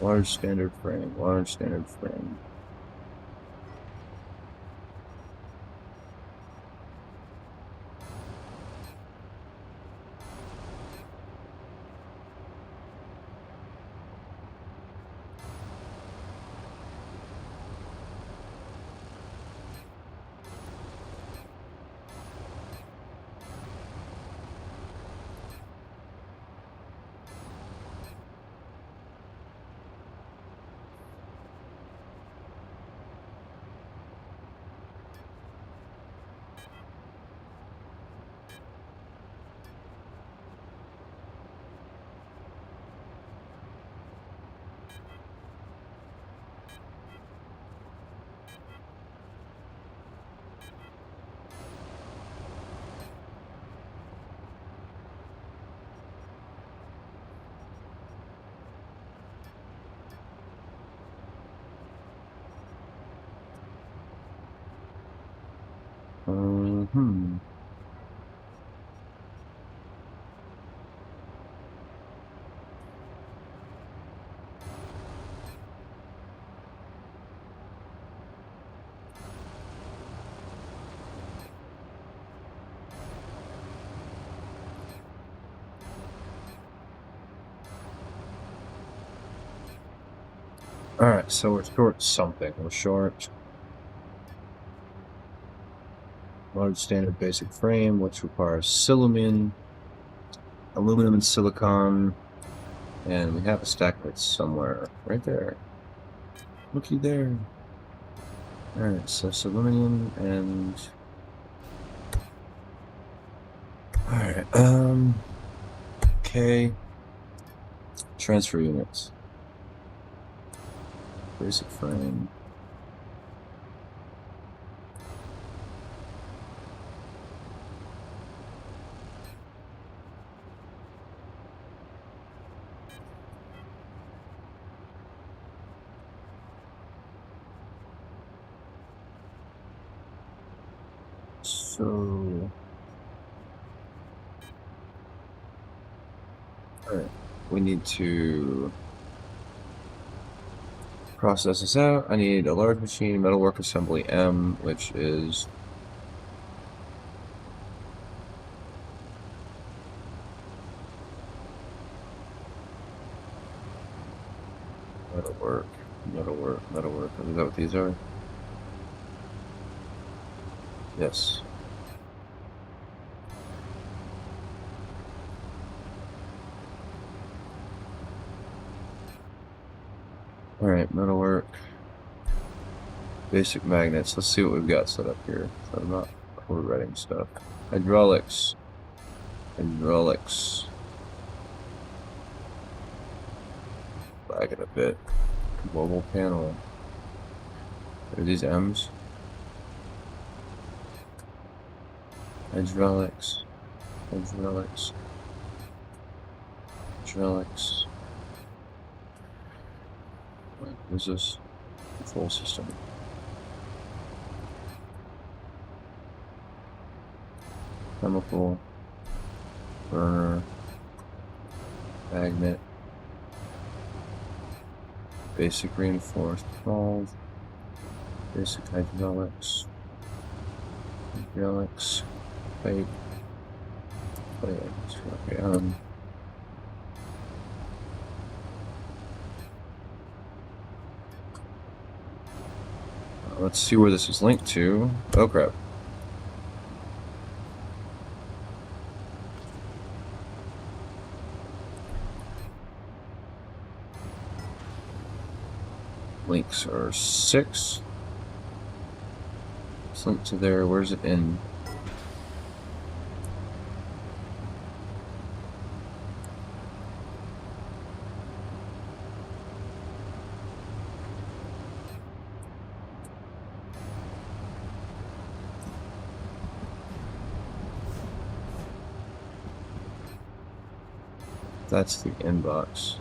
Large standard frame, large standard frame. Hmm. Alright, so we're short something. We're short large standard basic frame, which requires silicon, aluminum and silicon, and we have a stack of it somewhere. Right there. Looky there. Alright, so aluminum and alright, okay. Transfer units. Basic frame. So alright, we need to process this out. I need a large machine, metalwork assembly M, which is Metalwork. Metalwork. Is that what these are? Yes. Alright, metalwork. Basic magnets. Let's see what we've got set up here. So I'm not overwriting stuff. Hydraulics. Hydraulics. Lag it a bit. Global panel. Are these M's? Hydraulics. Hydraulics. Hydraulics. What is this? Control system. Chemical. Burner. Magnet. Basic reinforced valve. Basic hydraulics. Hydraulics. Pipe. Okay, let's see where this is linked to. Oh crap. Links are 6. It's linked to there. Where's it in? That's the inbox.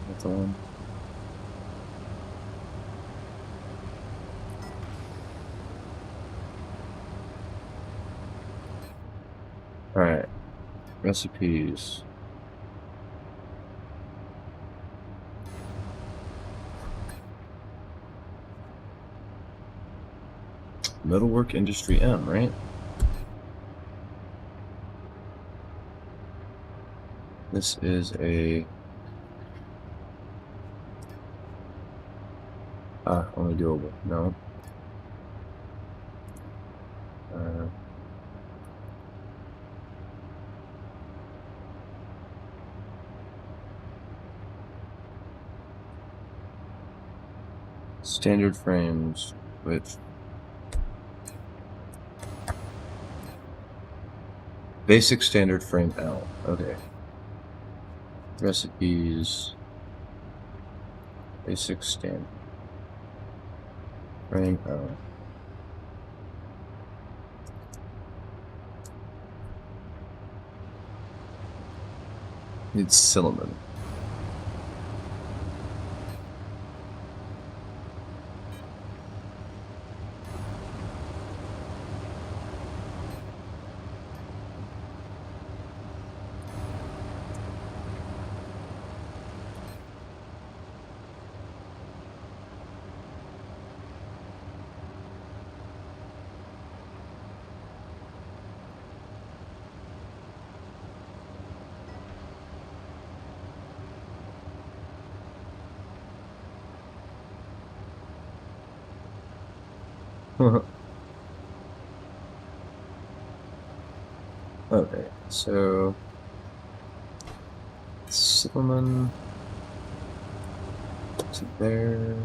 That's the one. Alright, recipes. Metalwork Industry M, right? This is a... only doable. No. Standard frames, which basic standard frame L. Okay. Recipes. Basic standard frame L. Needs Silliman. Okay, so Silliman to there.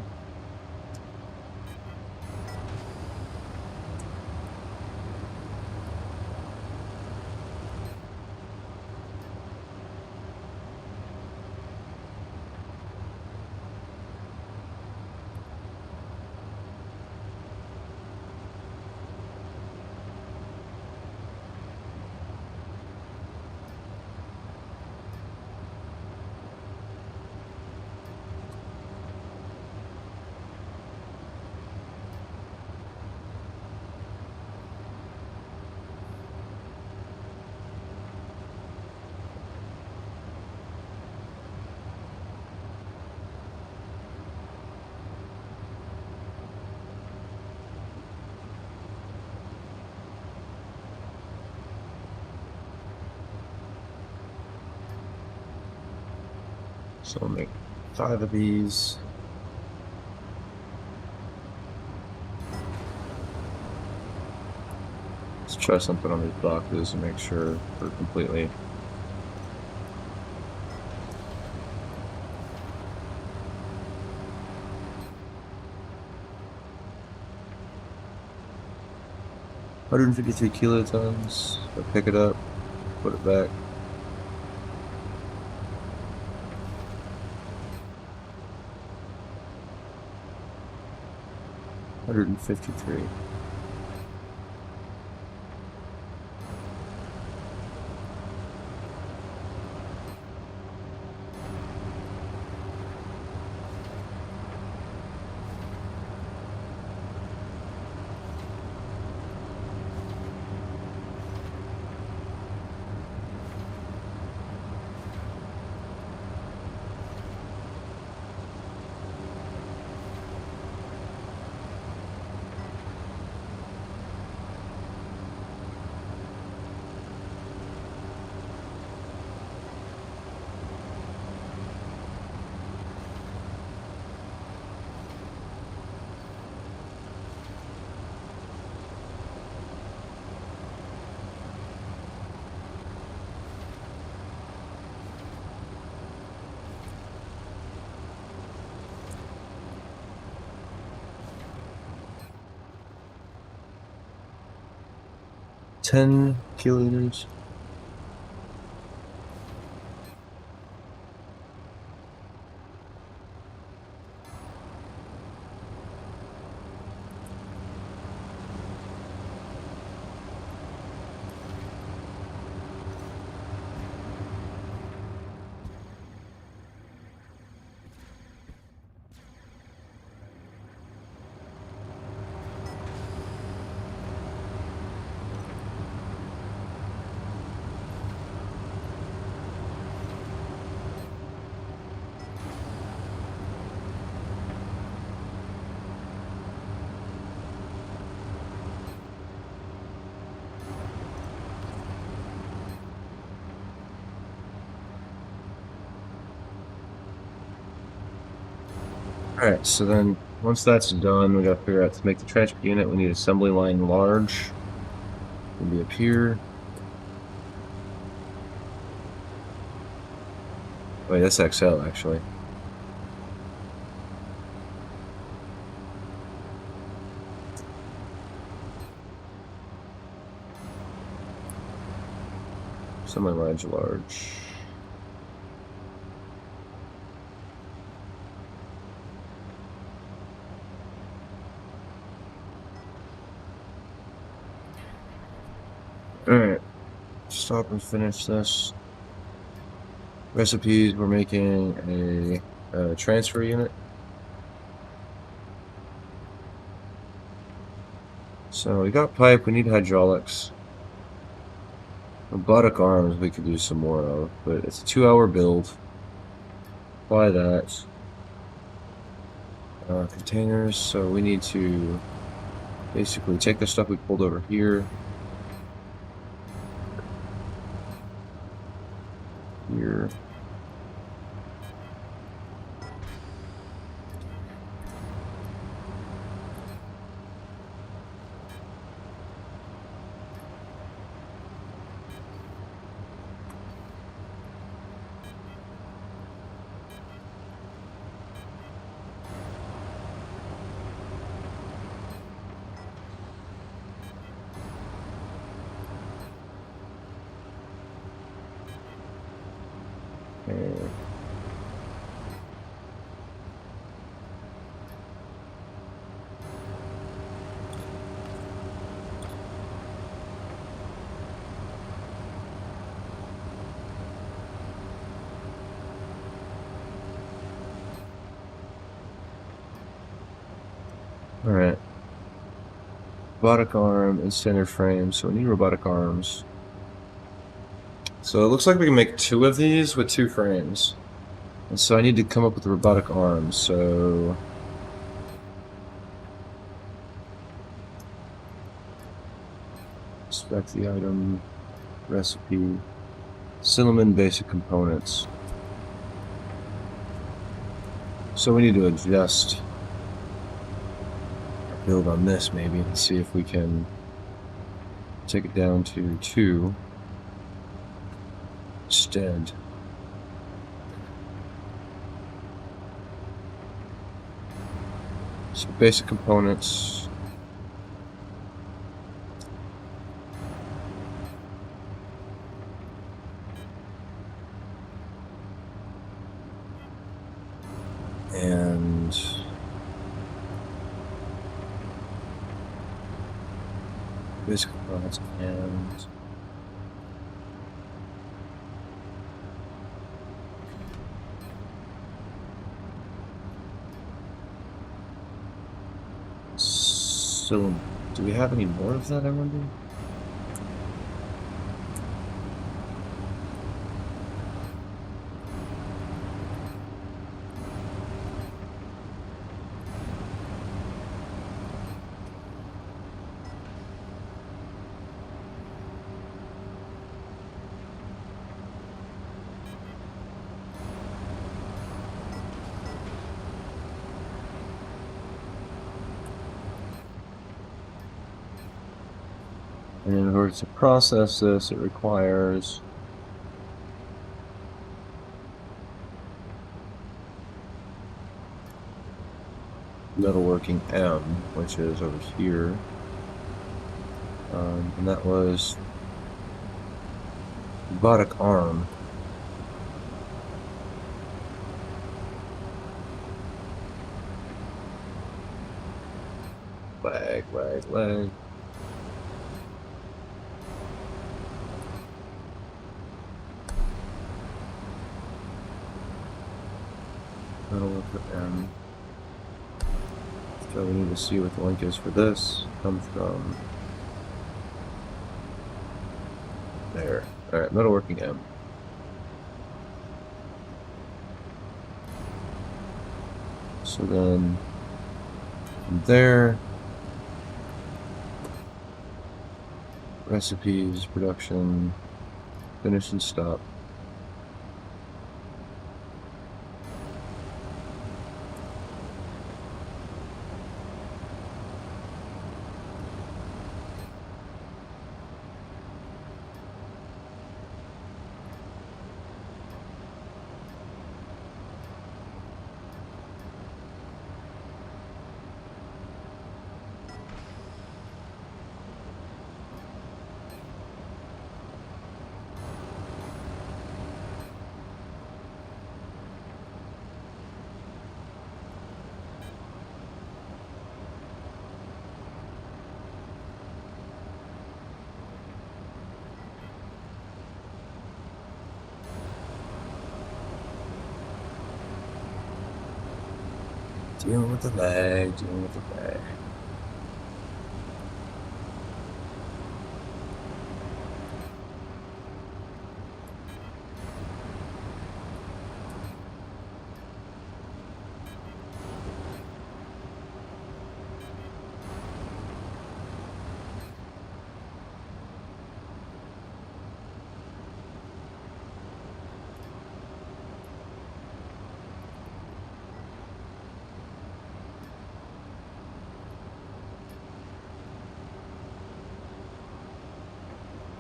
So I'll make 5 of these. Let's try something on these boxes and make sure they're completely. $153 kilotons. So pick it up, put it back. $153. $10 kiloliters. Alright, so then once that's done, we gotta figure out to make the transport unit, we need assembly line large. It'll be up here. Wait, that's XL actually. Assembly line's large. Alright, stop and finish this. Recipes, we're making a transfer unit. So we got pipe, we need hydraulics. Robotic arms we could use some more of, but it's a 2-hour build. Apply that. Containers, so we need to basically take the stuff we pulled over here. Here. Okay. Alright. Robotic arm and center frame, so we need robotic arms. So it looks like we can make 2 of these with 2 frames. And so I need to come up with robotic arms, so... Spec the item, recipe, cinnamon basic components. So we need to adjust our build on this maybe and see if we can take it down to 2 instead. So basic components. And basic components and so do we have any more of that, I wonder? And in order to process this, it requires metalworking M, which is over here. And that was robotic arm. Lag, lag, lag. Metalworker M. So we need to see what the link is for this. Comes from there. Alright, metalworking M. So then from there, recipes, production, finish and stop. Dealing with the lag, dealing with the lag.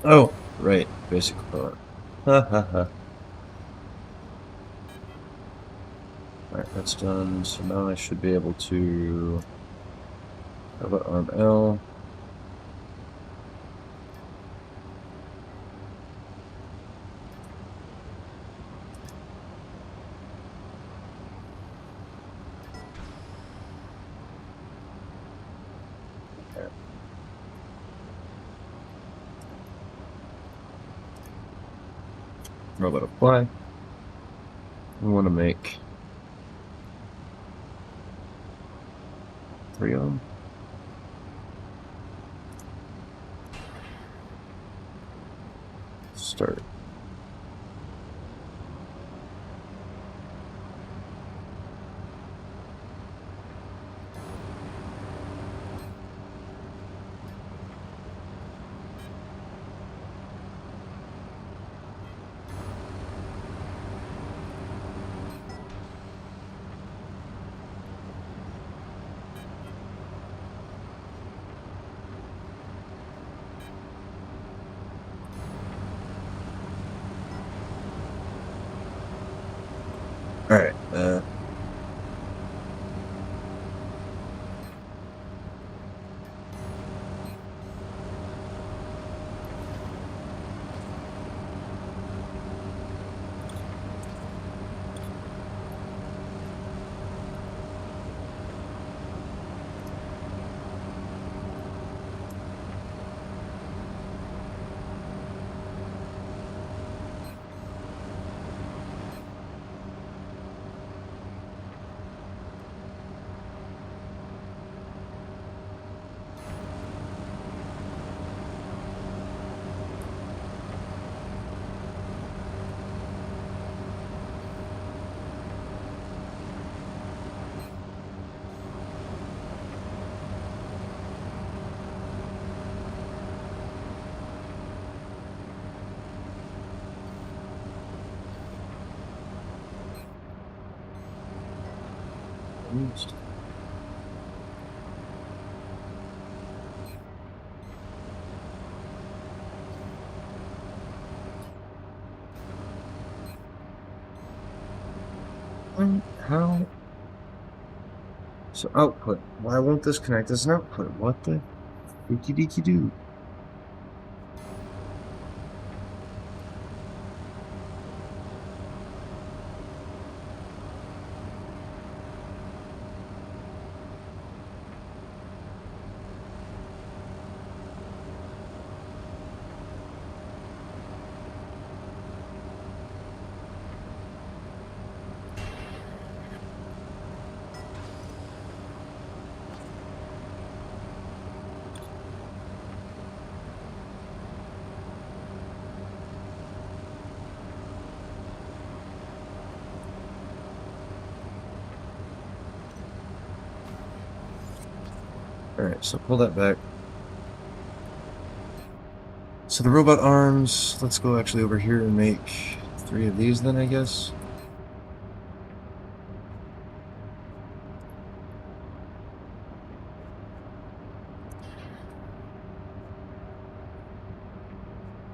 Oh, right, basic component. Ha ha ha. Alright, that's done. So now I should be able to. How about arm L? Okay. Robot apply. We want to make 3 of them. Start. All right. How? So output. Why won't this connect as an output? What the freaky deaky do? Alright, so pull that back. So the robot arms, let's go actually over here and make 3 of these then, I guess.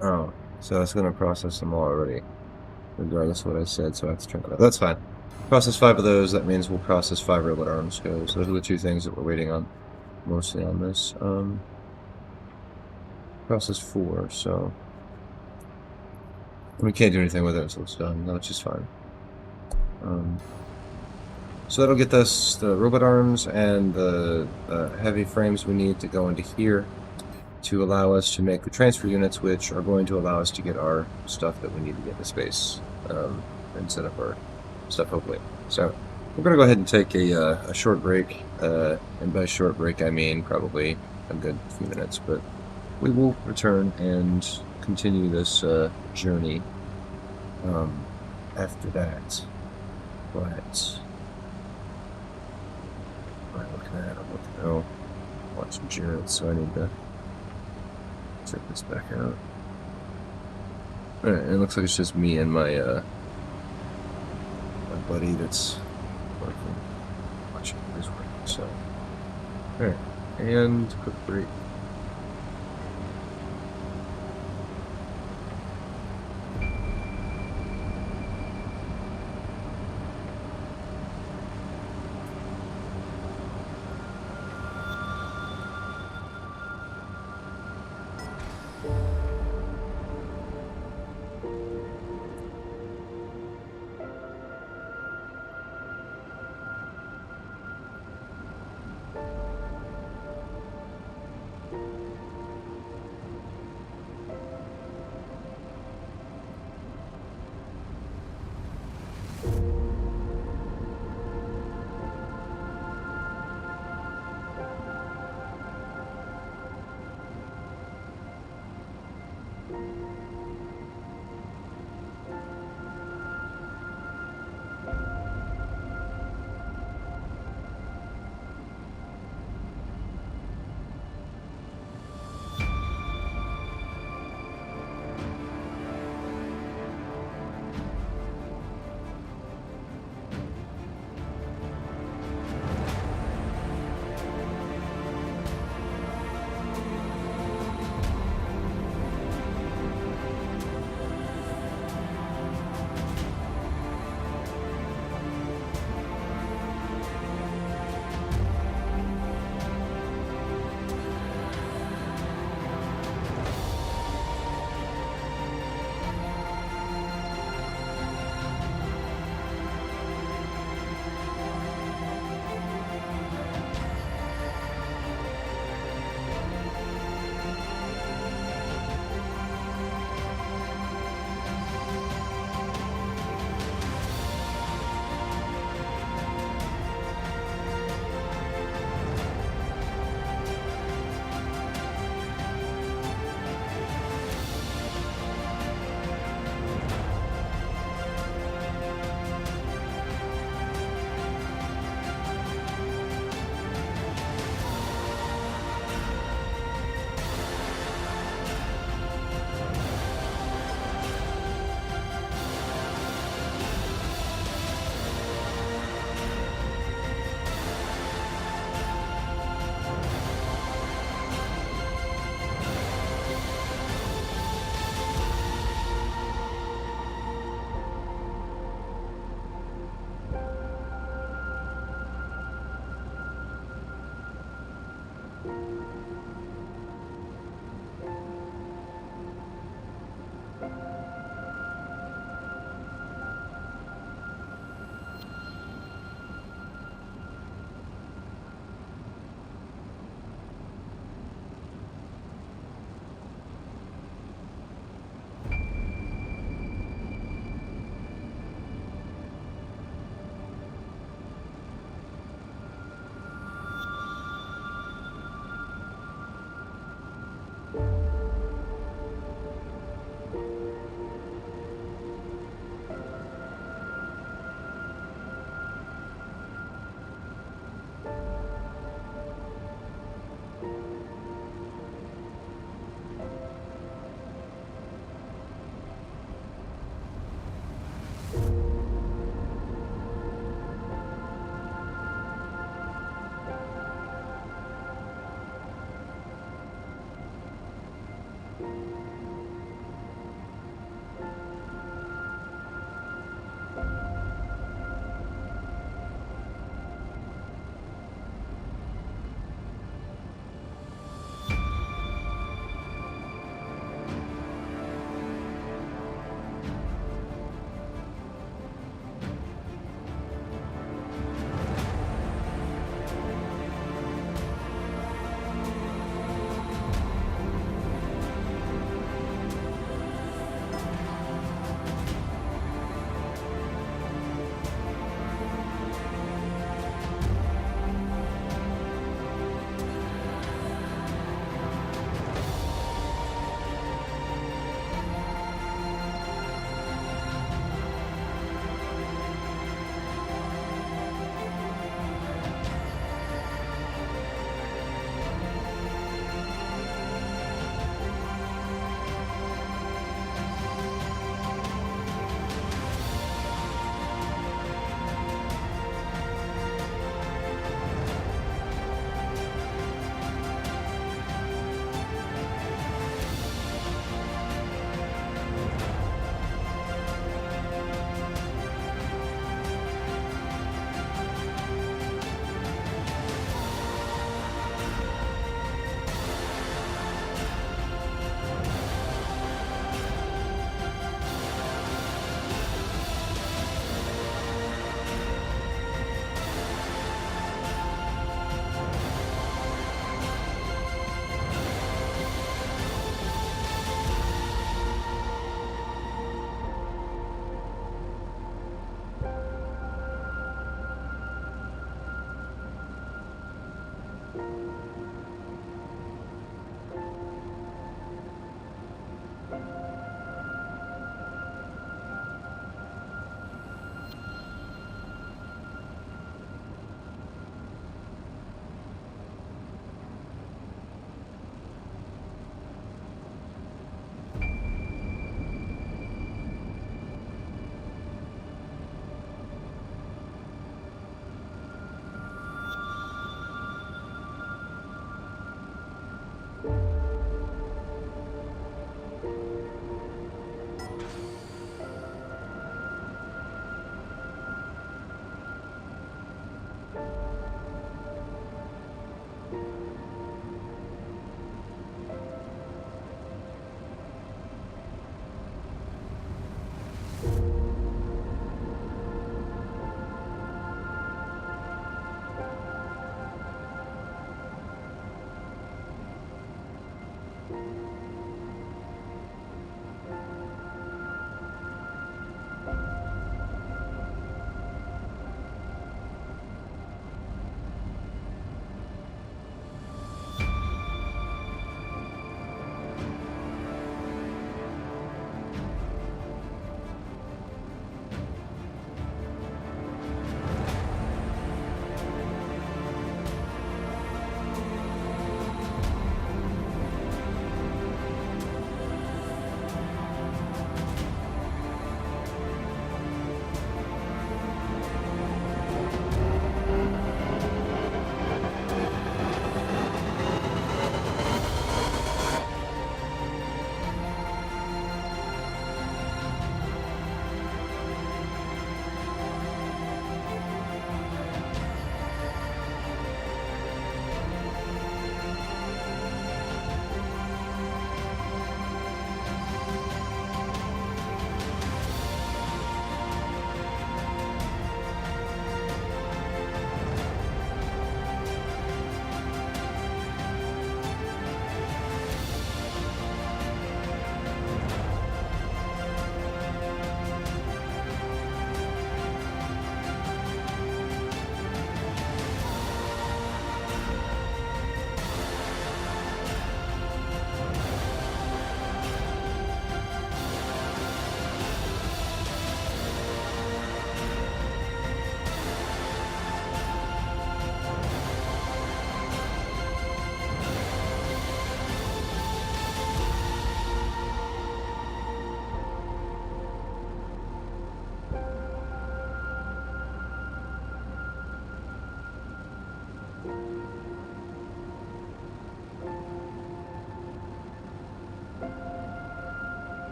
Oh, so that's going to process them all already, regardless of what I said, so I have to turn that up. That's fine. Process 5 of those, that means we'll process 5 robot arms, because those are the 2 things that we're waiting on, mostly on this. Process 4, so we can't do anything with it until it's done, which is fine. So that'll get us the robot arms and the heavy frames we need to go into here to allow us to make the transfer units, which are going to allow us to get our stuff that we need to get into space and set up our stuff, hopefully. So we're going to go ahead and take a short break, and by short break I mean probably a good few minutes, but we will return and continue this journey after that. But what am I looking at? I'm looking at watching Jared, so I need to check this back out. Alright, it looks like it's just me and my my buddy that's working, watching his work. So, alright, and quick break.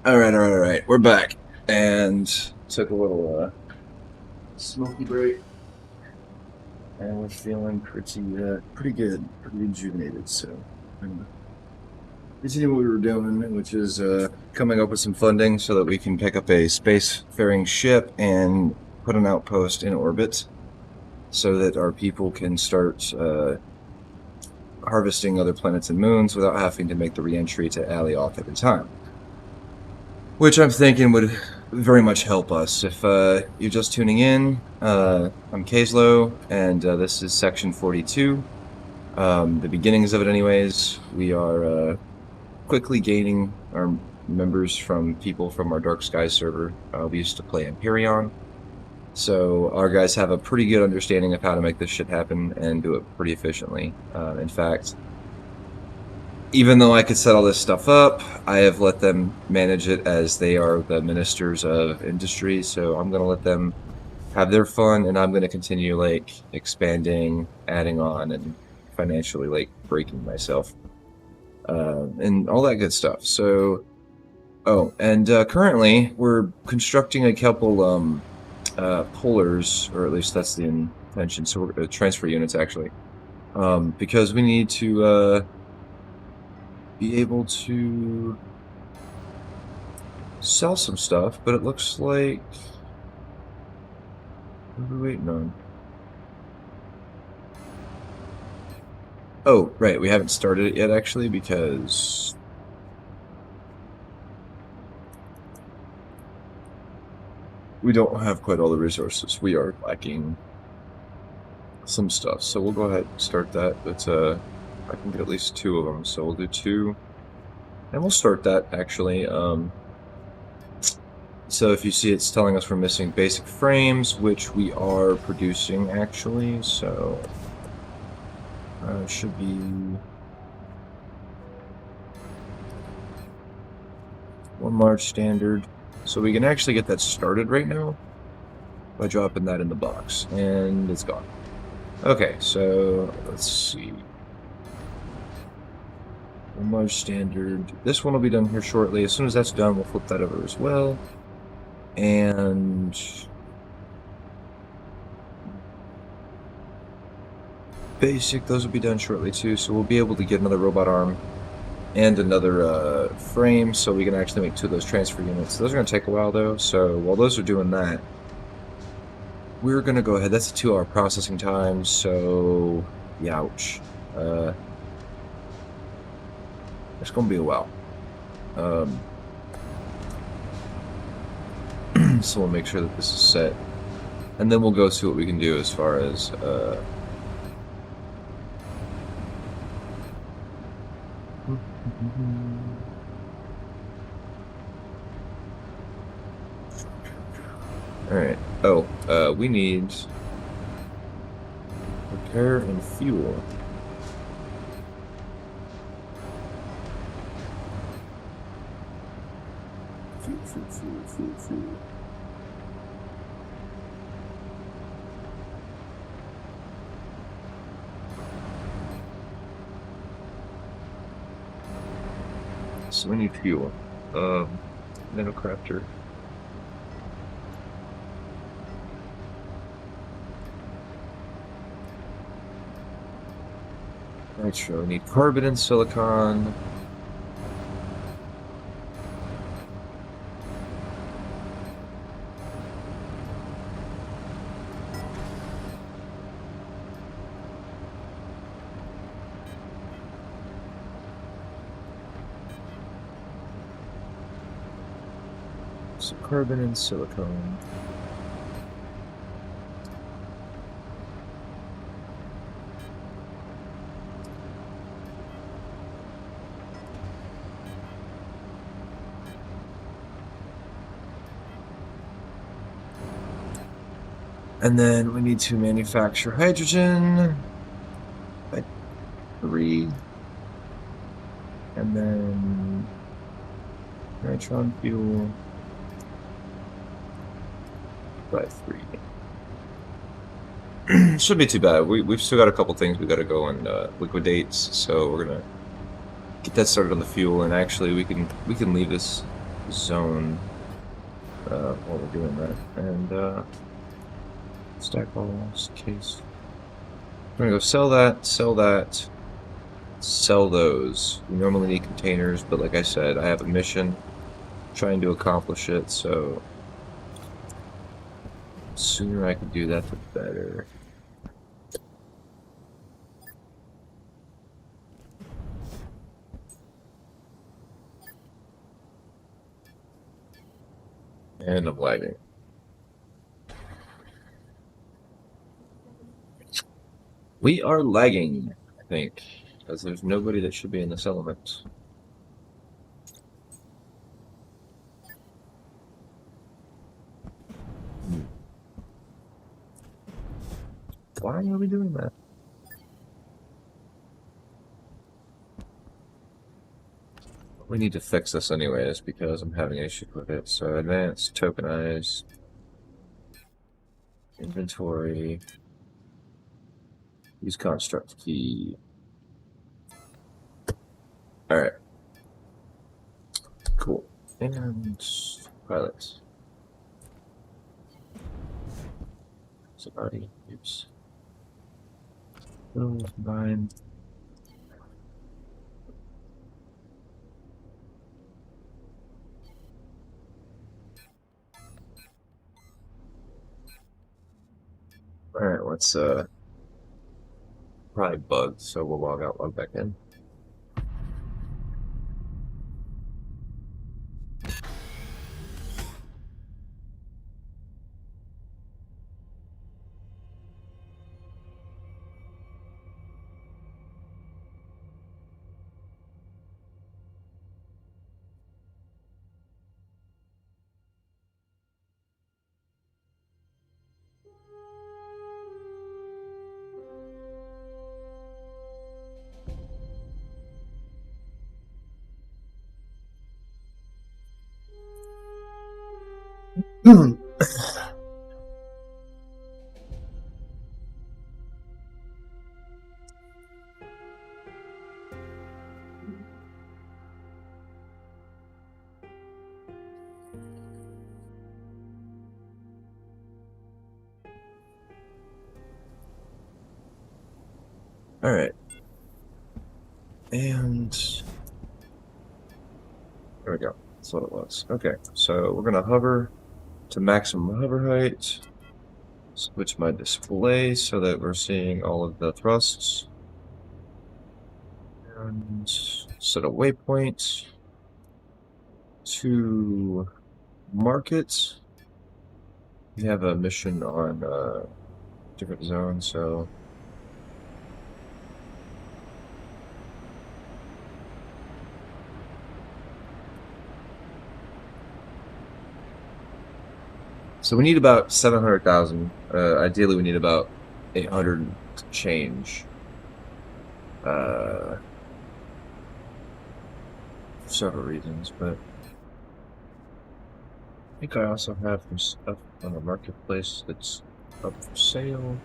All right. We're back and took a little smoky break, and we're feeling pretty good, pretty rejuvenated. So I'm gonna continue what we were doing, which is coming up with some funding so that we can pick up a spacefaring ship and put an outpost in orbit, so that our people can start harvesting other planets and moons without having to make the re-entry to Alioth every time. Which I'm thinking would very much help us. If you're just tuning in, I'm Kayslow, and this is Section 42. The beginnings of it anyways. We are quickly gaining our members from people from our Dark Skies server. We used to play Empyreon. So our guys have a pretty good understanding of how to make this shit happen and do it pretty efficiently. In fact, even though I could set all this stuff up, I have let them manage it as they are the ministers of industry. So I'm going to let them have their fun, and I'm going to continue like expanding, adding on, and financially like breaking myself, and all that good stuff. So, and currently we're constructing a couple pullers, or at least that's the intention. So we're transfer units actually, because we need to be able to sell some stuff, but it looks like, what are we waiting on? Oh, right, we haven't started it yet actually, because we don't have quite all the resources. We are lacking some stuff, so we'll go ahead and start that. But I can get at least 2 of them, so we'll do 2, and we'll start that actually. So if you see, it's telling us we're missing basic frames, which we are producing actually. So should be one large standard. So we can actually get that started right now by dropping that in the box, and it's gone. Okay, so let's see. One large standard. This one will be done here shortly. As soon as that's done, we'll flip that over as well. And basic, those will be done shortly too. So we'll be able to get another robot arm and another frame, so we can actually make 2 of those transfer units. Those are going to take a while though, so while those are doing that, we're going to go ahead. That's a 2-hour processing time, so youch. It's going to be a while. So we'll make sure that this is set, and then we'll go see what we can do as far as Alright. We need repair and fuel. Fuel. So we need fuel. Nanocrafter. Nitro. We need carbon and silicon. So carbon and silicone. And then we need to manufacture hydrogen by 3. And then nitron fuel by 3. Shouldn't be too bad. We've still got a couple things we got to go and liquidate, so we're gonna get that started on the fuel. And actually, we can leave this zone while we're doing that. And stack balls, case. I'm gonna go sell that, sell those. We normally need containers, but like I said, I have a mission trying to accomplish it, so the sooner I can do that, the better. And I'm lagging. We are lagging, I think, because there's nobody that should be in this element. Why are we doing that? We need to fix this anyways because I'm having issues with it. So advanced, tokenize, inventory, use construct key. Alright. Cool. And pilot. Somebody, oops. Combine. Alright, let's probably bugged, so we'll log out, log back in. Alright. And there we go. That's what it was. Okay, so we're gonna hover to maximum hover height. Switch my display so that we're seeing all of the thrusts. And set a waypoint to market. We have a mission on a different zone, so we need about 700,000. Ideally, we need about 800 change. For several reasons, but I think I also have some stuff on the marketplace that's up for sale.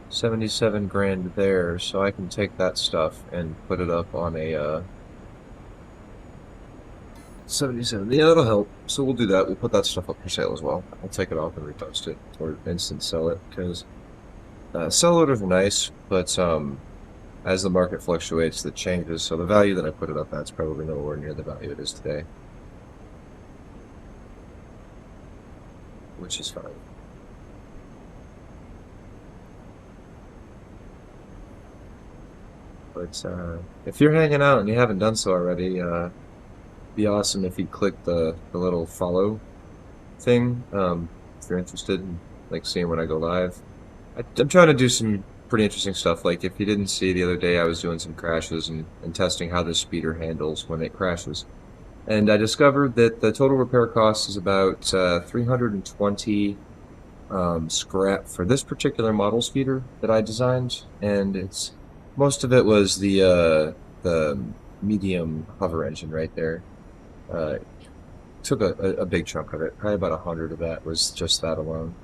77 grand there, so I can take that stuff and put it up on a 77. Yeah, that'll help. So we'll do that. We'll put that stuff up for sale as well. I'll take it off and repost it or instant sell it because sell orders are nice, but as the market fluctuates, that changes. So the value that I put it up at is probably nowhere near the value it is today, which is fine. But if you're hanging out and you haven't done so already, be awesome if you click the little follow thing if you're interested in like seeing when I go live. I'm trying to do some pretty interesting stuff. Like if you didn't see the other day, I was doing some crashes and testing how this speeder handles when it crashes. And I discovered that the total repair cost is about 320 scrap for this particular model speeder that I designed, and it's most of it was the medium hover engine right there. Took a big chunk of it. Probably about 100 of that was just that alone.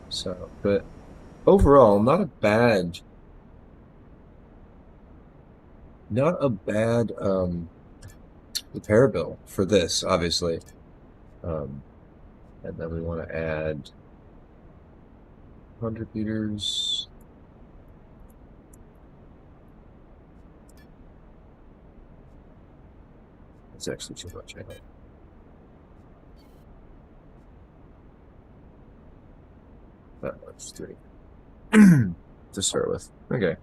So, but overall, not a bad repair bill for this, obviously. And then we want to add 100 liters. It's actually too much, I think. That much, 3. To start with. Okay.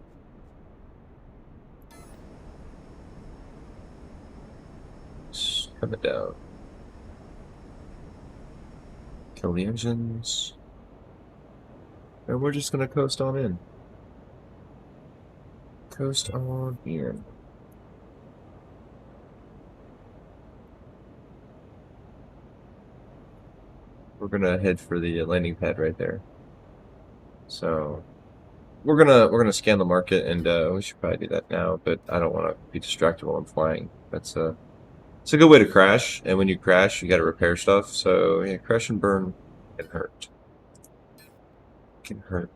Come it down. Kill the engines. And we're just gonna coast on in. Coast on in. We're gonna head for the landing pad right there. So we're gonna scan the market, and we should probably do that now. But I don't want to be distracted while I'm flying. It's a good way to crash. And when you crash, you got to repair stuff. So yeah, crash and burn can hurt. Can hurt.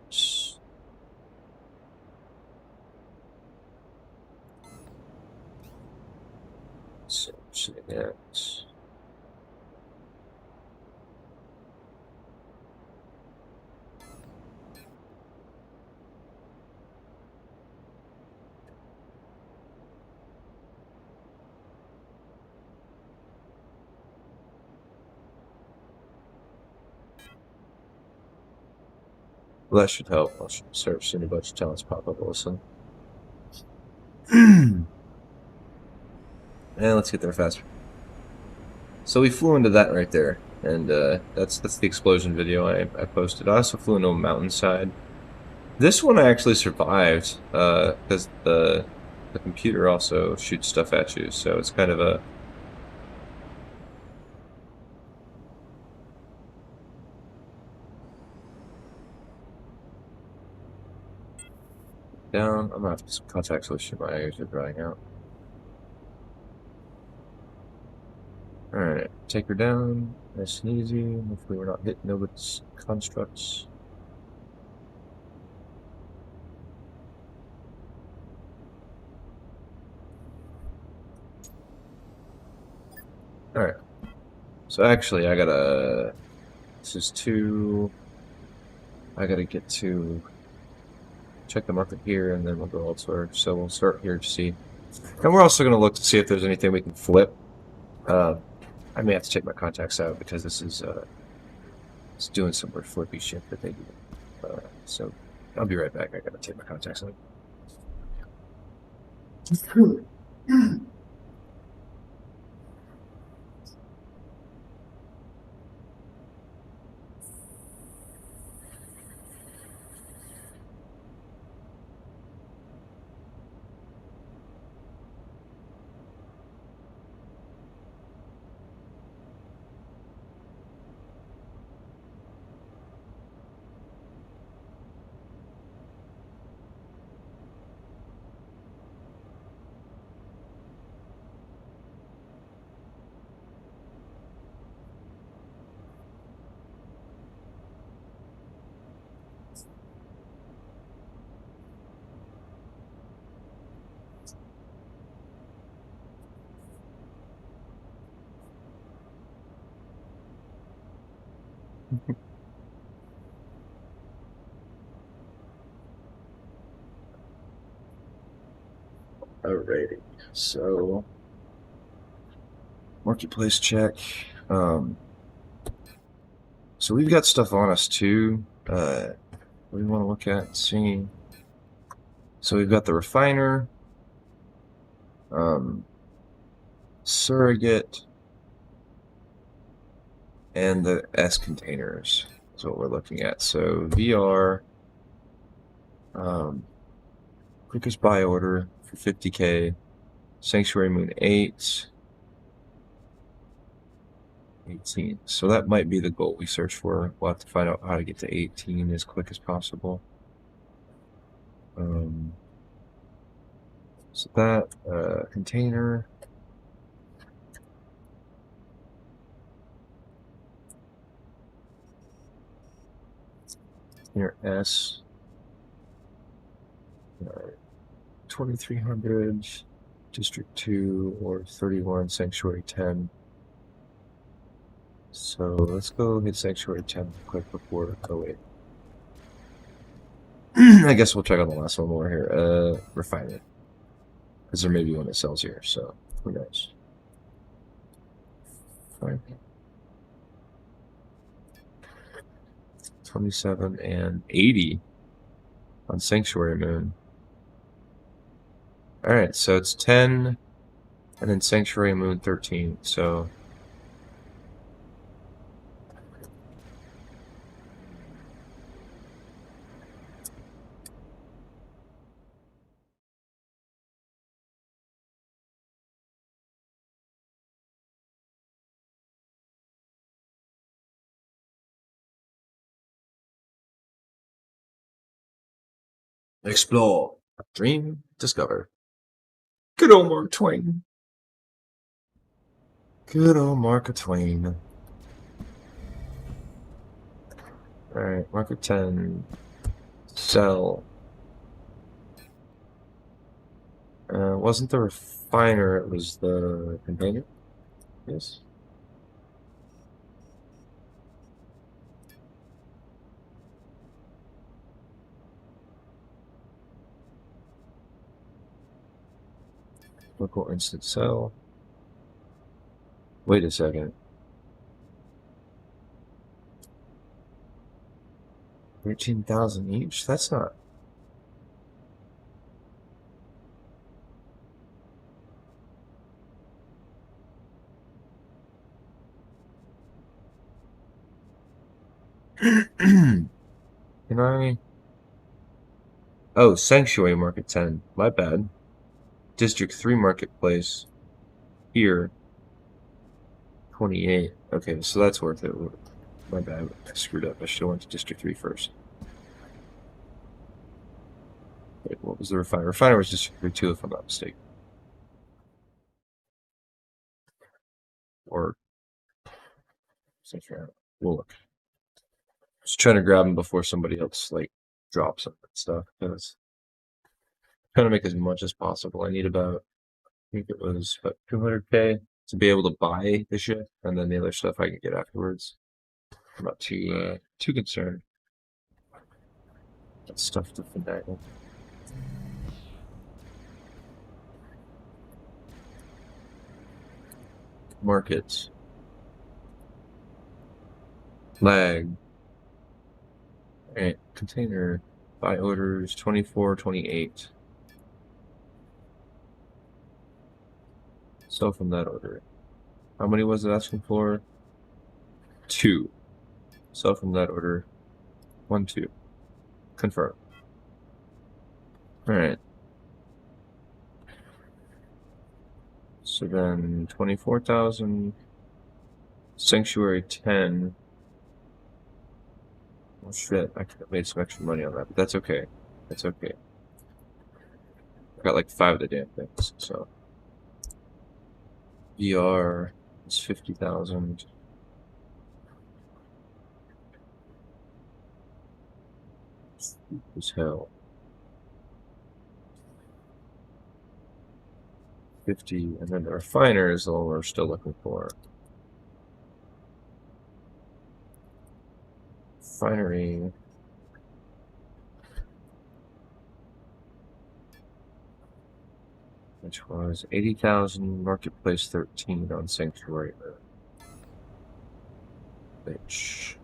So Shenanigans. Well, that should help. I'll start seeing a bunch of talents pop up. Listen. And let's get there faster. So we flew into that right there, and that's the explosion video I posted. I also flew into a mountainside. This one I actually survived because the computer also shoots stuff at you, so it's kind of a down. I'm gonna have to some contact solution. My ears are drying out. All right, take her down. Nice and easy. Hopefully we're not hitting nobody's constructs. All right. So actually, I gotta. This is 2. I gotta get to check the market here, and then we'll go elsewhere. So we'll start here to see. And we're also gonna look to see if there's anything we can flip. I may have to check my contacts out because this is it's doing some weird flippy shit that they do. So I'll be right back. I gotta take my contacts out. Alrighty, so marketplace check. So we've got stuff on us too. What do we want to look at? See. So we've got the refiner, surrogate, and the S containers is what we're looking at. So VR, quickest buy order for 50K, Sanctuary Moon 8, 18. So that might be the goal we search for. We'll have to find out how to get to 18 as quick as possible. So that container. Here S. 2300. District 2 or 31, Sanctuary 10. So let's go hit Sanctuary 10 quick before. Oh, wait. I guess we'll check on the last one more here. Refinement. Because there may be one that sells here, so who knows. Fine. 27 and 80 on Sanctuary Moon. Alright, so it's 10 and then Sanctuary Moon 13, so explore, dream, discover. Good old Mark Twain. Good old Mark Twain. Alright, market 10. Sell. Wasn't the refiner, it was the container? Yes. Local instant sell. Wait a second. 13,000 each? That's not. Can I? Oh, Sanctuary Market 10. My bad. District 3 Marketplace. Here. 28. Okay, so that's worth it. My bad. I screwed up. I should have went to District 3 first. Wait, what was the refiner? Refiner was District 3 too, if I'm not mistaken. Or. We'll look. Just trying to grab them before somebody else, like, drops them and stuff. Because trying to make as much as possible. I need about, I think it was about 200K to be able to buy the ship, and then the other stuff I can get afterwards. I'm not too concerned. That stuff to finagle. Markets. Lag. Alright, container. Buy orders 24, 28. Sell from that order. How many was it asking for? 2. Sell from that order. 1, 2. Confirm. Alright. So then 24,000. Sanctuary 10. Oh shit, I could have made some extra money on that, but that's okay. That's okay. I got like 5 of the damn things, so. VR is 50,000. As hell. 50, and then the refiner is the one we're still looking for. Refinery. Which was 80,000, Marketplace 13 on Sanctuary Moon. Which.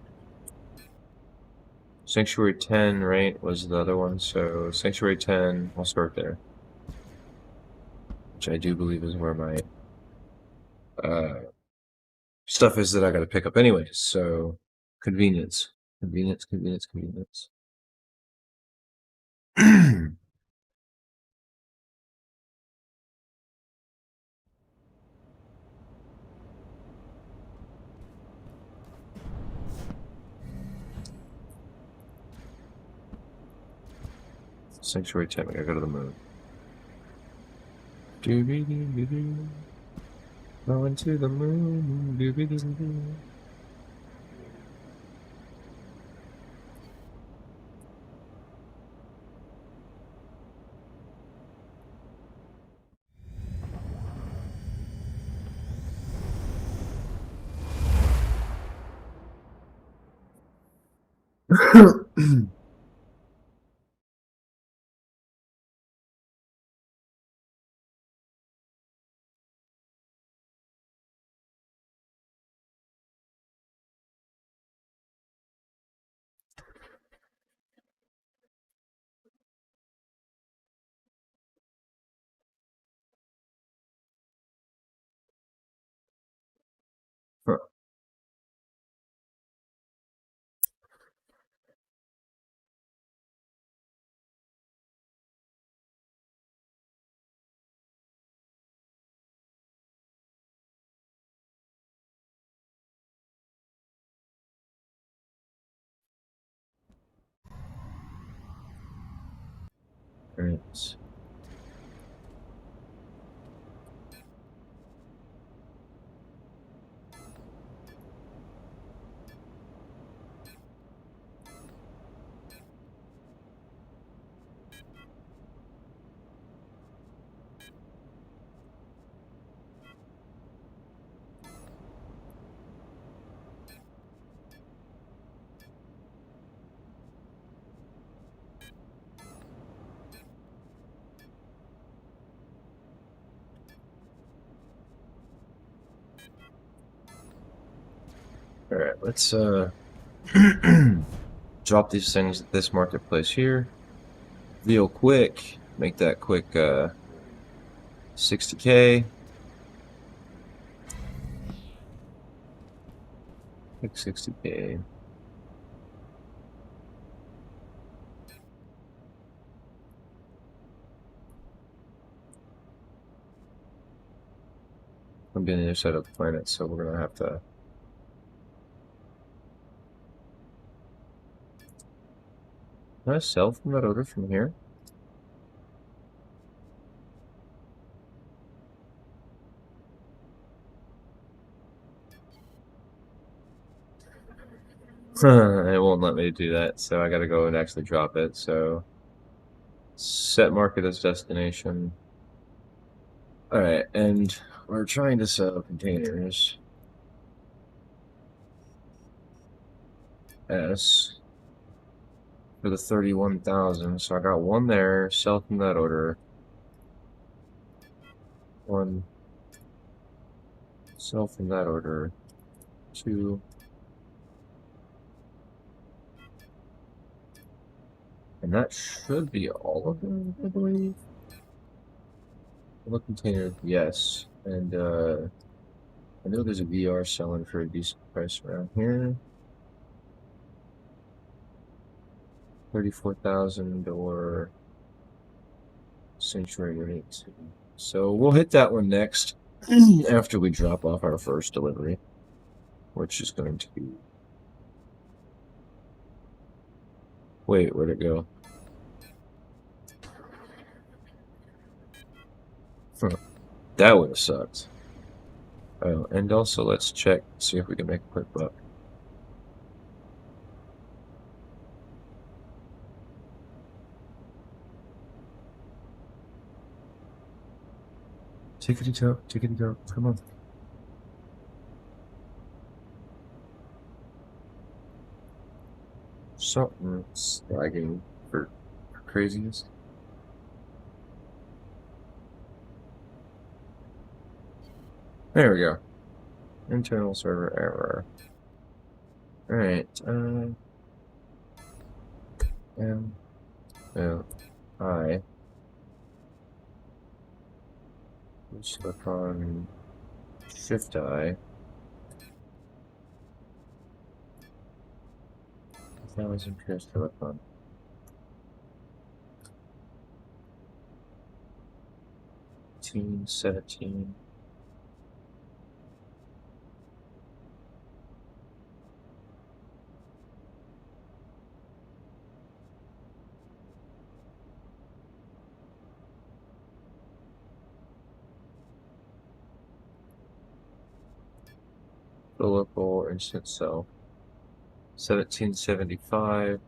Sanctuary 10, right, was the other one, so Sanctuary 10, I'll start there. Which I do believe is where my stuff is that I gotta pick up anyways, so convenience. Convenience, convenience, convenience. Sanctuary 10, we gotta go to the moon. Doo-doo-doo-doo-doo. Going to the moon. Doo-doo-doo-doo-doo. Right. All right, let's drop these things at this marketplace here real quick. Make that quick 60K. Quick 60K. I'm getting the other side of the planet, so we're gonna have to. Can I sell from that order from here? It won't let me do that, so I gotta go and actually drop it. So set market as destination. All right, and we're trying to sell containers S for the 31,000. So I got one there, sell from that order. One, sell from that order. Two, and that should be all of them, I believe. All containers, yes. And I know there's a VR selling for a decent price around here. 34,000 or Sanctuary Unit. So we'll hit that one next after we drop off our first delivery, which is going to be. Wait, where'd it go? Huh. That would have sucked. Oh, and also let's check, see if we can make a quick buck. Tickety toe, come on. Something's lagging for craziness. There we go. Internal server error. Alright, I click on Shift I. That was in Pierce Telecom. Team 17. The local instant cell. 1775.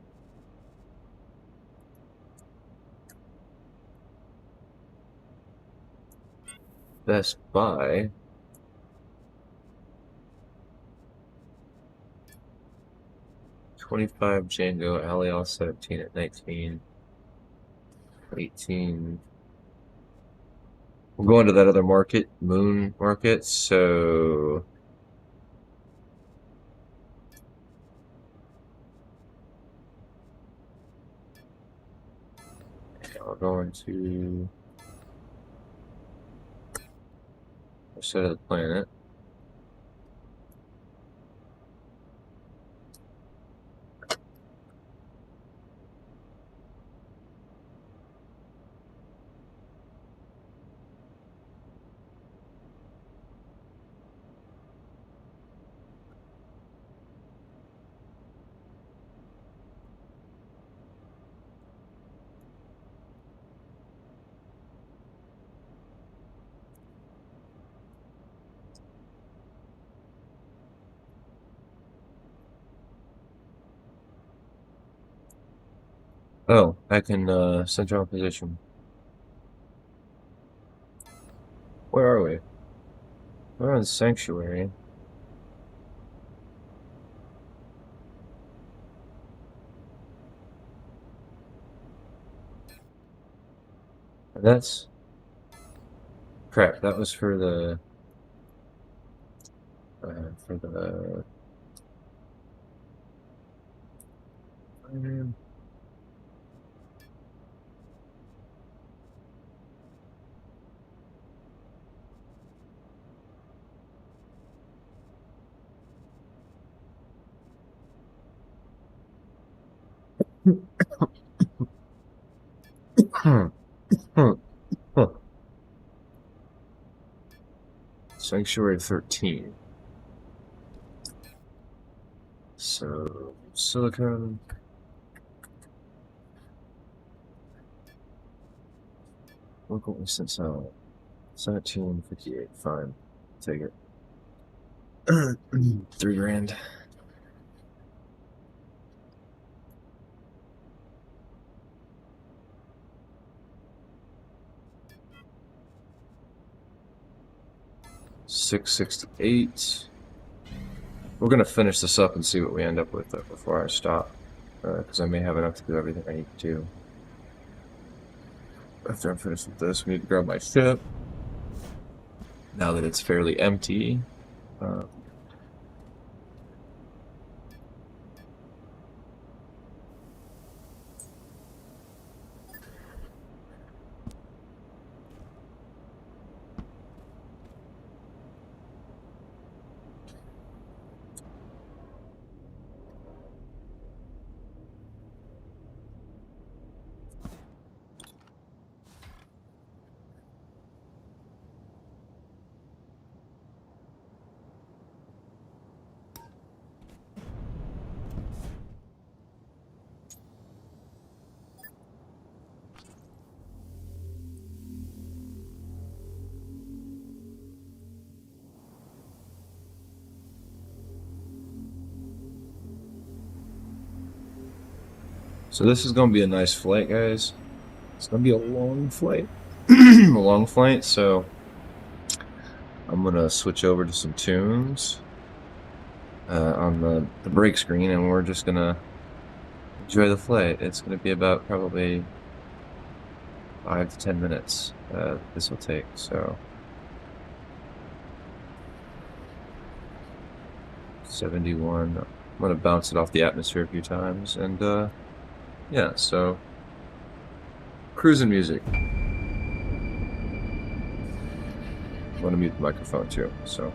Best Buy. 25 Django, Alley 17 at 19. 18. We'll go into that other market, Moon Market, so I'll go into the side of the planet. Oh, I can central position. Where are we? We're on Sanctuary. And that's crap. That was for the for the Sanctuary 13. So silicon. Local instance 1758. Fine. Take it. 3 grand. $668. We're gonna finish this up and see what we end up with before I stop, because I may have enough to do everything I need to do. After I'm finished with this, we need to grab my ship. Now that it's fairly empty. So this is gonna be a nice flight, guys. It's gonna be a long flight. A long flight, so I'm gonna switch over to some tunes on the break screen, and we're just gonna enjoy the flight. It's gonna be about probably 5 to 10 minutes this will take, so 71. I'm gonna bounce it off the atmosphere a few times, and yeah, so cruising music. I'm gonna mute the microphone too, so.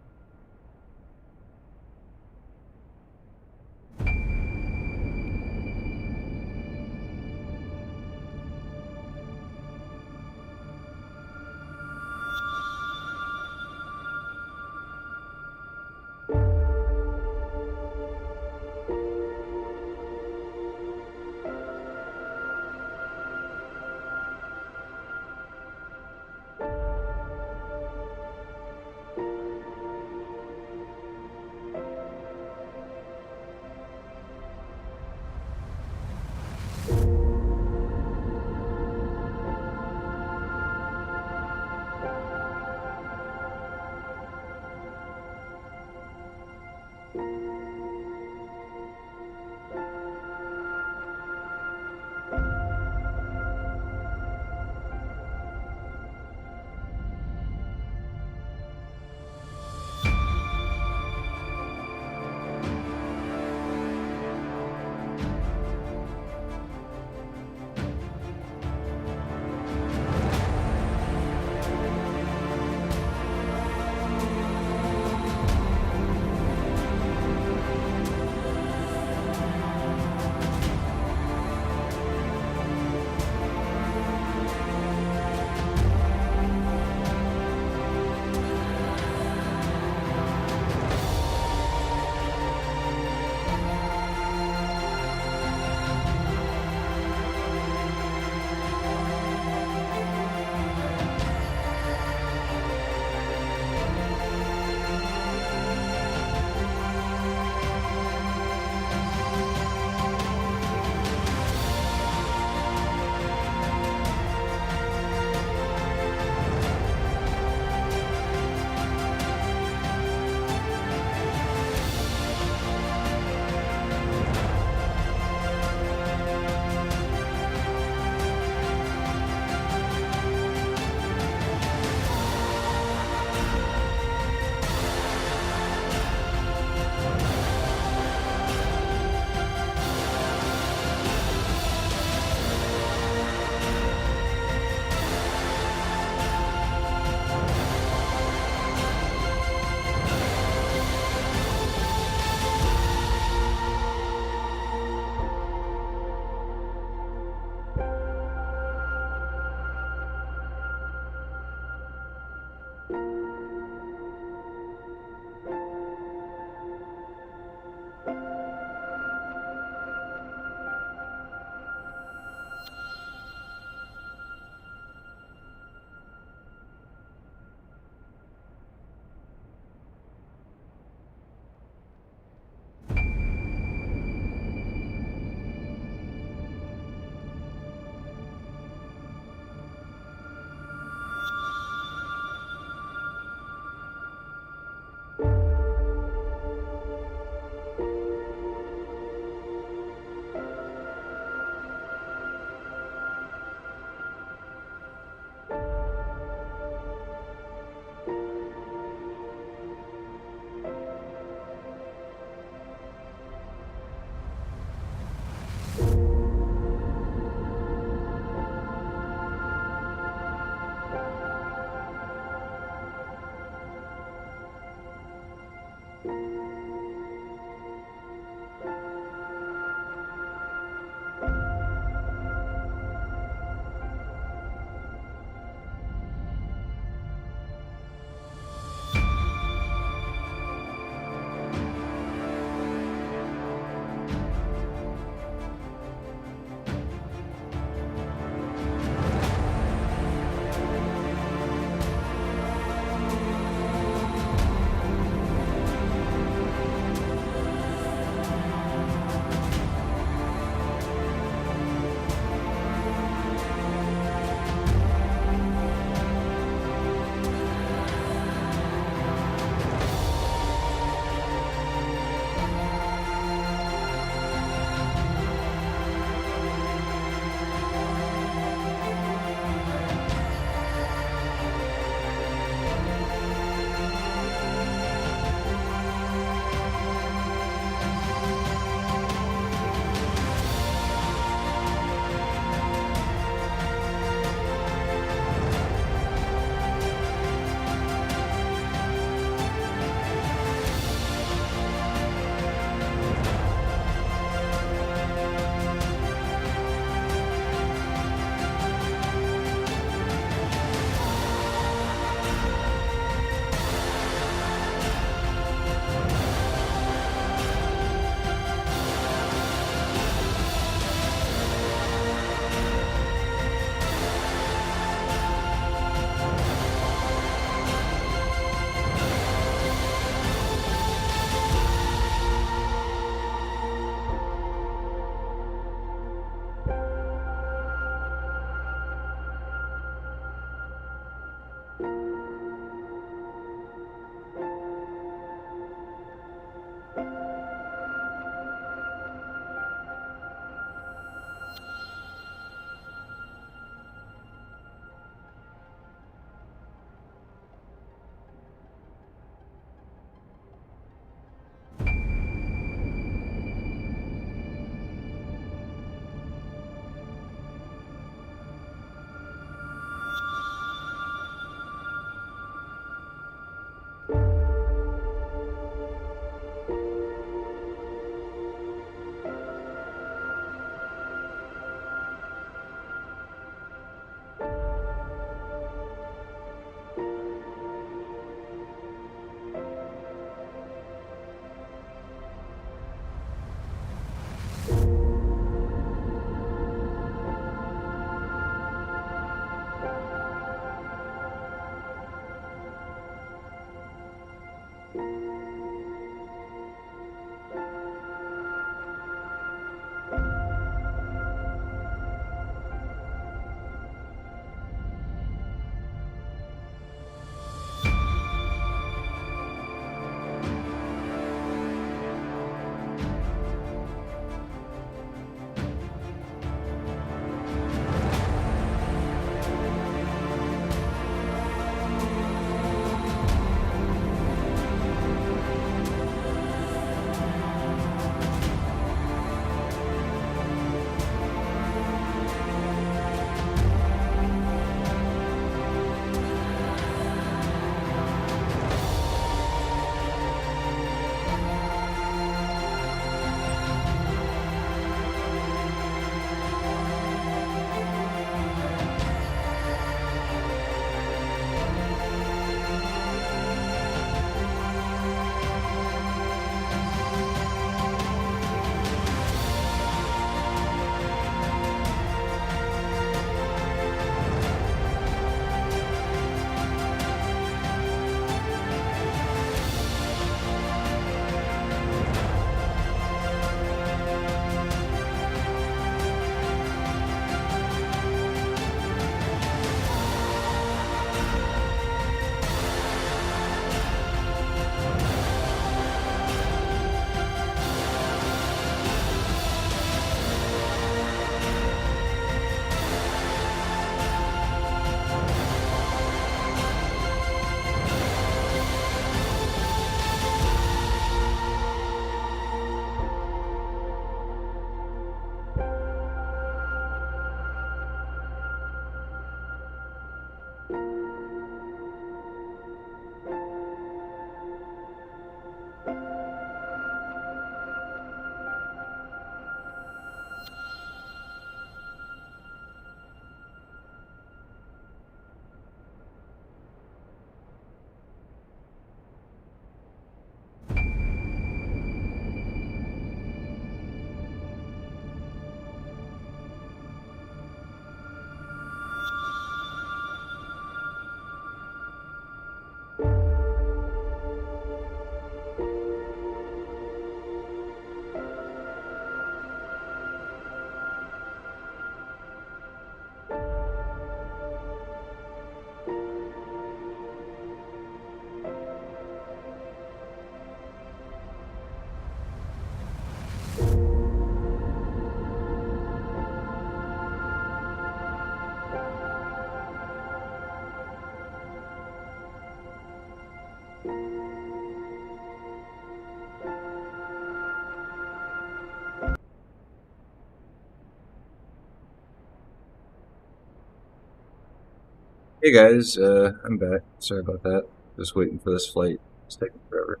Hey guys, I'm back. Sorry about that. Just waiting for this flight. It's taking forever.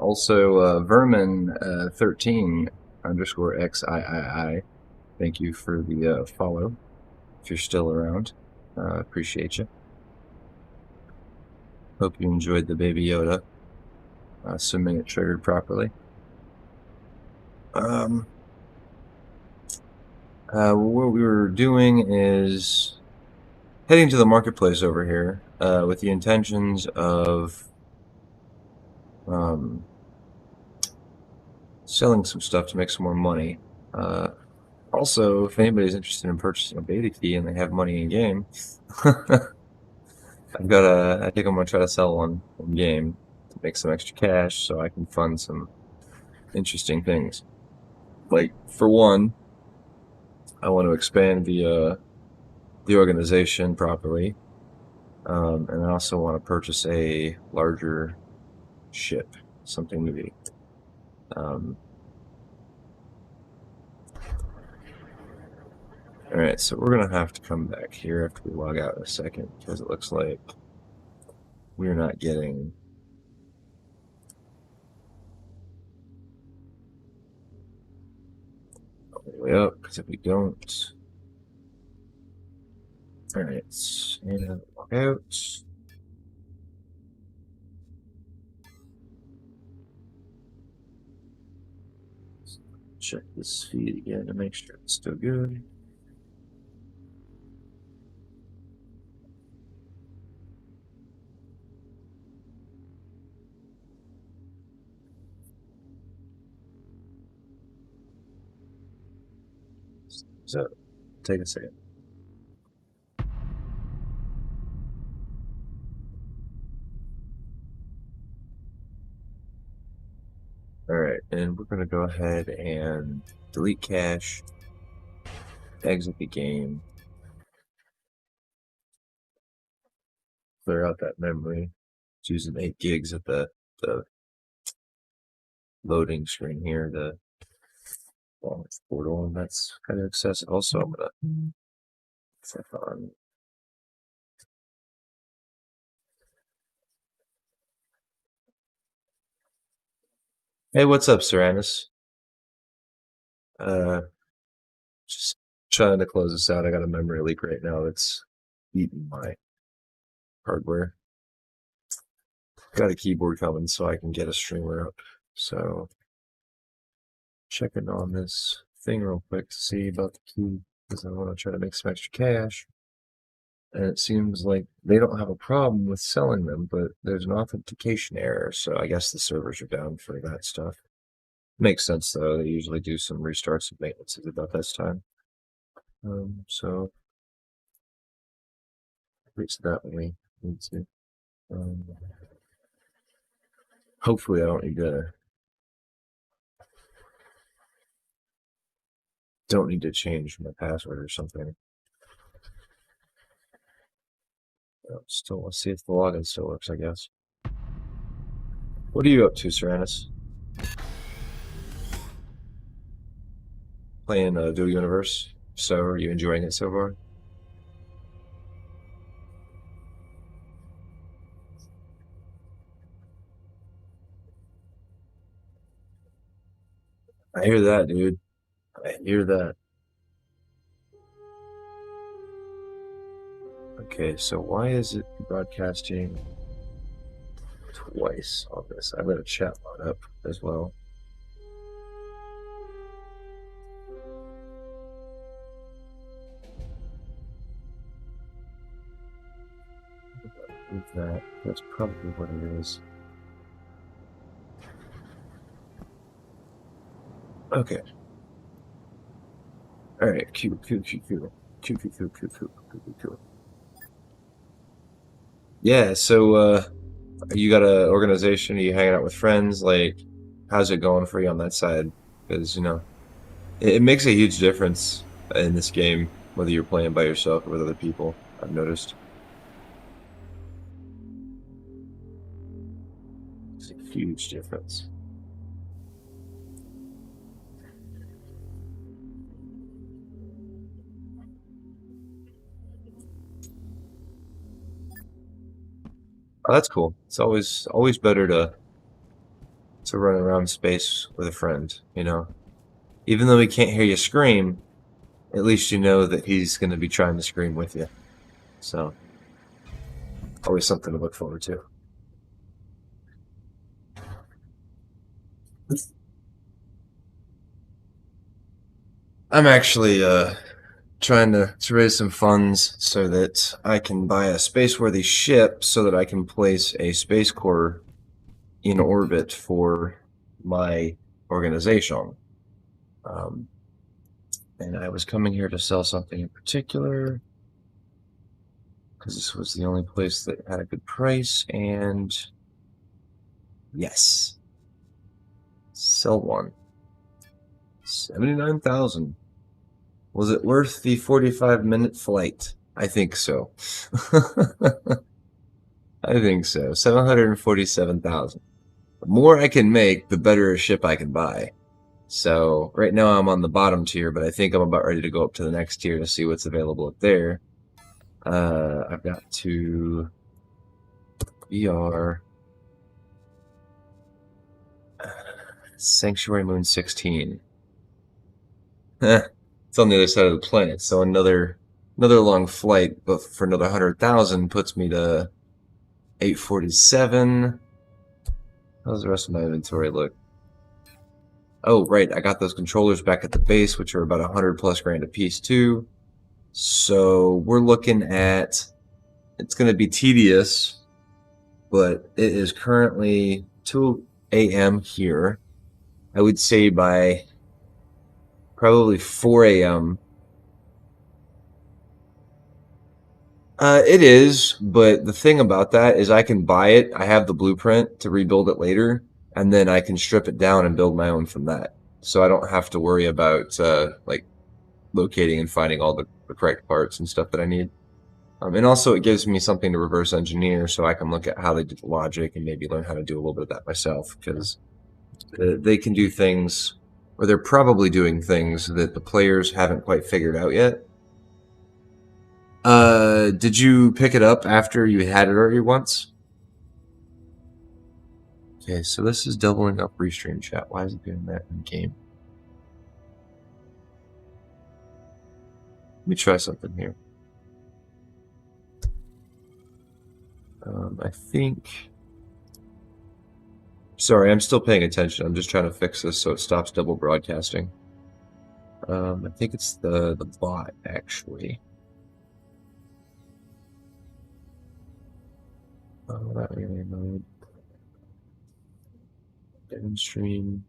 Also, Vermin13 underscore XIII. Thank you for the follow. If you're still around, appreciate you. Hope you enjoyed the Baby Yoda. Assuming it triggered properly. What we were doing is heading to the marketplace over here with the intentions of selling some stuff to make some more money. Also, if anybody's interested in purchasing a beta key and they have money in game, I think I'm gonna try to sell one in game to make some extra cash so I can fund some interesting things. Like, for one, I want to expand the organization properly, and I also want to purchase a larger ship, something new. Alright, so we're gonna have to come back here after we log out in a second, because it looks like we're not getting all the way up, because if we don't... Alright, and log out. Check this feed again to make sure it's still good. So, take a second. Alright, and we're gonna go ahead and delete cache, exit the game, clear out that memory. It's using 8 gigs at the loading screen here, the launch portal, and that's kind of excessive. Also, I'm gonna flip on. Hey, what's up, Seranus? Just trying to close this out. I got a memory leak right now that's eating my hardware. Got a keyboard coming so I can get a streamer up. So, checking on this thing real quick to see about the key, because I want to try to make some extra cash. And it seems like they don't have a problem with selling them, but there's an authentication error, so I guess the servers are down for that stuff. Makes sense, though. They usually do some restarts and maintenances about this time. So, at least that way. Need to. Hopefully, I don't need to change my password or something. Still, let's see if the login still works, I guess. What are you up to, Seranus? Playing Dual Universe. So, are you enjoying it so far? I hear that, dude. I hear that. Okay, so why is it broadcasting twice on this? I've got a chat bot up as well. With that, that's probably what it is. Okay. Alright, Q. Yeah, so you got an organization, are you hanging out with friends? Like, how's it going for you on that side? Because, it makes a huge difference in this game, whether you're playing by yourself or with other people, I've noticed. It's a huge difference. that's cool. It's always better to run around space with a friend, you know. Even though he can't hear you scream, at least you know that he's going to be trying to scream with you. So, always something to look forward to. I'm actually trying to raise some funds so that I can buy a space-worthy ship so that I can place a space core in orbit for my organization. And I was coming here to sell something in particular because this was the only place that had a good price, and yes, sell one. 79,000. Was it worth the 45-minute flight? I think so. I think so. 747,000. The more I can make, the better a ship I can buy. So right now I'm on the bottom tier, but I think I'm about ready to go up to the next tier to see what's available up there. I've got to VR Sanctuary Moon 16. It's on the other side of the planet, so another long flight, but for another 100,000 puts me to 847. How's the rest of my inventory look? Oh, right, I got those controllers back at the base, which are about 100 plus grand a piece too. So we're looking at, it's going to be tedious, but it is currently 2 a.m. here. I would say by probably 4 a.m. It is, but the thing about that is I can buy it. I have the blueprint to rebuild it later, and then I can strip it down and build my own from that. So I don't have to worry about like locating and finding all the correct parts and stuff that I need. And also it gives me something to reverse engineer so I can look at how they did the logic and maybe learn how to do a little bit of that myself, because they can do things, or they're probably doing things that the players haven't quite figured out yet. Did you pick it up after you had it already once? Okay, so this is doubling up restream chat. Why is it doing that in game? Let me try something here. I think... Sorry, I'm still paying attention. I'm just trying to fix this so it stops double broadcasting. I think it's the bot, actually. Oh, that really annoyed. Downstream.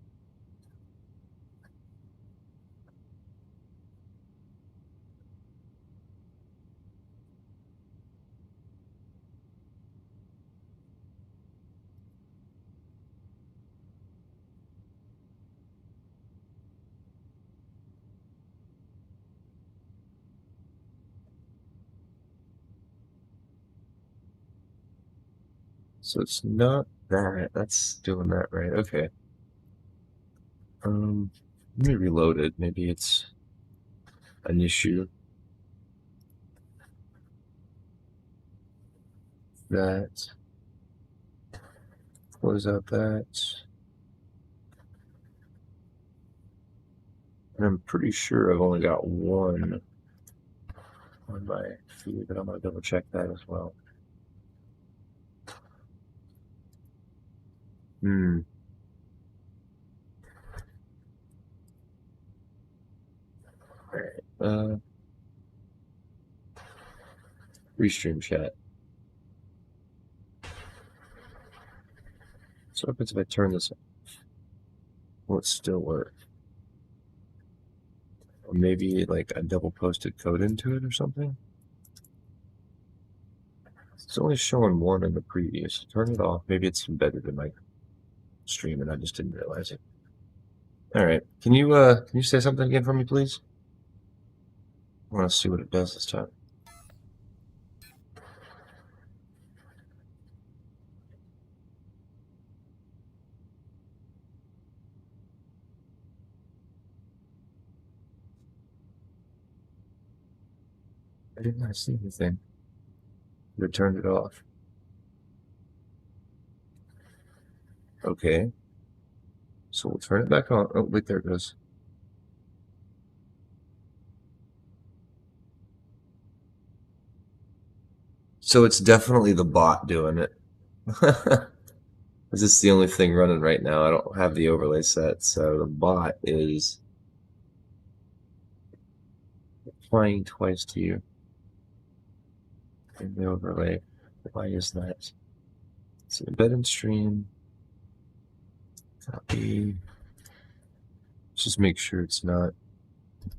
So it's not that. That's doing that right. Okay. Let me reload it. Maybe it's an issue. That. Close out that. And I'm pretty sure I've only got one on my feed, but I'm going to double check that as well. Alright, restream chat. So what happens if I turn this off? Will it still work? Or maybe like I double posted code into it or something? It's only showing one in the previous. Turn it off. Maybe it's embedded in my stream and I just didn't realize it. Alright, can you say something again for me, please? I want to see what it does this time. I did not see anything. I turned it off. Okay. So we'll turn it back on. Oh, wait, there it goes. So it's definitely the bot doing it. This is the only thing running right now. I don't have the overlay set, so the bot is applying twice to you in the overlay. Why is that? So embed in stream. Copy. Let's just make sure it's not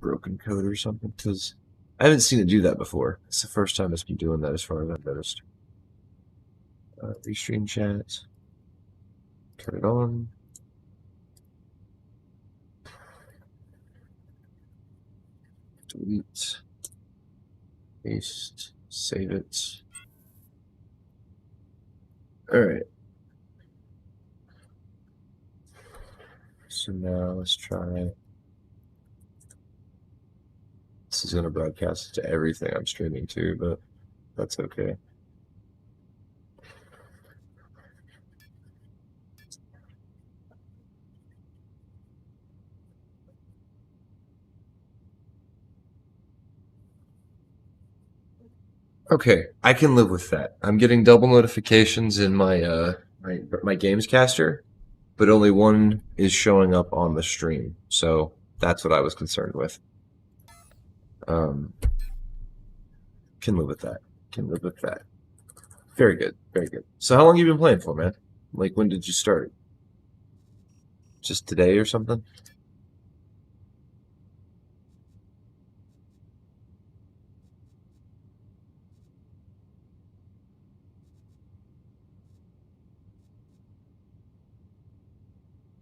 broken code or something, because I haven't seen it do that before. It's the first time it's been doing that as far as I've noticed. Restream chat. Turn it on. Delete. Paste. Save it. Alright. So now let's try. This is going to broadcast to everything I'm streaming to, but that's okay. Okay, I can live with that. I'm getting double notifications in my my games caster, but only one is showing up on the stream. So that's what I was concerned with. Can live with that. Can live with that. Very good. Very good. So how long you been playing for, man? Like, when did you start? Just today or something?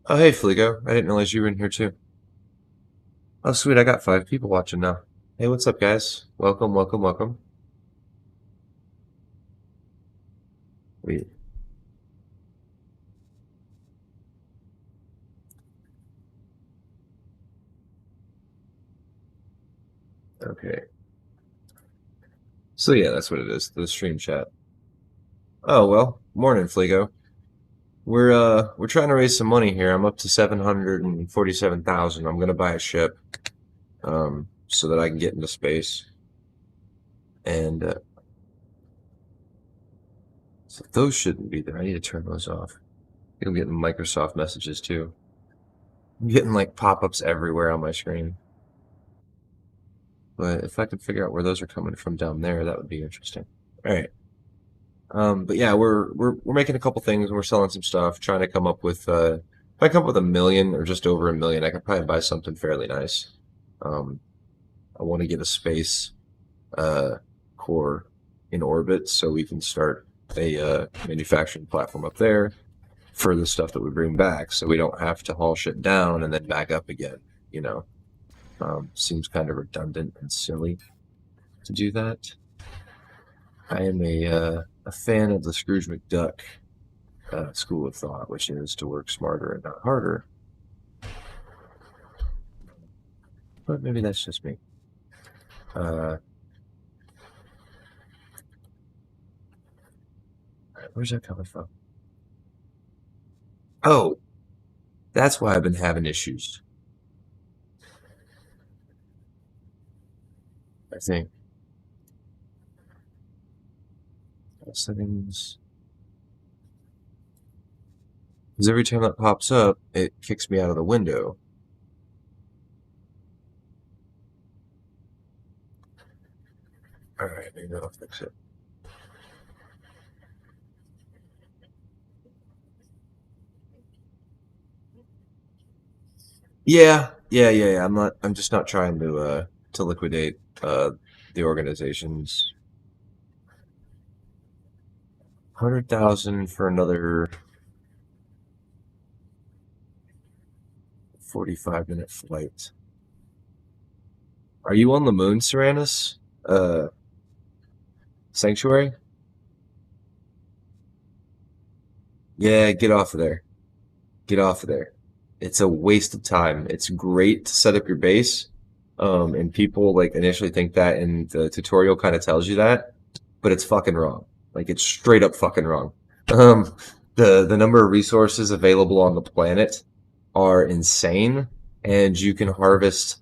Oh, hey, Fligo. I didn't realize you were in here, too. Oh, sweet. I got 5 people watching now. Hey, what's up, guys? Welcome, welcome, welcome. Wait. Okay. So, yeah, that's what it is. The stream chat. Oh, well. Morning, Fligo. We're trying to raise some money here. I'm up to 747,000. I'm gonna buy a ship, so that I can get into space. And so those shouldn't be there. I need to turn those off. I'm getting Microsoft messages too. I'm getting like pop-ups everywhere on my screen. But if I could figure out where those are coming from down there, that would be interesting. All right. But yeah, we're making a couple things. We're selling some stuff, trying to come up with if I come up with $1 million or just over $1 million, I could probably buy something fairly nice. I want to get a space core in orbit so we can start a manufacturing platform up there for the stuff that we bring back, so we don't have to haul shit down and then back up again. You know, seems kind of redundant and silly to do that. I am a fan of the Scrooge McDuck school of thought, which is to work smarter and not harder. But maybe that's just me. Where's that coming from? Oh, that's why I've been having issues. I think. Settings. Because every time that pops up, it kicks me out of the window. Alright, maybe that'll fix it. Yeah. I'm just not trying to liquidate the organizations. 100,000 for another 45-minute flight. Are you on the moon, Seranus? Sanctuary? Yeah, get off of there. Get off of there. It's a waste of time. It's great to set up your base, and people like initially think that, and the tutorial kind of tells you that, but it's fucking wrong. Like, it's straight up fucking wrong. the number of resources available on the planet are insane, and you can harvest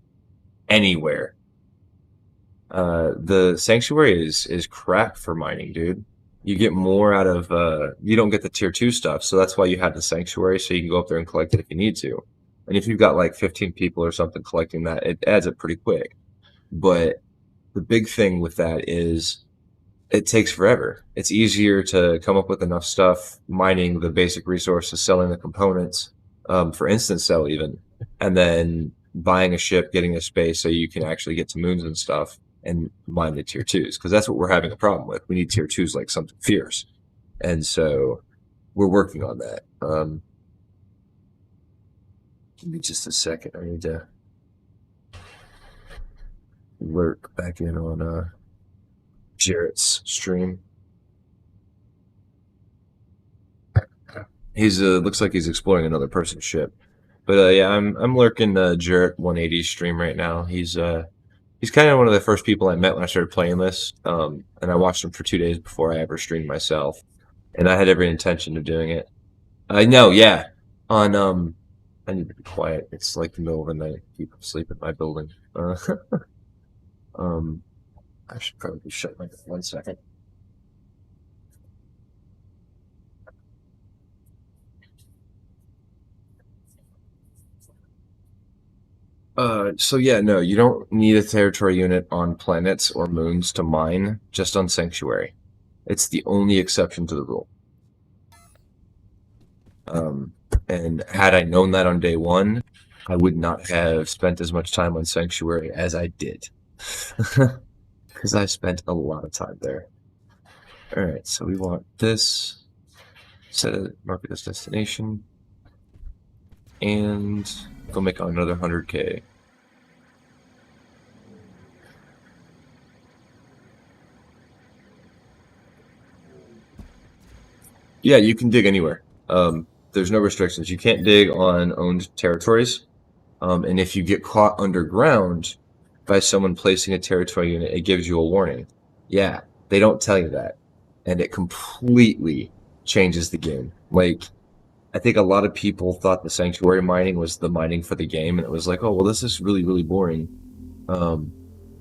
anywhere. The sanctuary is crap for mining, dude. You get more out of you don't get the tier 2 stuff, so that's why you have the sanctuary, so you can go up there and collect it if you need to. And if you've got like 15 people or something collecting that, it adds up pretty quick. But the big thing with that is it takes forever. It's easier to come up with enough stuff, mining the basic resources, selling the components, for instant sell even, and then buying a ship, getting a space so you can actually get to moons and stuff and mine the tier 2s, because that's what we're having a problem with. We need tier 2s like something fierce. And so we're working on that. Give me just a second. I need to lurk back in on Jarrett's stream. He's looks like he's exploring another person's ship. But yeah, I'm lurking Jarrett 180's stream right now. He's kind of one of the first people I met when I started playing this. And I watched him for 2 days before I ever streamed myself. And I had every intention of doing it. I know, yeah. On I need to be quiet. It's like the middle of the night. People sleep in my building. I should probably shut my door 1 second. So yeah, no, you don't need a territory unit on planets or moons to mine, just on Sanctuary. It's the only exception to the rule. And had I known that on day one, I would not have spent as much time on Sanctuary as I did. Because I spent a lot of time there. Alright, so we want this. Set a market as destination. And go make another 100K. Yeah, you can dig anywhere. There's no restrictions. You can't dig on owned territories. And if you get caught underground by someone placing a territory unit, it gives you a warning. Yeah, they don't tell you that. And it completely changes the game. Like, I think a lot of people thought the sanctuary mining was the mining for the game, and it was like, oh, well, this is really, really boring.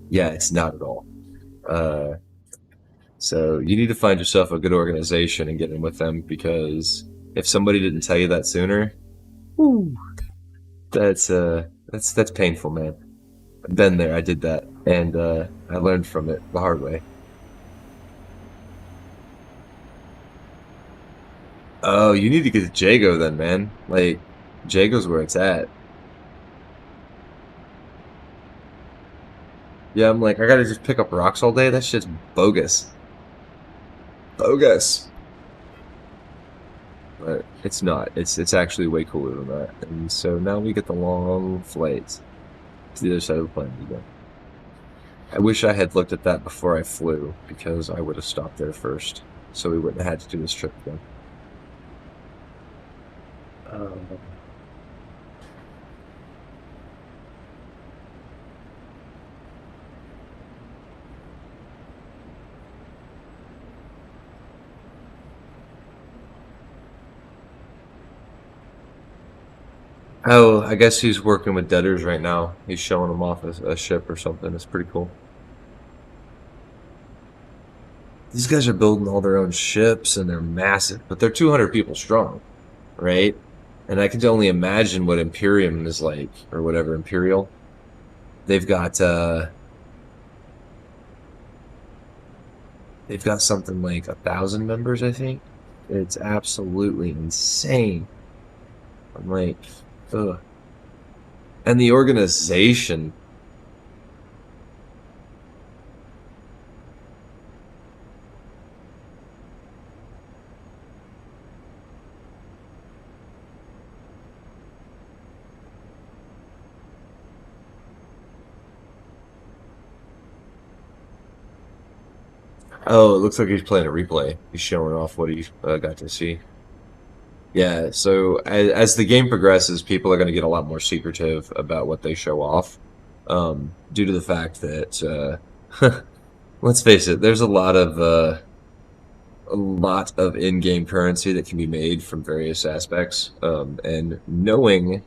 Yeah, it's not at all. So you need to find yourself a good organization and get in with them, because if somebody didn't tell you that sooner, whew, that's painful, man. I've been there, I did that, and I learned from it the hard way. Oh, you need to get to Jago then, man. Like, Jago's where it's at. Yeah, I'm like, I gotta just pick up rocks all day? That shit's bogus. Bogus. But it's not. It's actually way cooler than that. And so now we get the long flight to the other side of the planet again. I wish I had looked at that before I flew, because I would have stopped there first, so we wouldn't have had to do this trip again. Oh, I guess he's working with debtors right now. He's showing them off a ship or something. It's pretty cool. These guys are building all their own ships, and they're massive, but they're 200 people strong, right? And I can only imagine what Imperium is like, or whatever, Imperial. They've got something like 1,000 members, I think. It's absolutely insane. I'm like, ugh. And the organization. Oh, it looks like he's playing a replay. He's showing off what he got to see. Yeah, so as the game progresses, people are going to get a lot more secretive about what they show off, due to the fact that, let's face it, there's a lot of a lot of in-game currency that can be made from various aspects, and knowing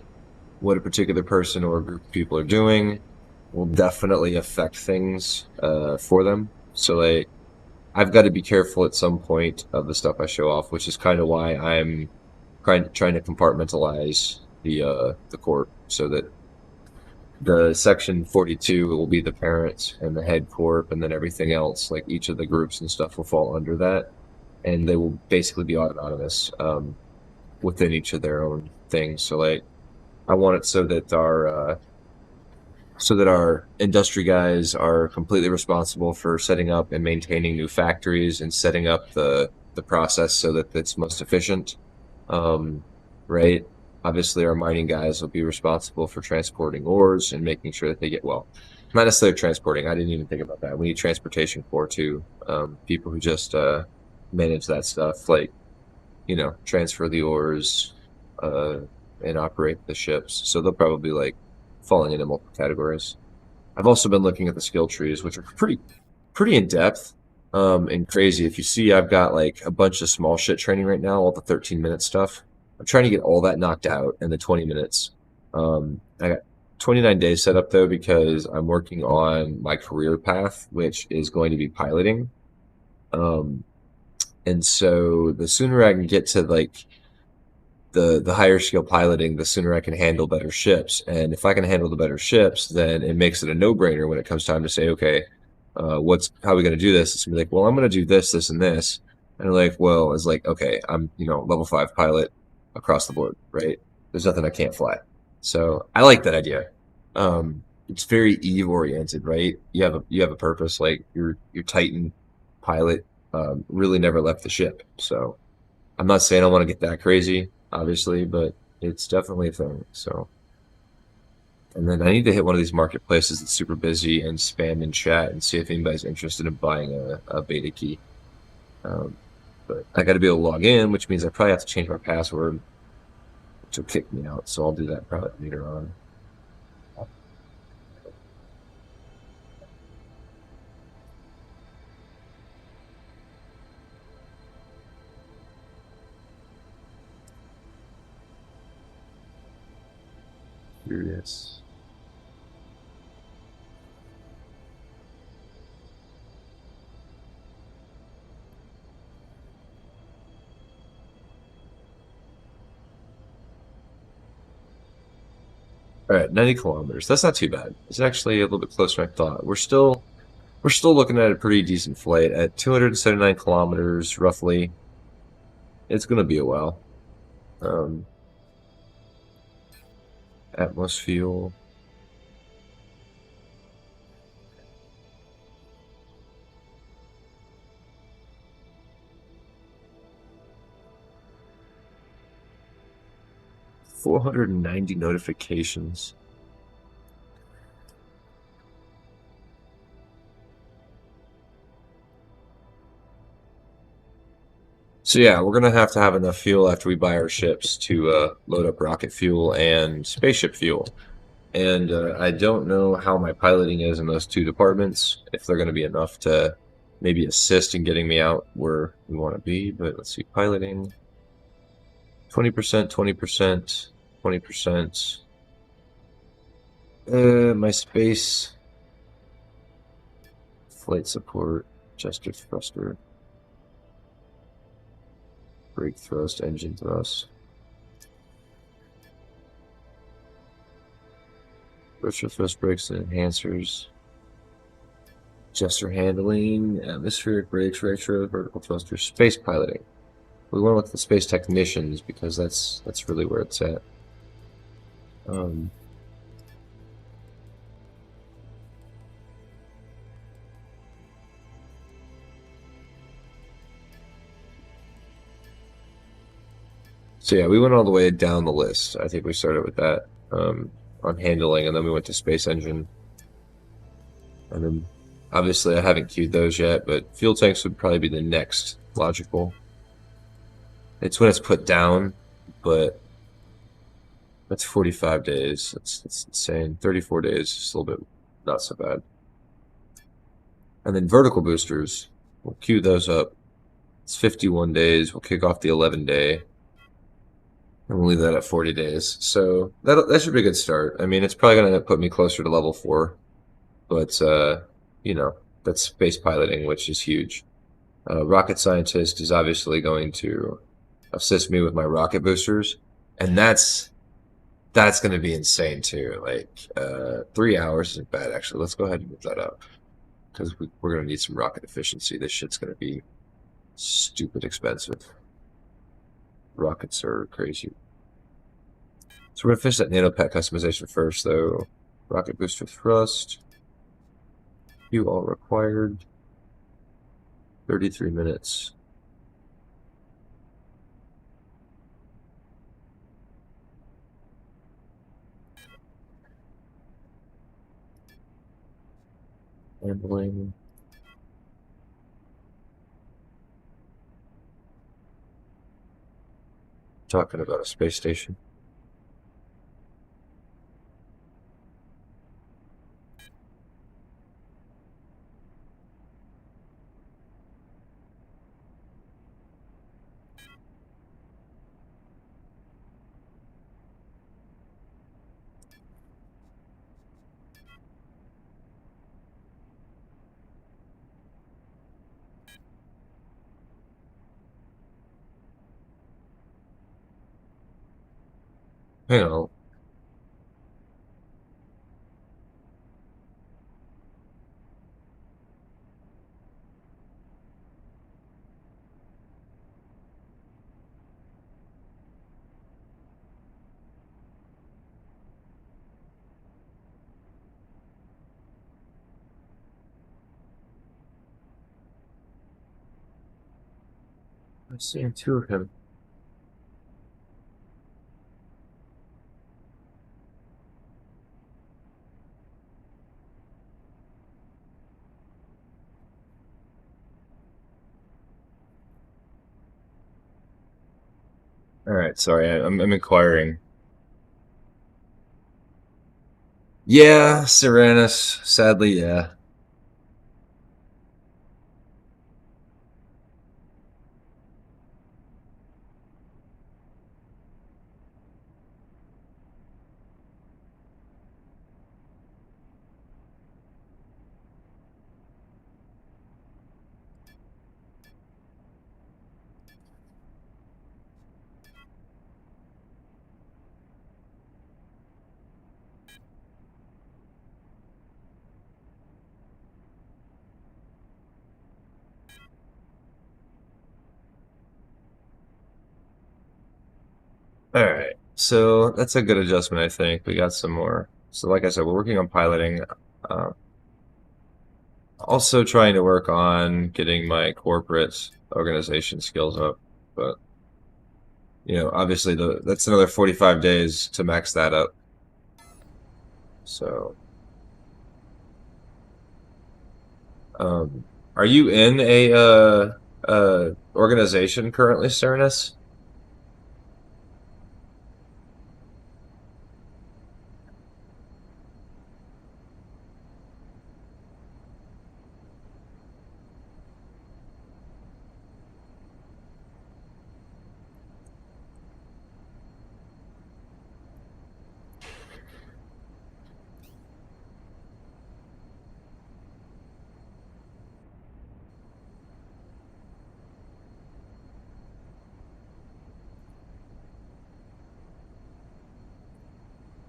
what a particular person or a group of people are doing will definitely affect things for them. So like, I've got to be careful at some point of the stuff I show off, which is kind of why I'm trying to compartmentalize the corp, so that the section 42 will be the parent and the head corp, and then everything else, like each of the groups and stuff, will fall under that, and they will basically be autonomous within each of their own things. So like, I want it so that our industry guys are completely responsible for setting up and maintaining new factories and setting up the process so that it's most efficient. Right? Obviously, our mining guys will be responsible for transporting ores and making sure that they get, well, not necessarily transporting. I didn't even think about that. We need transportation corps too. People who just manage that stuff, like, you know, transfer the ores and operate the ships. So they'll probably be like falling into multiple categories. I've also been looking at the skill trees, which are pretty in depth and crazy. If you see, I've got like a bunch of small shit training right now, all the 13-minute stuff. I'm trying to get all that knocked out in the 20 minutes. I got 29 days set up though, because I'm working on my career path, which is going to be piloting. And so the sooner I can get to like the higher skill piloting, the sooner I can handle better ships. And if I can handle the better ships, then it makes it a no-brainer when it comes time to say, okay, how are we going to do this? It's gonna be like, well, I'm going to do this, this, and this. And I'm like, well, it's like, okay, I'm, you know, level 5 pilot across the board, right? There's nothing I can't fly. So I like that idea. It's very Eve oriented, right? You have a purpose. Like your Titan pilot really never left the ship. So I'm not saying I want to get that crazy, obviously, but it's definitely a thing. So, and then I need to hit one of these marketplaces that's super busy and spam in chat and see if anybody's interested in buying a beta key. But I got to be able to log in, which means I probably have to change my password, which will kick me out. So I'll do that probably later on. Curious. All right, 90 kilometers. That's not too bad. It's actually a little bit closer than I thought. We're still looking at a pretty decent flight at 279 kilometers, roughly. It's gonna be a while. Atmos fuel. $490 notifications. So yeah, we're gonna have to have enough fuel after we buy our ships to load up rocket fuel and spaceship fuel. And I don't know how my piloting is in those two departments, if they're gonna be enough to maybe assist in getting me out where we want to be. But let's see, piloting. 20%, 20%, 20%. My space. Flight support, gesture thruster. Brake thrust, engine thrust. Virtual thrust brakes and enhancers. Gesture handling, atmospheric brakes, retro, vertical thrusters, space piloting. We went with the space technicians because that's really where it's at. So yeah, we went all the way down the list. I think we started with that on handling, and then we went to space engine. And then obviously I haven't queued those yet, but fuel tanks would probably be the next logical. It's when it's put down, but that's 45 days. That's insane. 34 days, just a little bit not so bad. And then vertical boosters, we'll queue those up. It's 51 days. We'll kick off the 11-day. And we'll leave that at 40 days. So that should be a good start. I mean, it's probably going to put me closer to level 4. But, you know, that's space piloting, which is huge. Rocket scientist is obviously going to assist me with my rocket boosters. And that's going to be insane, too. Like, 3 hours isn't bad, actually. Let's go ahead and move that up. Because we're going to need some rocket efficiency. This shit's going to be stupid expensive. Rockets are crazy. So we're going to finish that nanopack customization first, though. Rocket booster thrust. You all required. 33 minutes. Handling. Talking about a space station. Hang on. I'm seeing 2 of him. Alright, sorry, I'm inquiring. Yeah, Serenus, sadly, yeah. Alright, so that's a good adjustment, I think. We got some more. So like I said, we're working on piloting. Also trying to work on getting my corporate organization skills up. But, you know, obviously that's another 45 days to max that up. So, are you in a organization currently, Cernus?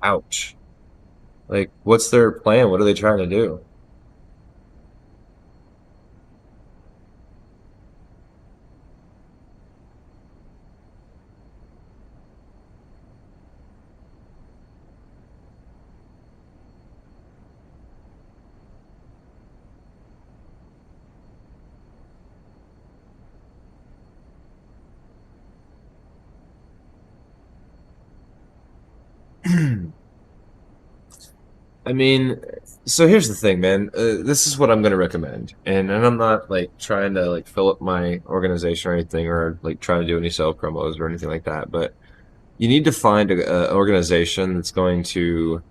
Ouch. Like, what's their plan? What are they trying to do? I mean, so here's the thing, man. This is what I'm gonna recommend, and I'm not like trying to like fill up my organization or anything, or like trying to do any sell promos or anything like that. But you need to find a organization that's going to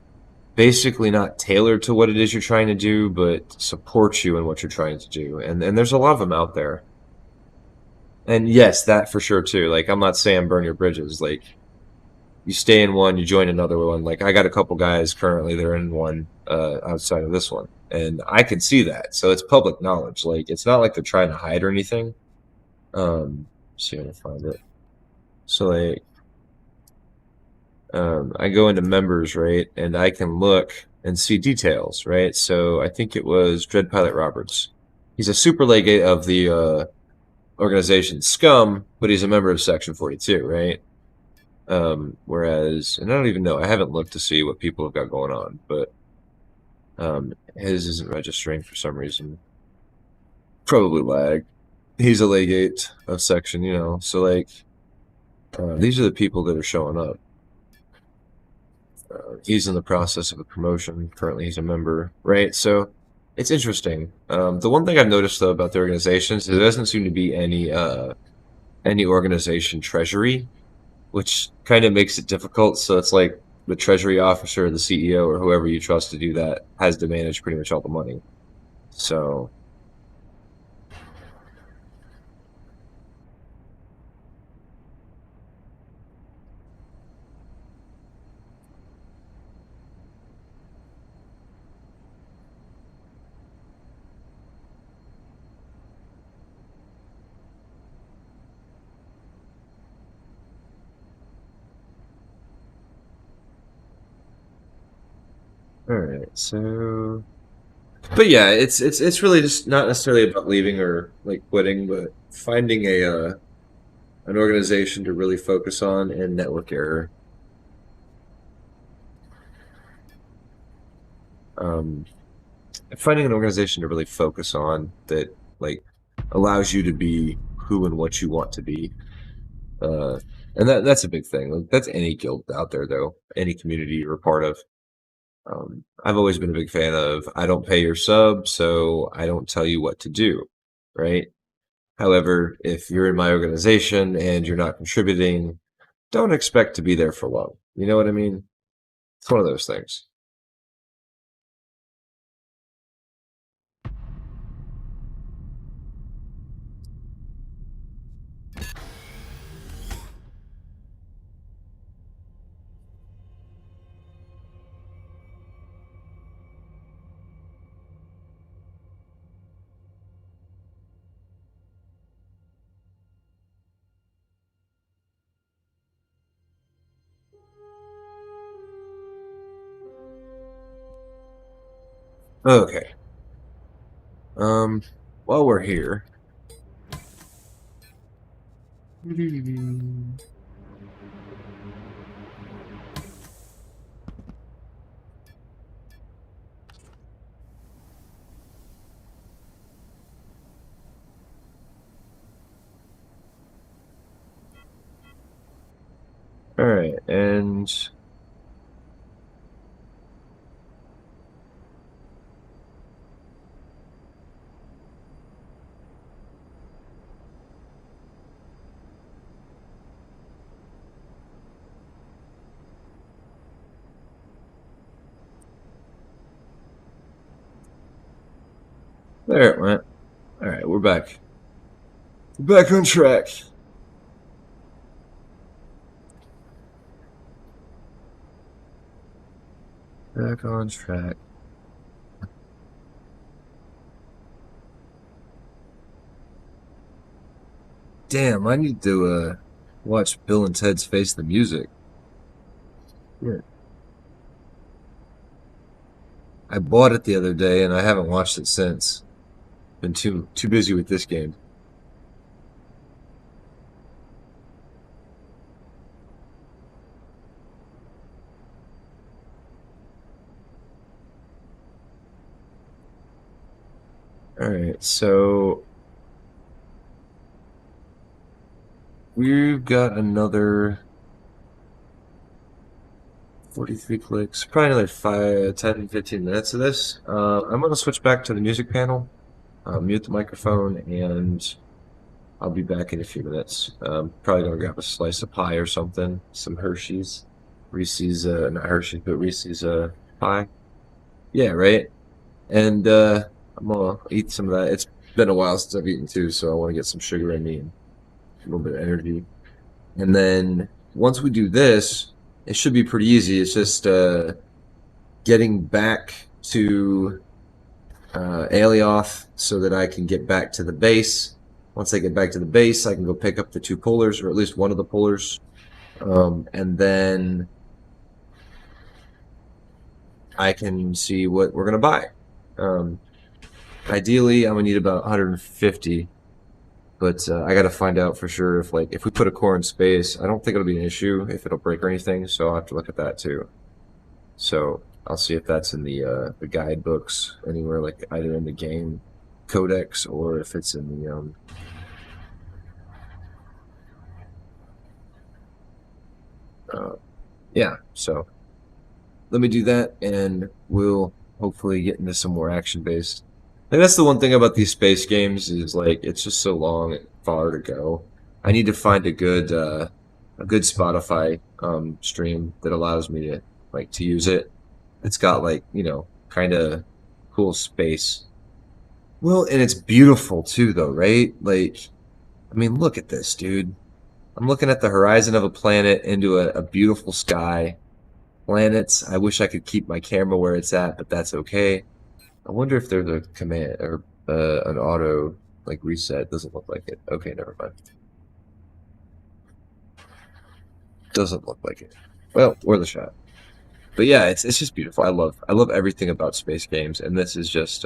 basically not tailor to what it is you're trying to do, but support you in what you're trying to do. And there's a lot of them out there. And yes, that for sure too. Like, I'm not saying burn your bridges. Like, you stay in one, you join another one. Like, I got a couple guys currently that are in one outside of this one, and I can see that. So it's public knowledge. Like, it's not like they're trying to hide or anything. See if I can find it. So like, I go into members, right, and I can look and see details, right? So I think it was Dread Pilot Roberts. He's a super legate of the organization Scum, but he's a member of Section 42, right? Whereas, and I don't even know, I haven't looked to see what people have got going on, but his isn't registering for some reason. Probably lag. He's a legate of Section, you know, so like, these are the people that are showing up. He's in the process of a promotion. Currently, he's a member, right? So it's interesting. The one thing I've noticed though about the organizations is there doesn't seem to be any organization treasury, which kind of makes it difficult. So it's like the treasury officer, the CEO, or whoever you trust to do that has to manage pretty much all the money. So all right, so but yeah, it's really just not necessarily about leaving or like quitting, but finding a an organization to really focus on and network error. Um, Finding an organization to really focus on that like allows you to be who and what you want to be. Uh, and that's a big thing. Like, that's any guild out there, though, any community you're a part of. I've always been a big fan of I don't pay your sub, so I don't tell you what to do, right? However, if you're in my organization and you're not contributing, don't expect to be there for long. You know what I mean? It's one of those things. Okay. While we're here. All right, and there it went. All right, we're back. We're back on track. Back on track. Damn, I need to watch Bill and Ted's Face the Music. Yeah. I bought it the other day and I haven't watched it since. Been too busy with this game. All right, so we've got another 43 clicks, probably another 5, 10, 15 minutes of this. I'm going to switch back to the music panel, mute the microphone, and I'll be back in a few minutes. Probably going to grab a slice of pie or something, some Hershey's. Reese's, not Hershey's, but Reese's pie. Yeah, right? And I'm going to eat some of that. It's been a while since I've eaten too, so I want to get some sugar in me and a little bit of energy. And then once we do this, it should be pretty easy. It's just getting back to Alioth so that I can get back to the base. Once I get back to the base, I can go pick up the 2 pullers, or at least one of the pullers. And then I can see what we're going to buy. Ideally, I'm going to need about 150. But I got to find out for sure if we put a core in space, I don't think it'll be an issue if it'll break or anything. So I'll have to look at that too. So I'll see if that's in the guidebooks anywhere, like either in the game codex or if it's in the yeah. So let me do that, and we'll hopefully get into some more action based. I think that's the one thing about these space games is like it's just so long and far to go. I need to find a good Spotify stream that allows me to to use it. It's got kind of cool space. Well, and it's beautiful too, though, right? Like, I mean, look at this, dude. I'm looking at the horizon of a planet into a beautiful sky. Planets. I wish I could keep my camera where it's at, but that's okay. I wonder if there's a command or an auto reset. Doesn't look like it. Okay, never mind. Doesn't look like it. Well, or the shot. But yeah, it's just beautiful. I love everything about space games, and this is just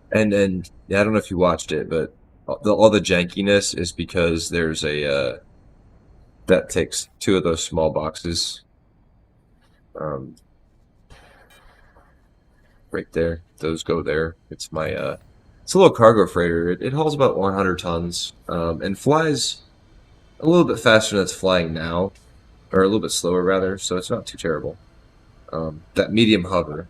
and yeah, I don't know if you watched it, but all the jankiness is because there's a that takes 2 of those small boxes right there. Those go there. It's my it's a little cargo freighter. It hauls about 100 tons and flies a little bit faster than it's flying now, or a little bit slower rather. So it's not too terrible. That medium hover.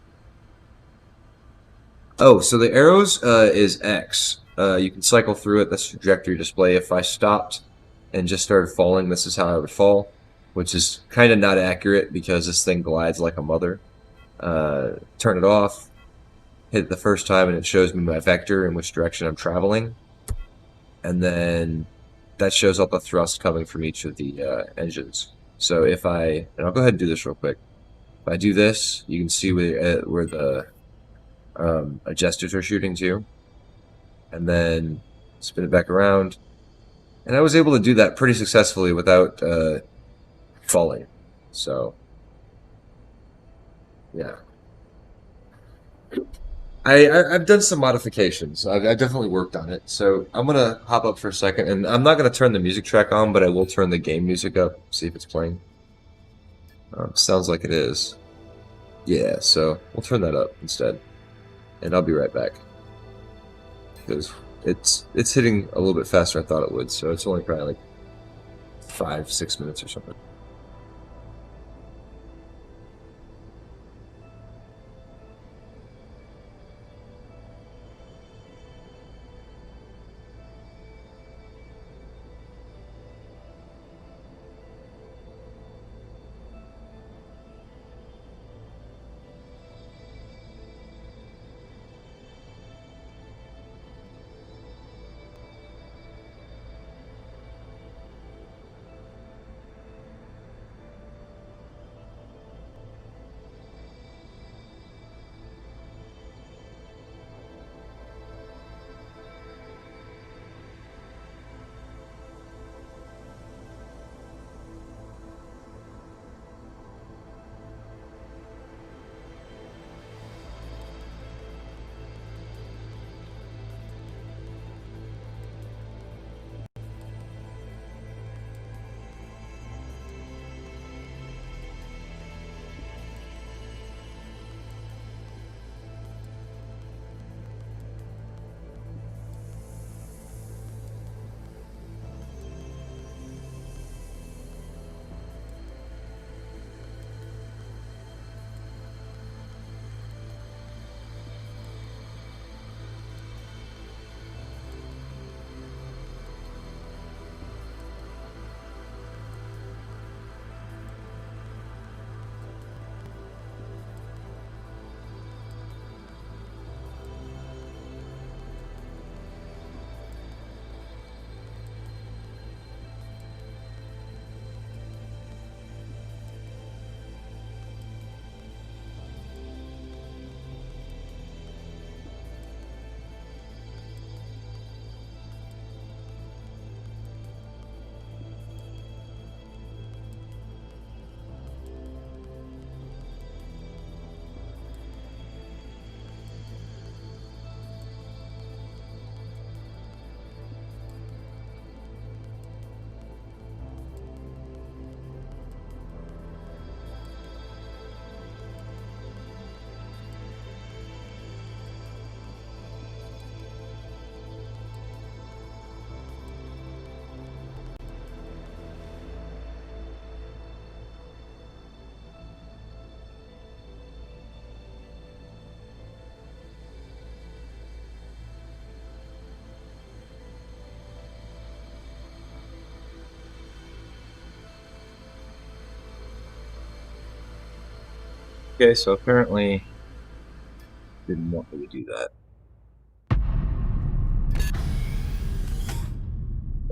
Oh, so the arrows is X. You can cycle through it. That's trajectory display. If I stopped and just started falling, this is how I would fall, which is kind of not accurate because this thing glides like a mother. Turn it off, hit it the first time, and it shows me my vector in which direction I'm traveling. And then that shows up a thrust coming from each of the engines. So if and I'll go ahead and do this real quick. If I do this, you can see where the adjusters are shooting to, and then spin it back around. And I was able to do that pretty successfully without falling. So, yeah. I've done some modifications. I've definitely worked on it. So I'm going to hop up for a second, and I'm not going to turn the music track on, but I will turn the game music up, see if it's playing. Sounds like it is. Yeah, so we'll turn that up instead. And I'll be right back. Because it's hitting a little bit faster than I thought it would, so it's only probably like 5-6 minutes or something. Okay, so apparently didn't want me to do that.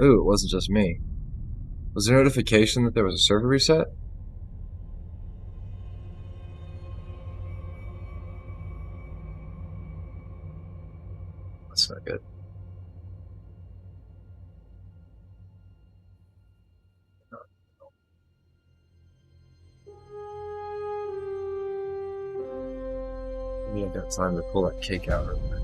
Ooh, it wasn't just me. Was there a notification that there was a server reset? That's not good. Maybe I got time to pull that cake out real quick.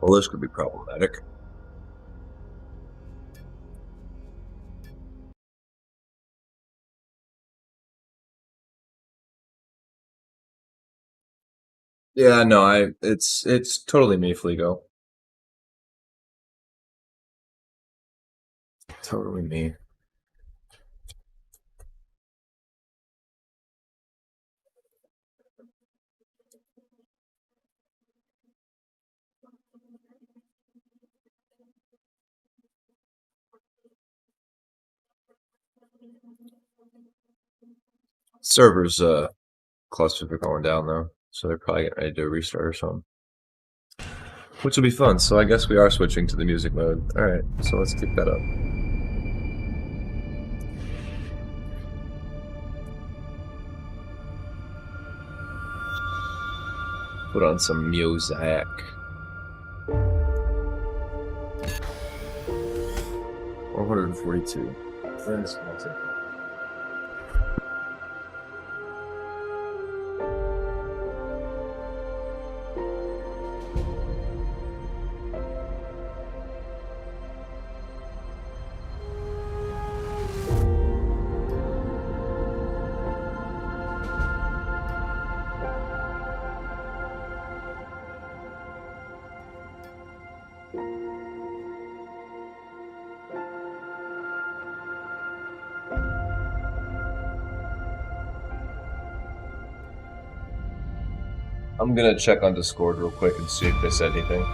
Well, this could be problematic. Yeah, no, it's totally me, Fleego. Totally me. Servers clusters are going down though, so they're probably getting ready to do a restart or something. Which will be fun, so I guess we are switching to the music mode. Alright, so let's kick that up. Put on some music. 442. Friends, I'm gonna check on Discord real quick and see if they said anything.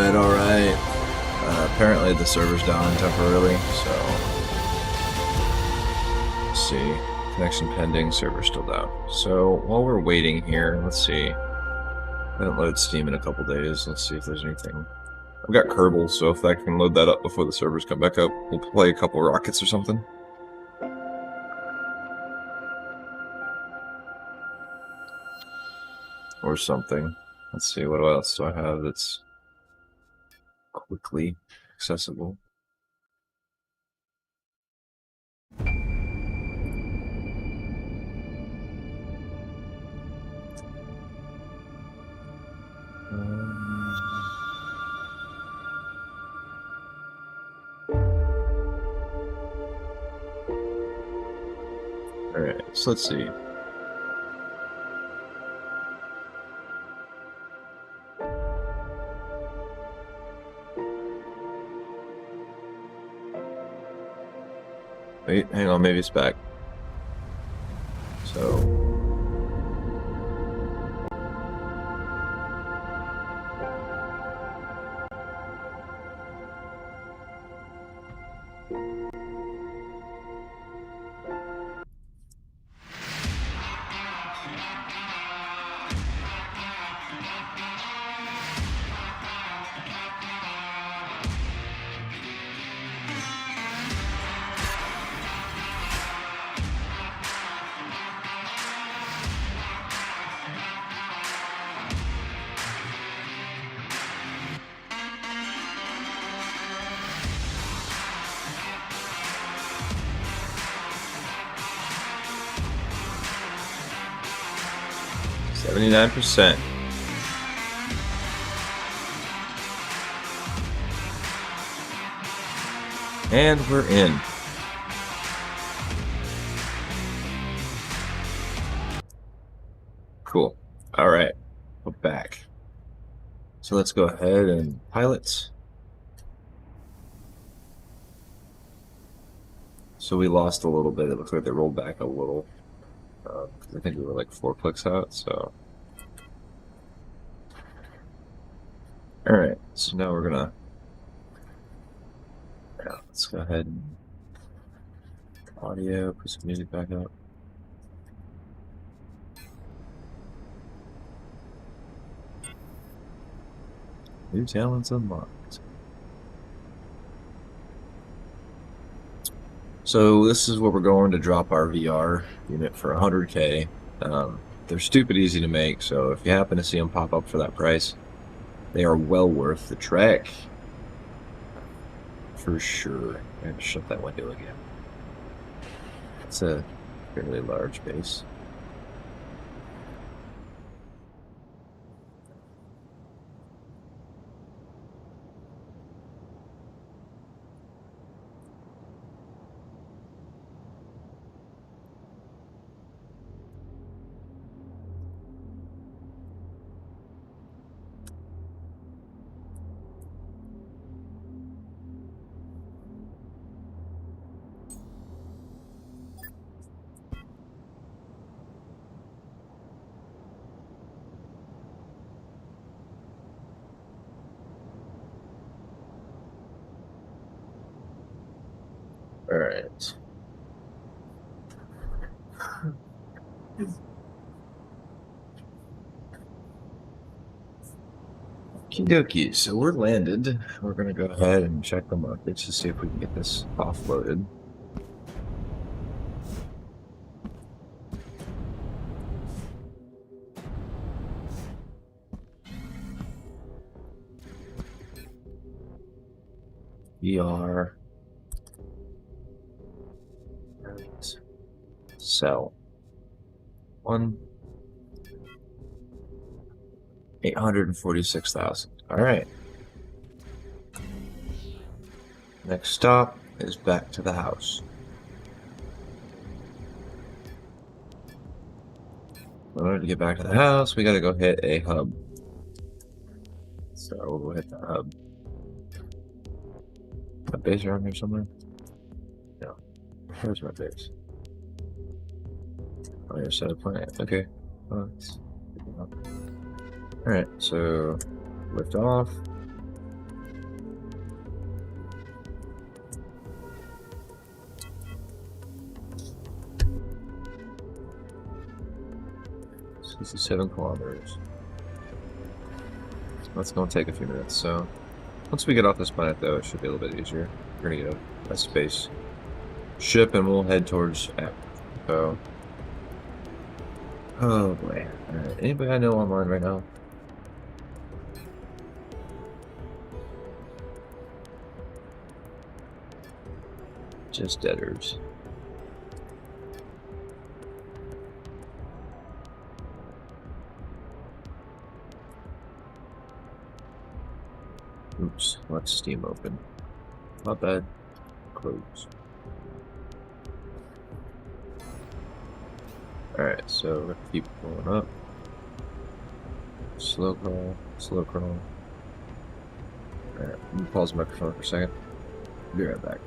Alright. Apparently the server's down temporarily, so let's see. Connection pending, server still down. So while we're waiting here, let's see. I haven't loaded Steam in a couple days. Let's see if there's anything. I've got Kerbal, so if I can load that up before the servers come back up, we'll play a couple rockets or something. or something. Let's see, what else do I have that's quickly accessible? Alright, so let's see. Wait, hang on, maybe it's back. So... $79%. And we're in. Cool. All right, we're back. So let's go ahead and pilot. So we lost a little bit. It looks like they rolled back a little. I think we were like 4 clicks out, so. All right, so now we're gonna, let's go ahead and audio, put some music back up. New talents unlocked. So this is where we're going to drop our VR unit for 100K. They're stupid easy to make, so if you happen to see them pop up for that price, they are well worth the trek. For sure. I have to shut that window again. It's a fairly large base. All right. Okie dokie, so we're landed. We're gonna go ahead and check the markets to see if we can get this offloaded. VR. Right. Sell. 846,000. All right. Next stop is back to the house. In order to get back to the house, we gotta go hit a hub. So we'll go hit the hub. A base around here somewhere? No. Where's my base? Oh, yeah, set a planet. Okay. Alright, so lift off. .67 kilometers. That's gonna take a few minutes, so once we get off this planet though, it should be a little bit easier. We're gonna get a space ship and we'll head towards F. So oh boy. Alright, anybody I know online right now? Just deaders. Oops, let's Steam open. Not bad. Close. Alright, so let's keep going up. Slow crawl, slow crawl. Alright, let me pause the microphone for a second. Be right back.